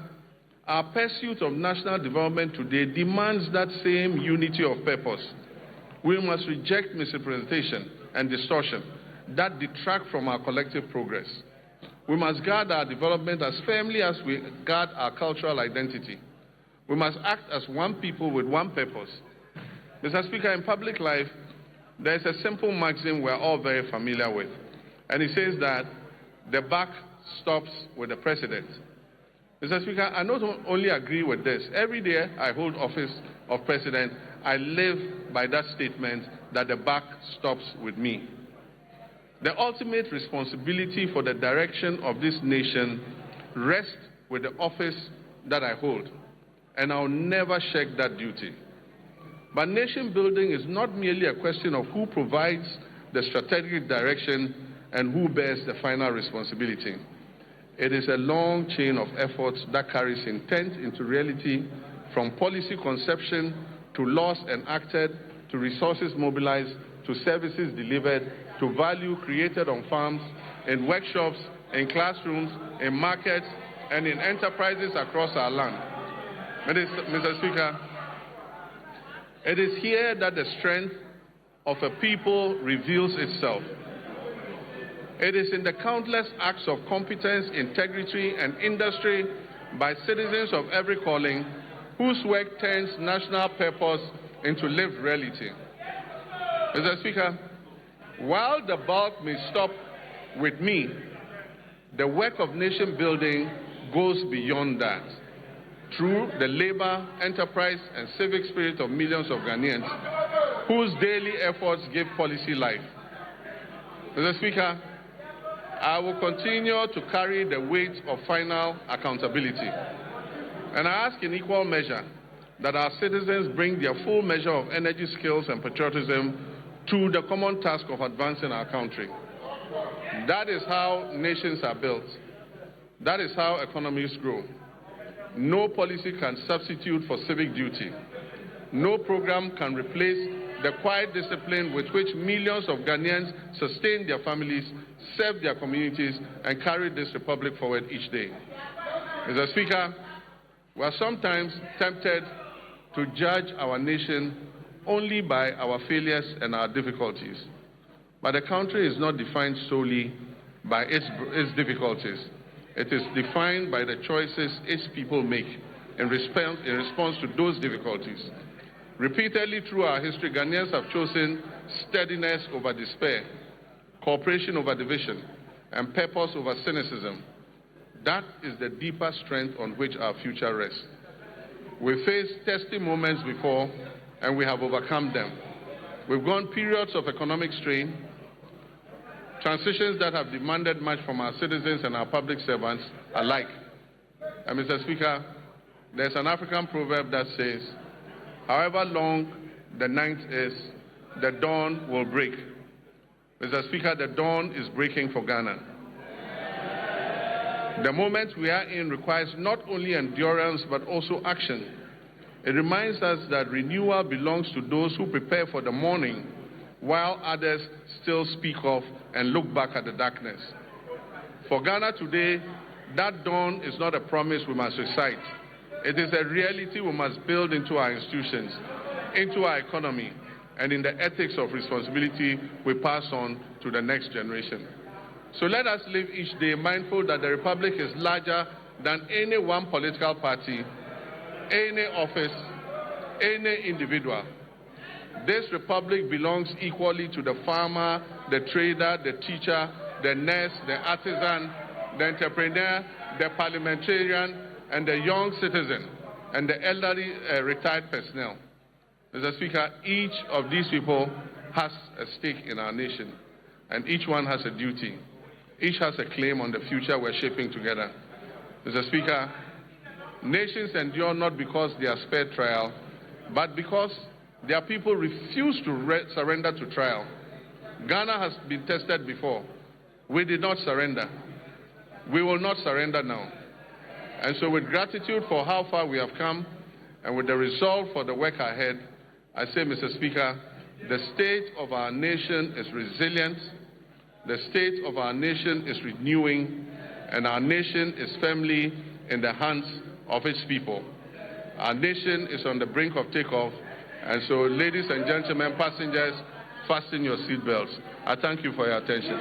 our pursuit of national development today demands that same unity of purpose. We must reject misrepresentation and distortion that detract from our collective progress. We must guard our development as firmly as we guard our cultural identity. We must act as one people with one purpose. Mr. Speaker, in public life, there is a simple maxim we're all very familiar with, and it says that the buck stops with the president. Mr. Speaker, I not only agree with this. Every day I hold office of president, I live by that statement that the buck stops with me. The ultimate responsibility for the direction of this nation rests with the office that I hold, and I'll never shirk that duty. But nation building is not merely a question of who provides the strategic direction and who bears the final responsibility. It is a long chain of efforts that carries intent into reality, from policy conception to laws enacted, to resources mobilized, to services delivered, to value created on farms, in workshops, in classrooms, in markets, and in enterprises across our land. Mr. Speaker, it is here that the strength of a people reveals itself. It is in the countless acts of competence, integrity, and industry by citizens of every calling whose work turns national purpose into lived reality. Mr. Speaker, while the bulk may stop with me, the work of nation building goes beyond that. Through the labor, enterprise, and civic spirit of millions of Ghanaians whose daily efforts give policy life. Mr. Speaker, I will continue to carry the weight of final accountability. And I ask in equal measure that our citizens bring their full measure of energy, skills, and patriotism to the common task of advancing our country. That is how nations are built. That is how economies grow. No policy can substitute for civic duty. No program can replace the quiet discipline with which millions of Ghanaians sustain their families, serve their communities, and carry this republic forward each day. Mr. Speaker, we are sometimes tempted to judge our nation only by our failures and our difficulties. But the country is not defined solely by its difficulties. It is defined by the choices its people make in response to those difficulties. Repeatedly through our history, Ghanaians have chosen steadiness over despair, cooperation over division, and purpose over cynicism. That is the deeper strength on which our future rests. We faced testing moments before, and we have overcome them. We've gone periods of economic strain, transitions that have demanded much from our citizens and our public servants alike. And Mr. Speaker, there's an African proverb that says, however long the night is, the dawn will break. Mr. Speaker, the dawn is breaking for Ghana. The moment we are in requires not only endurance but also action. It reminds us that renewal belongs to those who prepare for the morning while others still speak of and look back at the darkness. For Ghana today, that dawn is not a promise we must recite. It is a reality we must build into our institutions, into our economy, and in the ethics of responsibility we pass on to the next generation. So let us live each day mindful that the Republic is larger than any one political party, any office, any individual. This Republic belongs equally to the farmer, the trader, the teacher, the nurse, the artisan, the entrepreneur, the parliamentarian, and the young citizen, and the elderly retired personnel. Mr. Speaker, each of these people has a stake in our nation, and each one has a duty. Each has a claim on the future we're shaping together. Mr. Speaker, nations endure not because they are spared trial, but because their people refuse to surrender to trial. Ghana has been tested before. We did not surrender. We will not surrender now. And so with gratitude for how far we have come and with the resolve for the work ahead, I say, Mr. Speaker, the state of our nation is resilient, the state of our nation is renewing, and our nation is firmly in the hands of its people. Our nation is on the brink of takeoff, and so, ladies and gentlemen, passengers, fasten your seatbelts. I thank you for your attention.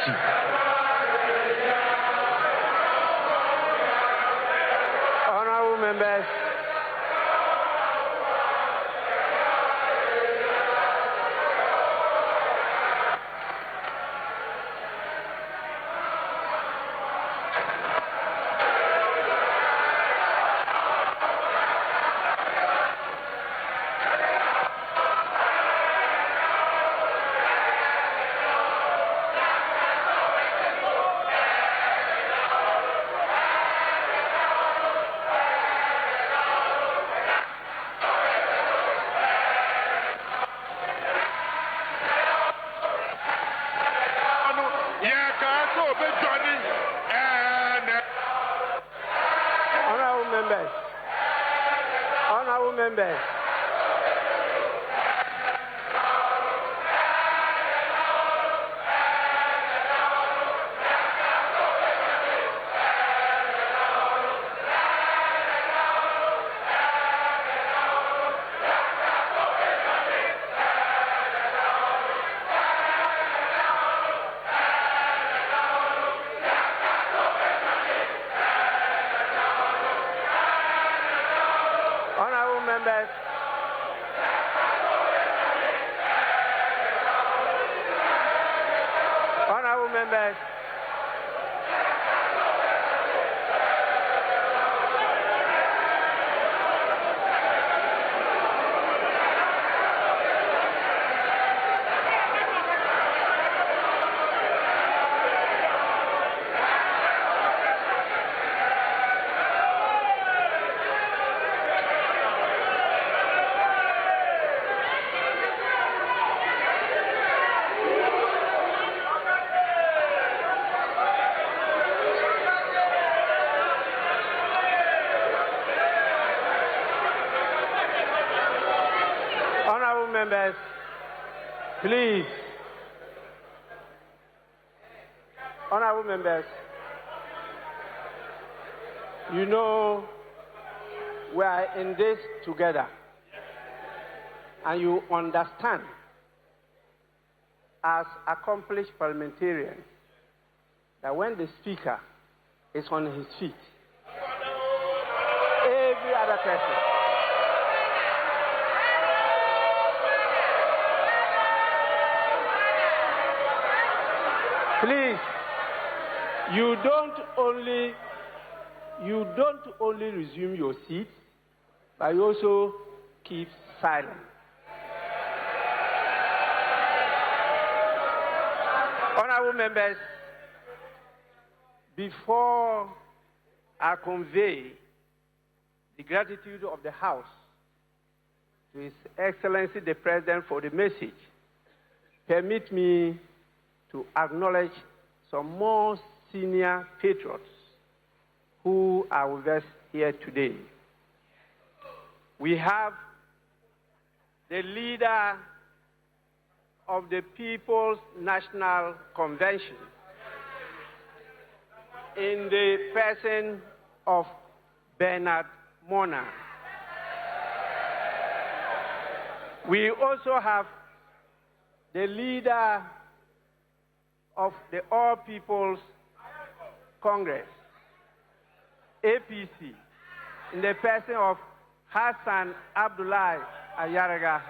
Party. Honorable members, honorable members, honorable members, honorable members, honorable members, please. Honorable members, you know we are in this together, and you understand as accomplished parliamentarians that when the speaker is on his feet, every other person please, you don't only resume your seat, but you also keep silent. Honorable members, before I convey the gratitude of the House to His Excellency the President for the message, permit me to acknowledge some more senior patriots who are with us here today. We have the leader of the People's National Convention in the person of Bernard Mona. We also have the leader of the All People's Congress, APC, in the person of Hassan Abdullahi Ayaraga.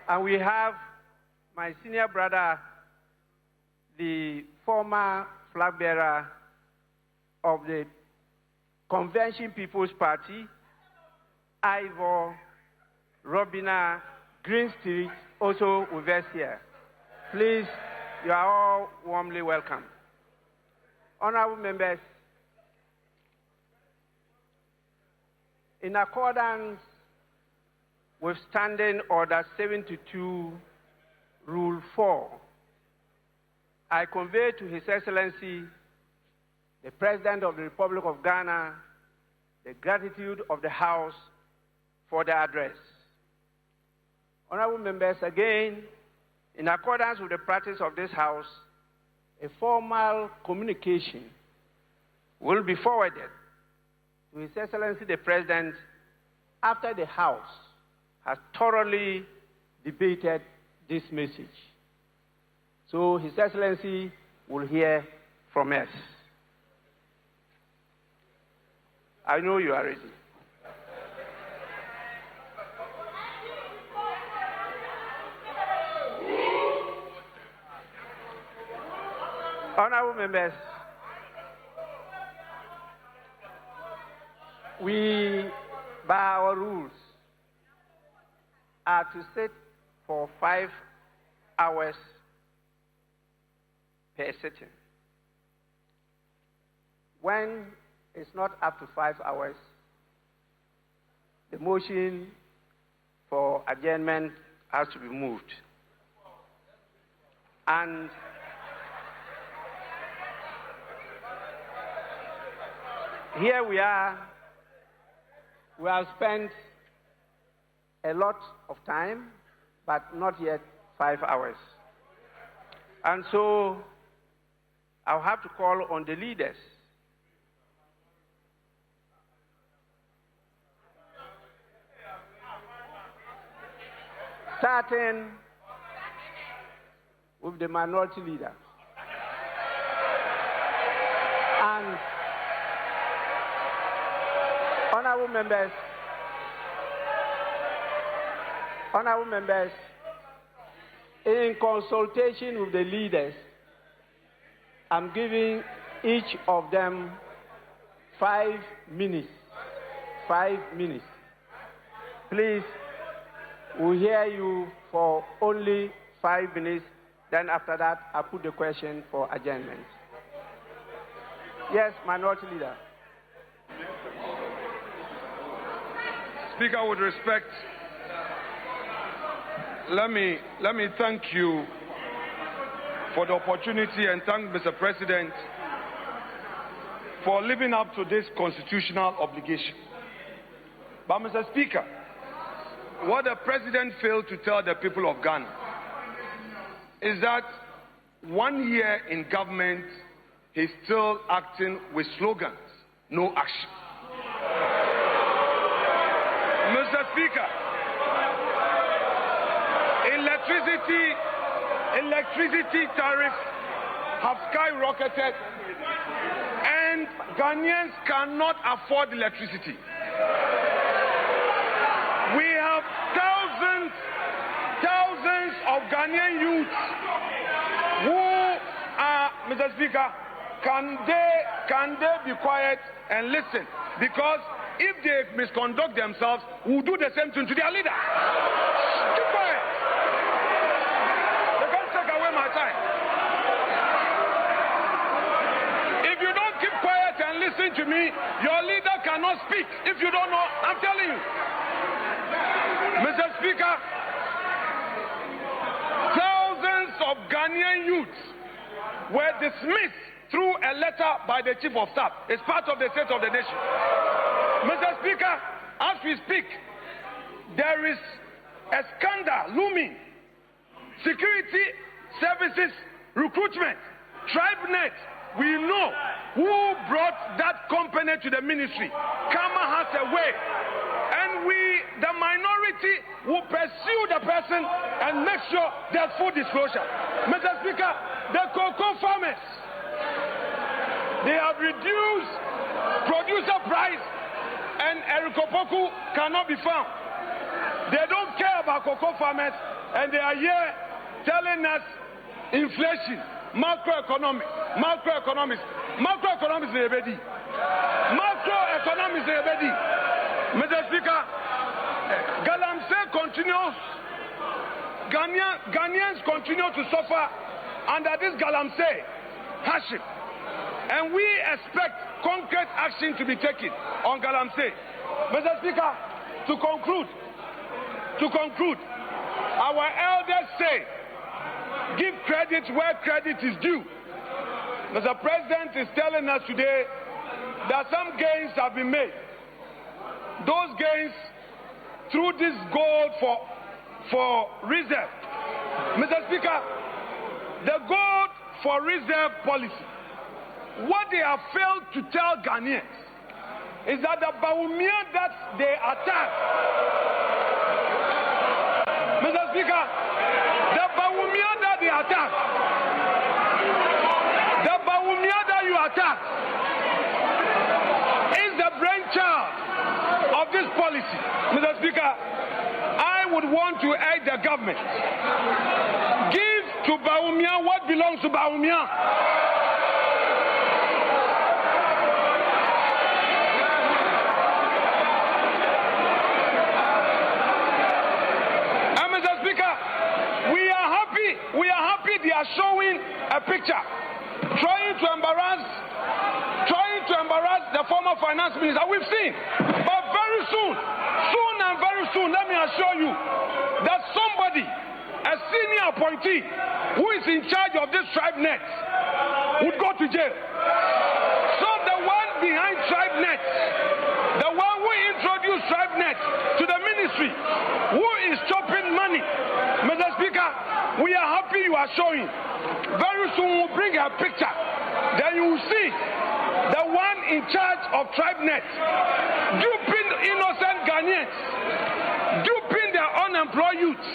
And we have my senior brother, the former flag bearer of the Convention People's Party, Ivor Robina Greenstreet, also with us here. Please, you are all warmly welcome. Honorable members, in accordance with Standing Order 72, Rule 4, I convey to His Excellency, the President of the Republic of Ghana, the gratitude of the House for the address. Honorable members, again, in accordance with the practice of this House, a formal communication will be forwarded to His Excellency the President after the House has thoroughly debated this message. So His Excellency will hear from us. I know you are ready. Honorable members, we, by our rules, are to sit for 5 hours per sitting. When it's not up to 5 hours, the motion for adjournment has to be moved. And here we are. We have spent a lot of time, but not yet 5 hours. And so I'll have to call on the leaders starting with the minority leader. And honorable members, in consultation with the leaders, I'm giving each of them 5 minutes. 5 minutes. Please, we'll hear you for only 5 minutes. Then after that, I'll put the question for adjournment. Yes, minority leader. Speaker, with respect, let me thank you for the opportunity and thank Mr. President for living up to this constitutional obligation. But Mr. Speaker, what the President failed to tell the people of Ghana is that 1 year in government, he's still acting with slogans, no action. Mr. Speaker, electricity tariffs have skyrocketed and Ghanaians cannot afford electricity. We have thousands of Ghanaian youths who are, Mr. Speaker, can they be quiet and listen? Because if they misconduct themselves, we'll do the same thing to their leader. Keep quiet. They can't take away my time. If you don't keep quiet and listen to me, your leader cannot speak. If you don't know, I'm telling you. Mr. Speaker, thousands of Ghanaian youths were dismissed through a letter by the Chief of Staff. It's part of the State of the Nation. Mr. Speaker, as we speak, there is a scandal looming. Security services recruitment, TribeNet, we know who brought that company to the ministry. Kama has a way. And we, the minority, will pursue the person and make sure there's full disclosure. Mr. Speaker, the cocoa farmers, they have reduced producer price and Erikopoku cannot be found. They don't care about cocoa farmers and they are here telling us inflation, macroeconomics is ready. Macroeconomics is ready. Mr. Speaker, Galamsey continues, Ghanaians continue to suffer under this Galamsey hardship. And we expect concrete action to be taken on Galamsey. Mr. Speaker, to conclude, our elders say, give credit where credit is due. Mr. President is telling us today that some gains have been made. Those gains through this gold for reserve. Mr. Speaker, the gold for reserve policy, what they have failed to tell Ghanaians is that the Bawumia that they attacked, Mr. Speaker, the Bawumia that they attacked tax is the brainchild of this policy. Mr. Speaker, I would want to urge the government, give to Bawumia what belongs to Bawumia. And Mr. Speaker, we are happy they are showing a picture, trying to embarrass the former finance minister. We've seen, but very soon, let me assure you that somebody, a senior appointee who is in charge of this TribeNet, would go to jail. So the one behind TribeNet, the one who introduced TribeNet to the ministry, who is chopping money, Mr. Speaker, we are happy you are showing. Very soon we'll bring a picture. Then you will see the one in charge of TribeNet duping innocent Ghanaians, duping their unemployed youths.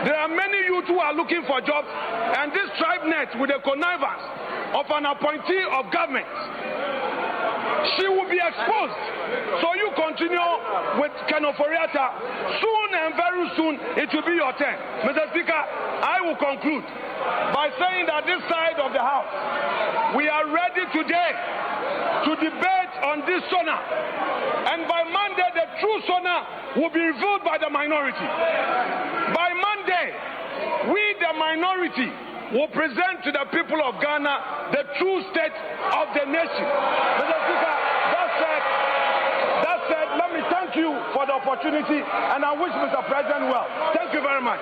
There are many youth who are looking for jobs, and this TribeNet, with the connivance of an appointee of government, she will be exposed. So you continue with Kenoforiata. Soon and very soon it will be your turn. Mr. Speaker, I will conclude by saying that this side of the House, we are ready today to debate on this SONA. And by Monday, the true SONA will be revealed by the minority. By Monday, we, the minority, will present to the people of Ghana the true state of the nation. Mr. Speaker, that said, let me thank you for the opportunity, and I wish Mr. President well. Thank you very much.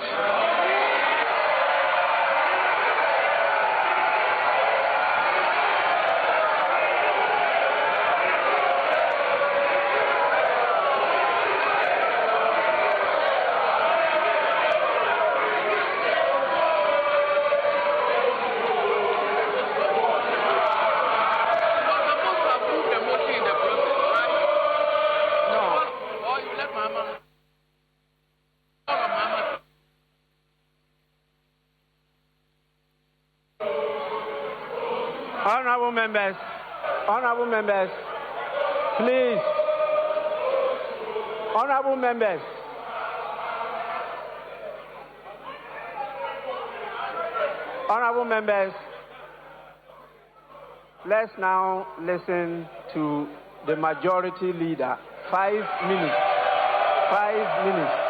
Honorable members, please. Honorable members, let's now listen to the majority leader. 5 minutes. 5 minutes.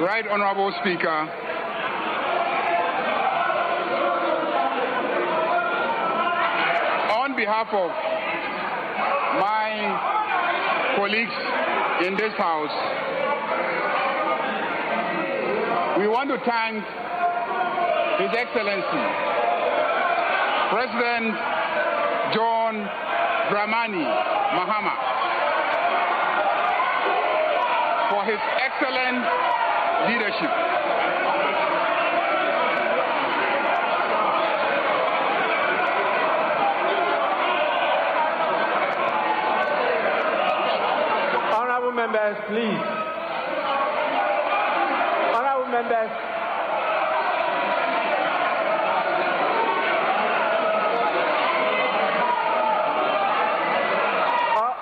Right Honorable Speaker, on behalf of my colleagues in this House, we want to thank His Excellency, President John Dramani Mahama, for his excellent leadership. Honorable members, please. Honorable members.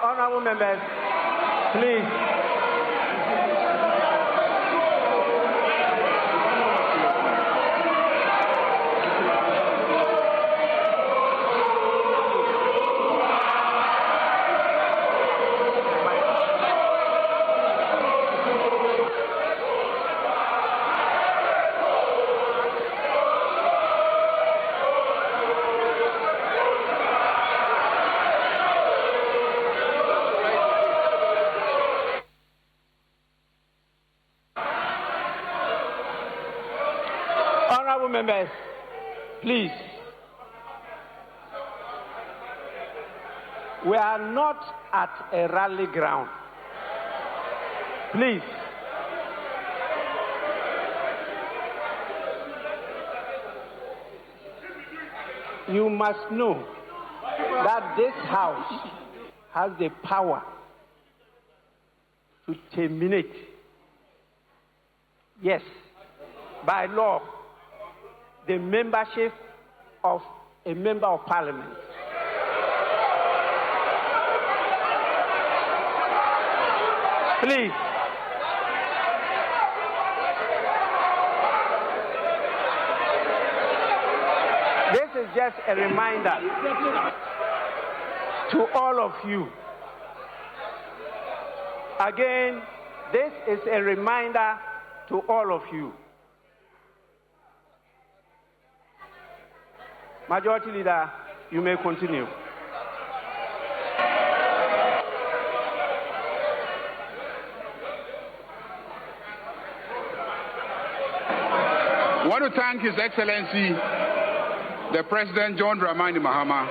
Honorable members, please. Please. We are not at a rally ground. Please. You must know that this House has the power to terminate, yes, by law, the membership of a member of parliament. Please. This is just a reminder to all of you. Again, this is a reminder to all of you. Majority Leader, you may continue. I want to thank His Excellency, the President John Dramani Mahama,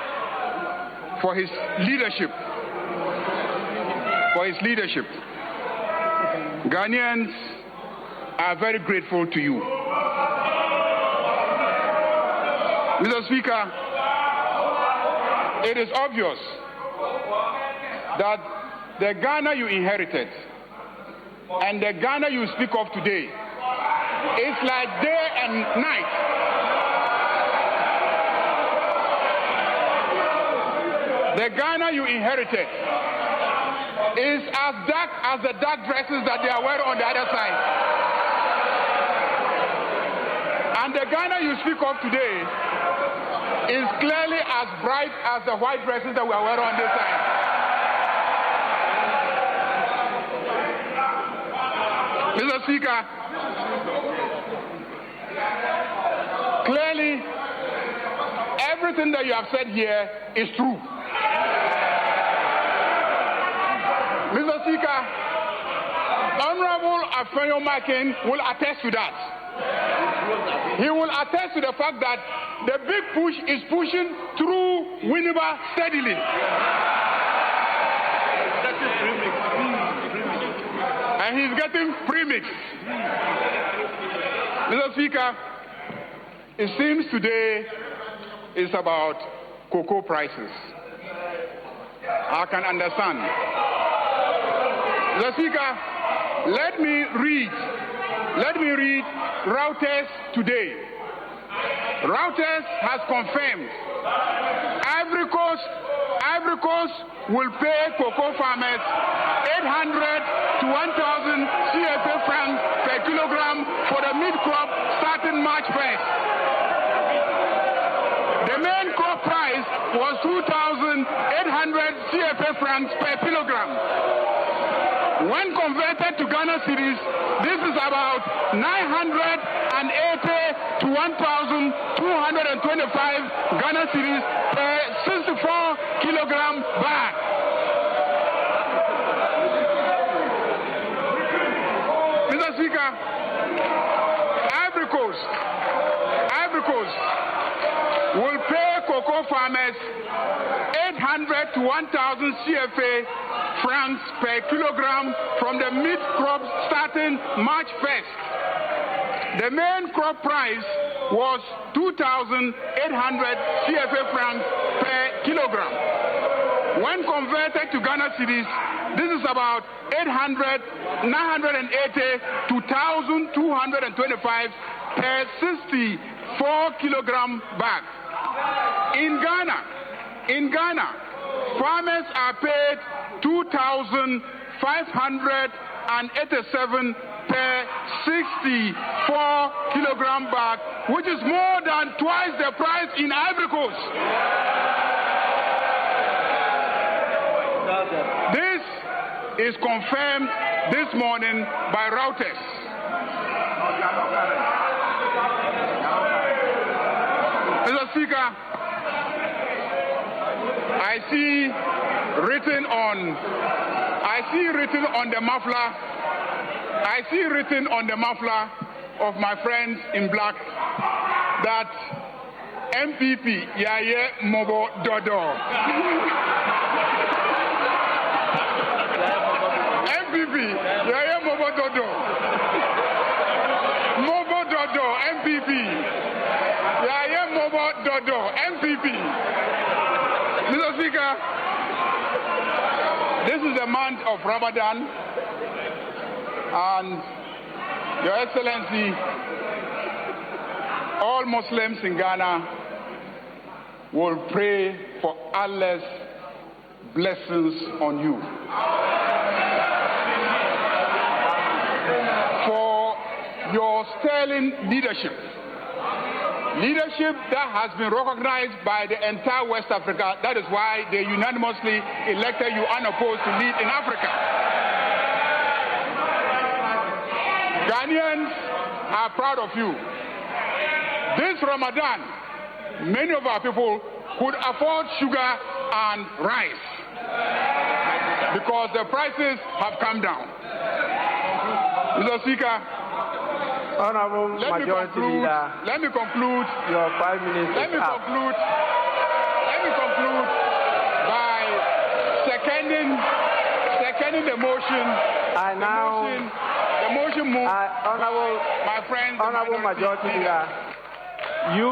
for his leadership. Ghanaians are very grateful to you. Mr. Speaker, it is obvious that the Ghana you inherited and the Ghana you speak of today is like day and night. The Ghana you inherited is as dark as the dark dresses that they are wearing on the other side. And the Ghana you speak of today is clearly as bright as the white dresses that we are wearing on this side. Mr. Speaker, clearly everything that you have said here is true. Mr. Speaker, Honorable Afenyo Makin will attest to that. He will attest to the fact that the big push is pushing through Winneba steadily. And he's getting premix. Mr. Speaker, it seems today is about cocoa prices. I can understand. Mr. Speaker, let me read Reuters today. Reuters has confirmed Ivory Coast will pay cocoa farmers 800 to 1,000 CFA francs per kilogram for the mid-crop starting March 1st. The main crop price was 2,800 CFA francs per kilogram. When converted to Ghana cedis, this is about 980 to 1,225 Ghana cedis per 64 kilogram bag. Mr. Speaker, Ivory Coast will pay cocoa farmers 800 to 1,000 CFA francs per kilogram from the mid-crop starting March 1st. The main crop price was 2,800 CFA francs per kilogram. When converted to Ghana cedis, this is about 980 to 1,225 per 64 kilogram bag. In Ghana, farmers are paid 2,587 per 64 kilogram bag, which is more than twice the price in Ivory Coast. This is confirmed this morning by Reuters. Mr. Speaker, I see written on the muffler of my friends in black that MPP Yaye Mobo Dodo. MPP Yaye Mobo Dodo. Mobo Dodo MPP Yaye Mobo Dodo MPP. Mr. Speaker, this is the month of Ramadan, and Your Excellency, all Muslims in Ghana will pray for Allah's blessings on you. For your sterling leadership that has been recognized by the entire West Africa. That is why they unanimously elected you unopposed to lead in Africa. Ghanaians are proud of you. This Ramadan, many of our people could afford sugar and rice because the prices have come down. Mr. Speaker, Honorable Majority Leader, let me conclude. Your 5 minutes Let me conclude by seconding the motion. The motion moved. My friend, Honorable Majority Leader, you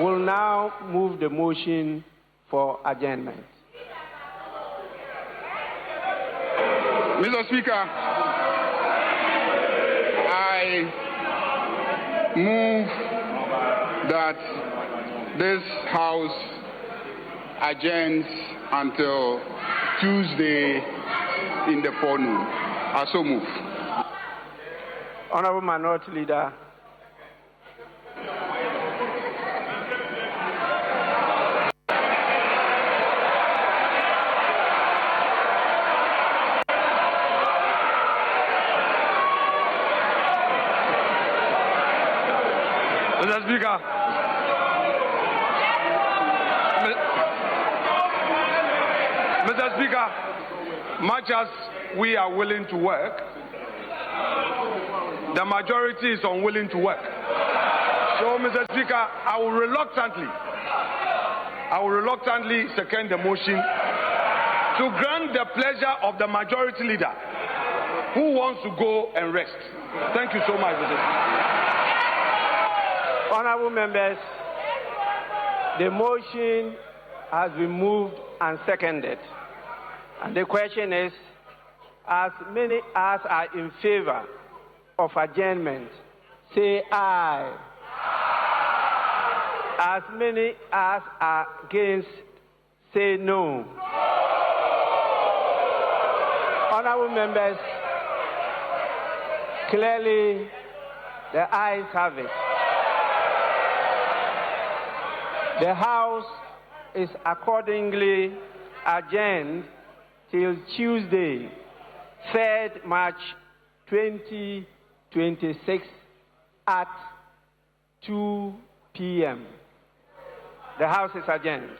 will now move the motion for adjournment. Mr. Speaker, I move that this House adjourns until Tuesday in the forenoon. I so move. Honorable Minority Leader. Mr. Speaker, much as we are willing to work, the majority is unwilling to work. So, Mr. Speaker, I will reluctantly second the motion to grant the pleasure of the majority leader who wants to go and rest. Thank you so much, Mr. Speaker. Honorable members, the motion has been moved and seconded. And the question is, as many as are in favor of adjournment, say aye. As many as are against, say no. Honorable members, clearly the ayes have it. The House is accordingly adjourned till Tuesday, 3rd March 2026 at 2 p.m. The House is adjourned.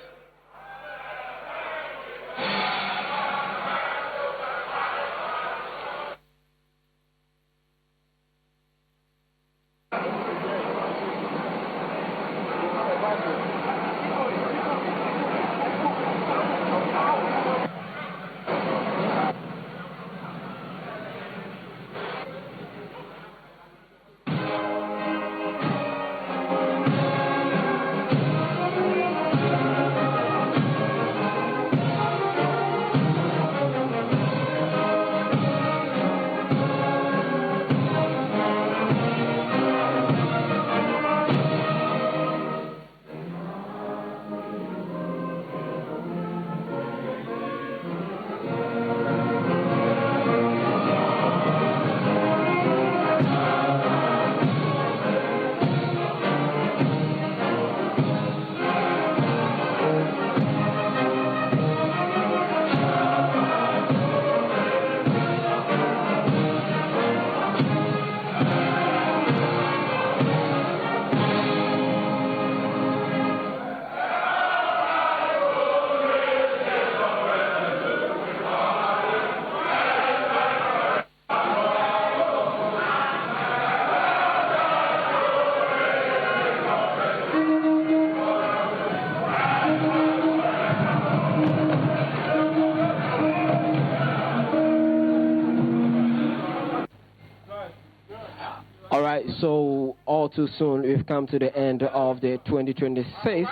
All right, so all too soon, we've come to the end of the 2026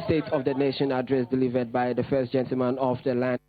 State of the Nation address delivered by the First Gentleman of the land.